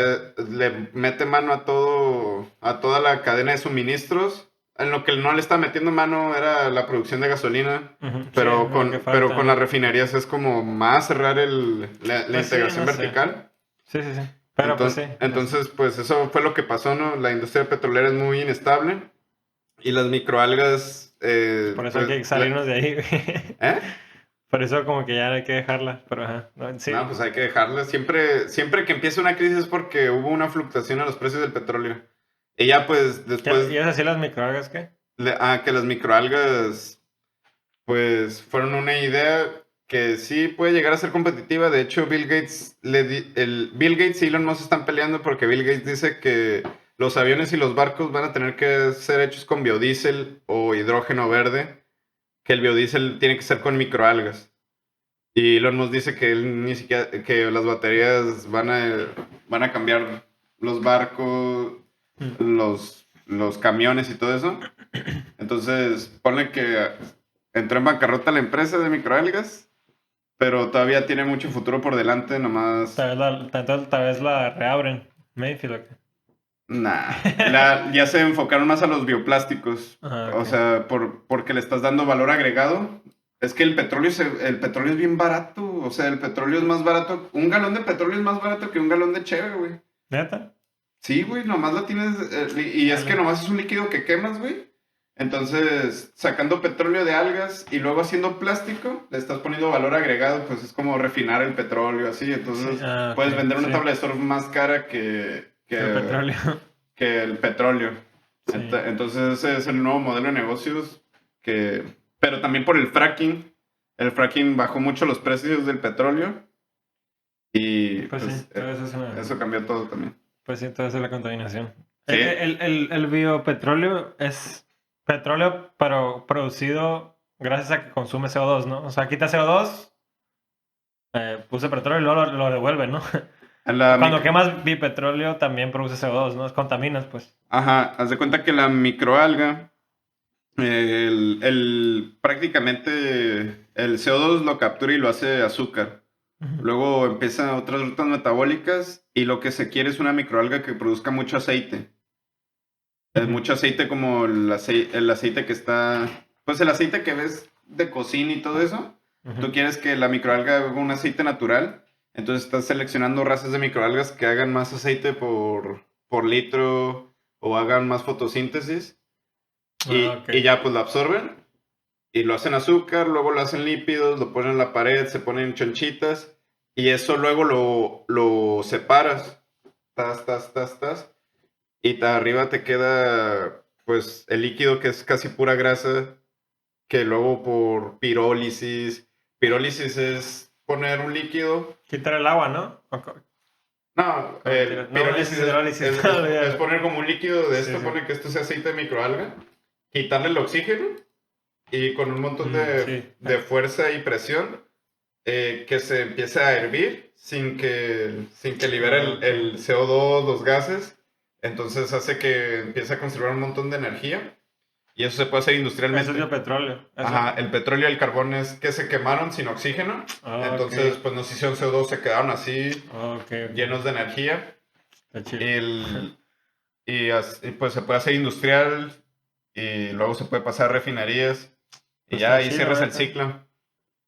B: le mete mano a toda la cadena de suministros. En lo que no le está metiendo mano era la producción de gasolina, uh-huh. pero con las refinerías es como más cerrar la integración vertical.
A: Sí. Pero
B: entonces, pues eso fue lo que pasó, ¿no? La industria petrolera es muy inestable y las microalgas...
A: por eso hay que salirnos de ahí. Por eso como que ya hay que dejarla, pero ajá. Sí.
B: No, pues hay que dejarla. Siempre que empieza una crisis es porque hubo una fluctuación en los precios del petróleo. Y ya pues después...
A: ¿Y es así las microalgas qué?
B: Que las microalgas pues fueron una idea que sí puede llegar a ser competitiva. De hecho, Bill Gates y Elon Musk están peleando porque Bill Gates dice que los aviones y los barcos van a tener que ser hechos con biodiesel o hidrógeno verde, que el biodiesel tiene que ser con microalgas. Y Elon Musk dice que él ni siquiera, que las baterías van a cambiar los barcos, los camiones y todo eso. Entonces, ponle que entró en bancarrota la empresa de microalgas, pero todavía tiene mucho futuro por delante, nomás...
A: Tal vez la reabren, Mayfield o qué.
B: Nah, ya se enfocaron más a los bioplásticos.
A: Okay.
B: O sea, porque le estás dando valor agregado. Es que el petróleo es bien barato. O sea, el petróleo es más barato. Un galón de petróleo es más barato que un galón de cheve, güey.
A: ¿Neta?
B: Sí, güey, nomás lo tienes. Y es que
A: Dale.
B: nomás es un líquido que quemas, güey. Entonces, sacando petróleo de algas y luego haciendo plástico, le estás poniendo valor agregado, pues es como refinar el petróleo, así.
A: Sí,
B: Entonces,
A: ok,
B: puedes vender una
A: sí.
B: tabla de surf más cara
A: Que el petróleo.
B: que el petróleo.
A: Sí.
B: Entonces, ese es el nuevo modelo de negocios que. Pero también por el fracking. El fracking bajó mucho los precios del petróleo y
A: Pues sí,
B: pues
A: todo eso es una.
B: eso cambió todo también.
A: Pues sí, todo eso es la contaminación.
B: Sí,
A: El biopetróleo es petróleo, pero producido gracias a que consume CO2, ¿no? O sea, quita CO2, puse petróleo y luego lo devuelve, ¿no?
B: en la
A: Cuando quemas bipetróleo también produce CO2, ¿no? Contaminas, pues.
B: Ajá, haz de cuenta que la microalga, prácticamente el CO2 lo captura y lo hace azúcar.
A: Ujú.
B: Luego empiezan otras rutas metabólicas y lo que se quiere es una microalga que produzca mucho aceite.
A: Ujú.
B: Mucho aceite como el aceite que está, pues el aceite que ves de cocina y todo eso.
A: Ujú.
B: Tú quieres que la microalga haga un aceite natural, entonces estás seleccionando razas de microalgas que hagan más aceite por litro o hagan más fotosíntesis
A: Ah, ok.
B: y ya pues lo absorben y lo hacen azúcar, luego lo hacen lípidos, lo ponen en la pared, se ponen chonchitas y eso luego lo separas, tas, y arriba te queda pues el líquido que es casi pura grasa, que luego por pirólisis es poner un líquido.
A: Quitar el agua, ¿no?
B: No,
A: No, mentira. No, ese
B: pirólisis
A: es hidrólisis.
B: es poner como un líquido de
A: Sí,
B: esto,
A: sí.
B: pone que esto sea aceite de microalga, quitarle el oxígeno y con un montón
A: Sí.
B: de fuerza y presión que se empiece a hervir sin que libere
A: Ah, ok.
B: el CO2, los gases. Entonces hace que empiece a conservar un montón de energía y eso se puede hacer
A: Eso es
B: industrialmente.
A: biopetróleo.
B: Ajá,
A: Eso.
B: el petróleo y el carbón es que se quemaron sin oxígeno.
A: Ah, ok.
B: Entonces, pues no se hicieron CO2, se quedaron así,
A: Ah, ok, ok.
B: llenos de energía.
A: Está chido.
B: El, y pues se puede hacer industrial y luego se puede pasar a refinerías y
A: Pues
B: ya
A: está
B: ahí
A: chido,
B: cierras el
A: neta.
B: ciclo.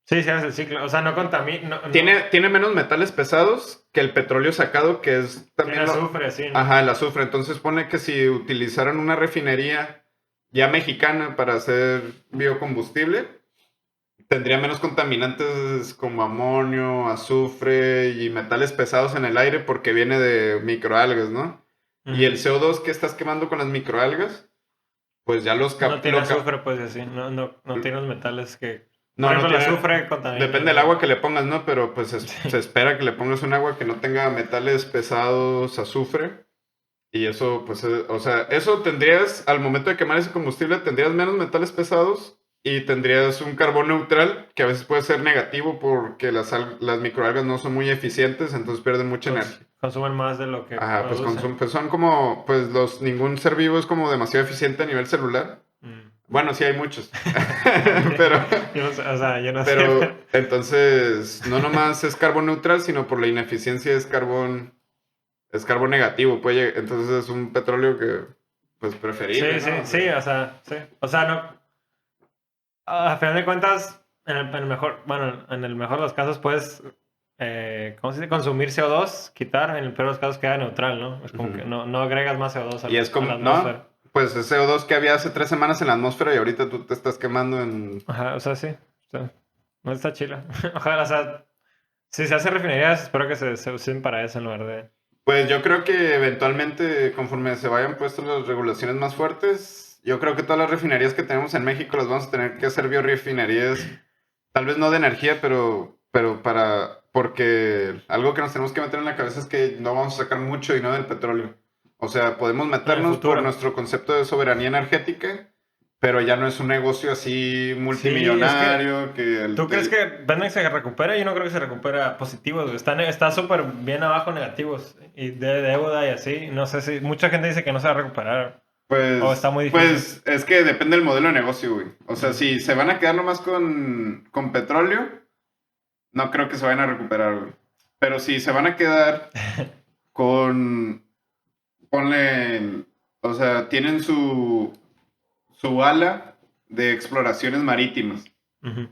A: Sí, sí, haces el ciclo. O sea, no contamina. No, no.
B: Tiene menos metales pesados que el petróleo sacado, que es
A: Tiene
B: también lo...
A: azufre, así, ¿no?
B: Ajá, el azufre. Entonces pone que si utilizaran una refinería ya mexicana para hacer biocombustible, tendría menos contaminantes como amonio, azufre y metales pesados en el aire porque viene de microalgas, ¿no? Y el
A: Ujú.
B: CO2 que estás quemando con las microalgas, pues ya
A: No tiene azufre, pues así. No, no, no tiene los metales que. Por
B: No, no
A: ejemplo, el
B: tiene.
A: azufre contamina,
B: Depende del
A: ¿no?
B: agua que le pongas, ¿no? Pero pues se
A: Sí.
B: espera que le pongas un agua que no tenga metales pesados, azufre. Y eso, pues, o sea, eso tendrías, al momento de quemar ese combustible, tendrías menos metales pesados y tendrías un carbón neutral, que a veces puede ser negativo porque las microalgas no son muy eficientes, entonces pierden mucha energía.
A: Consumen más de lo que
B: Ajá, pues,
A: producen.
B: pues son como, pues ningún ser vivo es como demasiado eficiente a nivel celular.
A: Mm.
B: Bueno, sí hay muchos,
A: Sí.
B: pero,
A: Yo no sé, o sea, yo no sé, pero.
B: pero entonces no nomás es carbón neutral, sino por la ineficiencia es carbón negativo, entonces es un petróleo que, pues preferible,
A: Sí, sí,
B: ¿no? O sea,
A: sí, o sea, sí. O sea, no. A final de cuentas, en el mejor, bueno, en el mejor de los casos puedes, ¿cómo se dice? Consumir CO2, quitar, en el peor de los casos queda neutral, ¿no? Es como que
B: ujú.
A: no, no agregas más CO2
B: Y es
A: a la
B: como, ¿no?
A: atmósfera.
B: Pues el CO2 que había hace 3 semanas en la atmósfera y ahorita tú te estás quemando en...
A: Ajá, o sea, sí. O sea, no está chila. Ojalá, o sea, si se hace refinerías, espero que se usen para eso en lugar de.
B: Pues yo creo que eventualmente, conforme se vayan puestas las regulaciones más fuertes, yo creo que todas las refinerías que tenemos en México las vamos a tener que hacer biorefinerías, tal vez no de energía, pero porque algo que nos tenemos que meter en la cabeza es que no vamos a sacar mucho dinero del petróleo. O sea, podemos
A: En el
B: meternos por
A: futuro.
B: nuestro concepto de soberanía energética, pero ya no es un negocio así
A: Sí, es que.
B: multimillonario que
A: ¿Tú crees que Pemex se recupera? Yo no creo que se recupera positivos, güey. Está súper bien abajo negativos. Y de deuda y así. No sé si. Mucha gente dice que no se va a recuperar. O está muy difícil.
B: Pues es que depende del modelo de negocio, güey. O sea,
A: Mm.
B: si se van a quedar nomás con petróleo, no creo que se vayan a recuperar, güey. Pero si se van a quedar con, ponle, o sea, tienen su ala de exploraciones marítimas.
A: Ujú.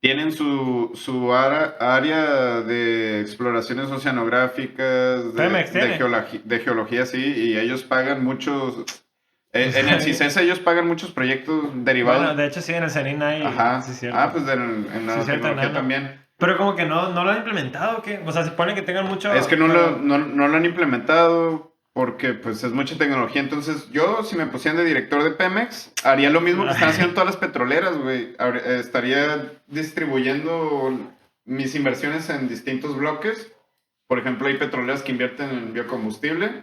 B: tienen su área de exploraciones oceanográficas,
A: Pemex tiene.
B: de geología, sí, y ellos pagan muchos.
A: No
B: En el
A: sabía.
B: CICESA ellos pagan muchos proyectos
A: Bueno,
B: derivados.
A: de hecho sí, en el CENIN hay, sí,
B: Ajá.
A: es cierto.
B: Pues en
A: Sí, es cierto,
B: nanotecnología
A: nano.
B: también.
A: Pero como que no lo han implementado, ¿o qué? O sea, se supone que tengan
B: Es que
A: mucho, pero...
B: no lo han implementado porque pues es mucha tecnología. Entonces yo, si me pusieran de director de Pemex, haría lo mismo que están haciendo todas las petroleras, güey. Estaría distribuyendo mis inversiones en distintos bloques. Por ejemplo, hay petroleras que invierten en biocombustible,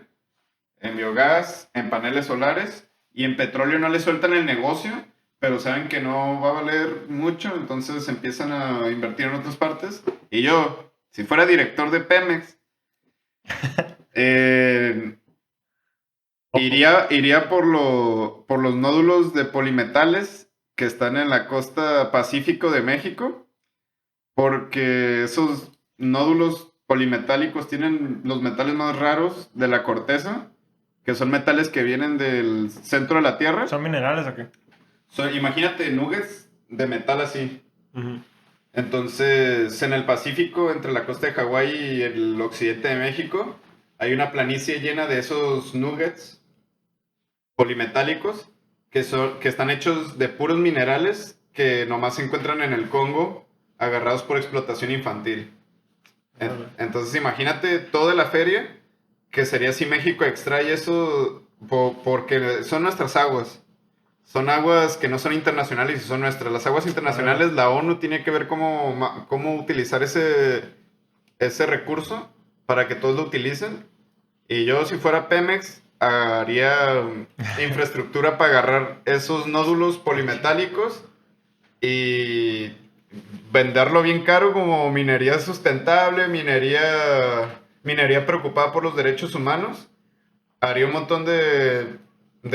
B: en biogás, en paneles solares, y en petróleo no le sueltan el negocio, pero saben que no va a valer mucho, entonces empiezan a invertir en otras partes. Y yo, si fuera director de Pemex, eh, iría por los nódulos de polimetales que están en la costa Pacífico de México, porque esos nódulos polimetálicos tienen los metales más raros de la corteza, que son metales que vienen del centro de la Tierra.
A: ¿Son minerales o qué?
B: Imagínate nuggets de metal así.
A: Ujú.
B: Entonces, en el Pacífico, entre la costa de Hawái y el occidente de México, hay una planicie llena de esos nuggets polimetálicos que están hechos de puros minerales que nomás se encuentran en el Congo, agarrados por explotación infantil.
A: Órale.
B: Entonces, imagínate toda la feria que sería si México extrae eso porque son nuestras aguas. Son aguas que no son internacionales y son nuestras. Las aguas internacionales, la ONU tiene que ver cómo utilizar ese recurso para que todos lo utilicen. Y yo, si fuera Pemex, haría infraestructura para agarrar esos nódulos polimetálicos y venderlo bien caro como minería sustentable, minería preocupada por los derechos humanos. Haría un montón de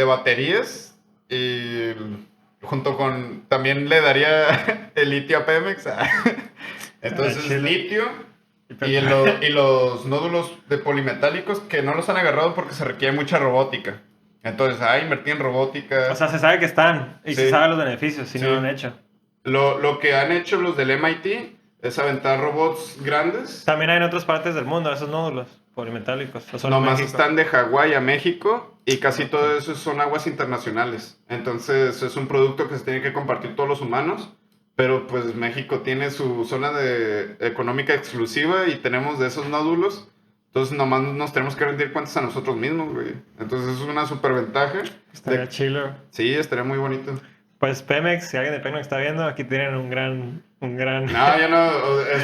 B: baterías y junto con, también le daría el litio a Pemex. Entonces,
A: Chile.
B: litio
A: Y
B: y los nódulos de polimetálicos que no los han agarrado porque se requiere mucha robótica. Entonces, invertí en robótica.
A: O sea, se sabe que están y se
B: Sí,
A: sabe los beneficios, si no lo han
B: sí.
A: hecho.
B: Lo que han hecho los del MIT es aventar robots grandes.
A: También hay en otras partes del mundo esos nódulos polimetálicos, o solo en
B: Nomás
A: México.
B: están de Hawái a México y casi
A: Ok.
B: todo eso son aguas internacionales. Entonces es un producto que se tiene que compartir todos los humanos. Pero pues México tiene su zona económica exclusiva y tenemos de esos nódulos. Entonces nomás nos tenemos que rendir cuentas a nosotros mismos, güey. Entonces es una super ventaja.
A: Estaría chilo.
B: Sí, estaría muy bonito.
A: Pues Pemex, si alguien de Pemex está viendo, aquí tienen un gran
B: No, ya no.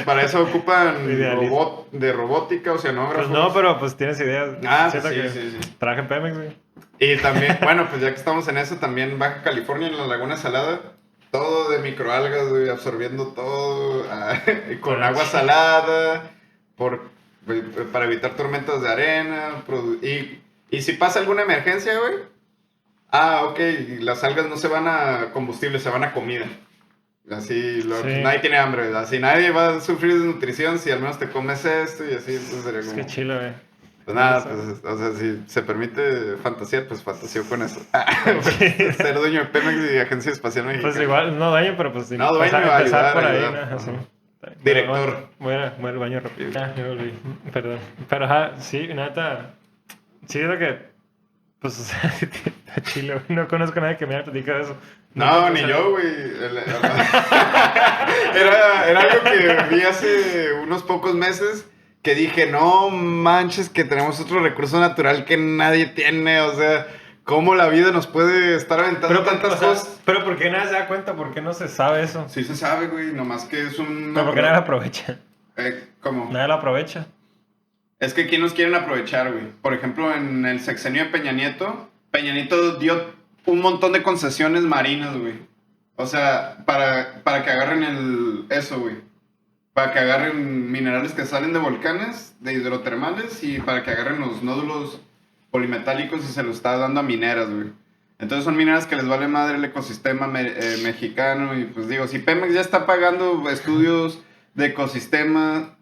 B: Para eso ocupan
A: idealista.
B: de robótica,
A: Pues
B: oceanógrafos.
A: no, pero pues tienes ideas.
B: Pues
A: Siento
B: sí,
A: que
B: sí, sí.
A: trabaja en Pemex, güey.
B: Y también, bueno, pues ya que estamos en eso, también Baja California, en la Laguna Salada, todo de microalgas, güey, absorbiendo todo, con
A: Estaría
B: agua
A: chido.
B: salada, por, güey, para evitar tormentas de arena. Y si pasa alguna emergencia, güey, ok, las algas no se van a combustible, se van a comida. Así,
A: Sí.
B: nadie tiene hambre, así nadie va a sufrir desnutrición si al menos te comes esto y así, entonces sería
A: Es
B: como...
A: que chilo, güey.
B: Pues nada, pues, o sea, si se permite fantasear, pues fantaseo con eso. Ser dueño de Pemex y Agencia Espacial Mexicana.
A: Pues igual, no daño, pero pues
B: No, dueño,
A: empezar por ahí,
B: ayudar.
A: ¿no? Así.
B: Director.
A: Voy al baño rápido. Ya, me volví. Perdón. Pero sí, neta. Sí, es lo que. Pues, o sea, está chilo. No conozco a nadie que me haya platicado eso.
B: No, ni yo, güey. Era algo que vi hace unos pocos meses que dije, no manches, que tenemos otro recurso natural que nadie tiene. O sea, cómo la vida nos puede estar aventando tantas cosas.
A: Pero ¿por qué nadie se da cuenta? ¿Por qué no se sabe eso?
B: Sí se sabe, güey, nomás que es un...
A: Pero ¿por qué nadie lo aprovecha?
B: ¿Cómo?
A: Nadie lo aprovecha.
B: Es que aquí nos quieren aprovechar, güey. Por ejemplo, en el sexenio de Peña Nieto dio un montón de concesiones marinas, güey. O sea, para que agarren eso, güey. Para que agarren minerales que salen de volcanes, de hidrotermales, y para que agarren los nódulos polimetálicos y se los está dando a mineras, güey. Entonces son mineras que les vale madre el ecosistema mexicano. Y pues digo, si Pemex ya está pagando estudios de ecosistema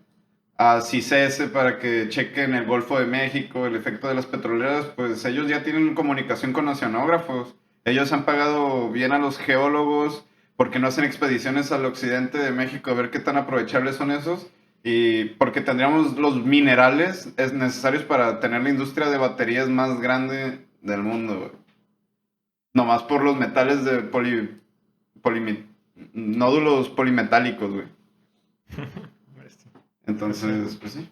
B: a CICESE para que chequen el Golfo de México, el efecto de las petroleras, pues ellos ya tienen comunicación con oceanógrafos. Ellos han pagado bien a los geólogos ¿por qué no hacen expediciones al occidente de México a ver qué tan aprovechables son esos? Y porque tendríamos los minerales necesarios para tener la industria de baterías más grande del mundo, güey. Nomás por los metales de nódulos polimetálicos, güey. Entonces, pues sí.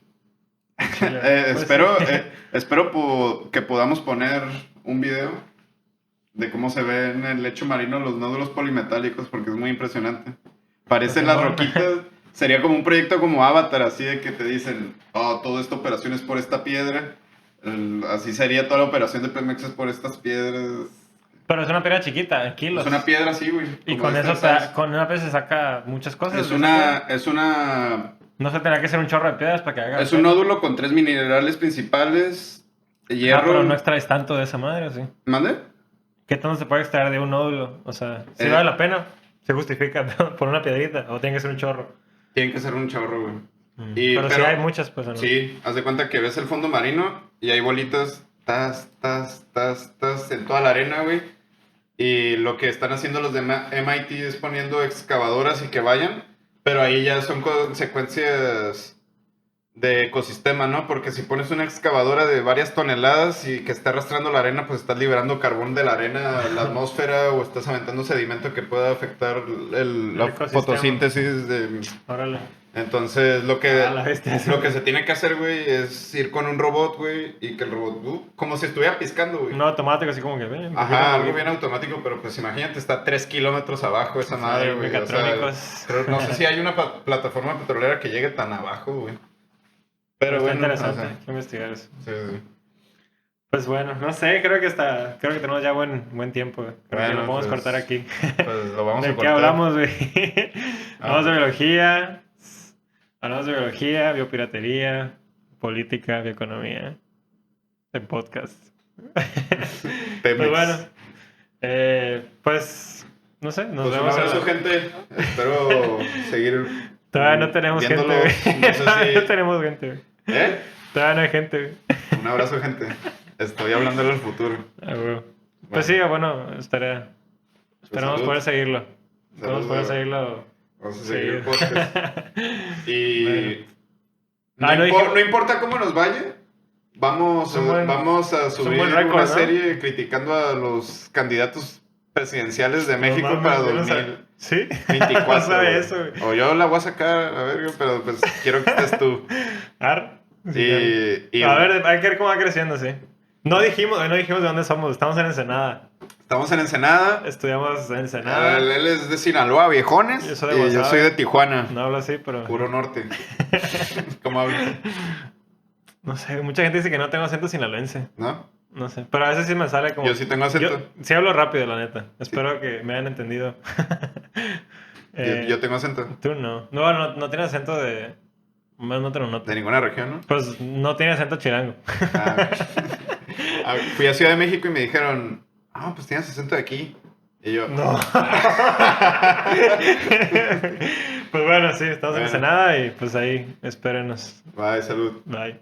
B: Espero que podamos poner un video de cómo se ve en el lecho marino los nódulos polimetálicos, porque es muy impresionante. Parecen las roquitas. Sería como un proyecto como Avatar, así de que te dicen, oh, toda esta operación es por esta piedra. Así sería toda la operación de Pemex es por estas piedras.
A: Pero es una piedra chiquita, kilos.
B: Es una piedra así, güey.
A: Y con eso, con una piedra se saca muchas cosas.
B: Es una...
A: No se tendrá que ser un chorro de piedras para que haga.
B: Es un nódulo con 3 minerales principales. Hierro.
A: Pero no extraes tanto de esa madre, ¿sí?
B: ¿Mande?
A: ¿Qué tanto se puede extraer de un nódulo? O sea, si vale la pena, se justifica por una piedrita, o tiene que ser un chorro.
B: Tiene que ser un chorro, güey.
A: Pero sí hay muchas, pues, ¿no?
B: Sí, haz de cuenta que ves el fondo marino y hay bolitas, en toda la arena, güey. Y lo que están haciendo los de MIT es poniendo excavadoras y que vayan, pero ahí ya son consecuencias de ecosistema, ¿no? Porque si pones una excavadora de varias toneladas y que está arrastrando la arena, pues estás liberando carbón de la arena a la atmósfera o estás aventando sedimento que pueda afectar la fotosíntesis de...
A: Órale.
B: Entonces, lo que se tiene que hacer, güey, es ir con un robot, güey, y que el robot, como si estuviera piscando, güey.
A: No automático, así como que...
B: Ajá, algo bien automático, pero pues imagínate, está 3 kilómetros abajo esa madre, güey.
A: Mecatrónicos.
B: O sea, no sé si hay una plataforma petrolera que llegue tan abajo, güey. Pero
A: está
B: bueno,
A: interesante, hay que investigar eso.
B: Sí.
A: Pues bueno, no sé, creo que tenemos ya buen tiempo. Creo que lo podemos cortar aquí.
B: Pues lo vamos a cortar.
A: ¿De qué hablamos, güey? Hablamos de biología. Hablamos de biología, biopiratería, política, bioeconomía. En podcast. Pues bueno. Pues, no sé, nos
B: pues
A: vemos.
B: Un abrazo, gente. Espero seguir.
A: Todavía no tenemos gente, güey. Todavía no tenemos gente, güey. Todavía no hay gente, güey.
B: Un abrazo, gente. Estoy hablando del futuro.
A: Pues sí, bueno, esperamos poder seguirlo. Esperamos poder seguirlo.
B: Vamos a seguir el podcast. Y
A: bueno.
B: No importa cómo nos vaya, vamos a subir una serie criticando a los candidatos presidenciales de México para 2024.
A: ¿Sí?
B: No
A: sabe eso, güey.
B: O yo la voy a sacar, a ver, pero pues quiero que estés tú.
A: Y a ver, hay que ver cómo va creciendo, sí. No dijimos de dónde somos, estamos en Ensenada.
B: Estamos en Ensenada.
A: Estudiamos en Ensenada.
B: Él es de Sinaloa, viejones.
A: Yo soy de
B: yo soy de Tijuana.
A: No hablo así, pero...
B: Puro norte. ¿Cómo hablas?
A: No sé, mucha gente dice que no tengo acento sinaloense.
B: ¿No?
A: No sé, pero a veces sí me sale como...
B: Yo sí tengo acento.
A: Yo sí hablo rápido, la neta. Espero que me hayan entendido.
B: Yo tengo acento.
A: Tú no. No tienes acento de... No te lo noto.
B: ¿De ninguna región, no?
A: Pues no tiene acento chilango.
B: Fui a Ciudad de México y me dijeron... pues tienes acento de aquí. Y yo...
A: No. Pues bueno, sí, estamos en Ensenada y pues ahí, espérenos.
B: Bye, salud.
A: Bye.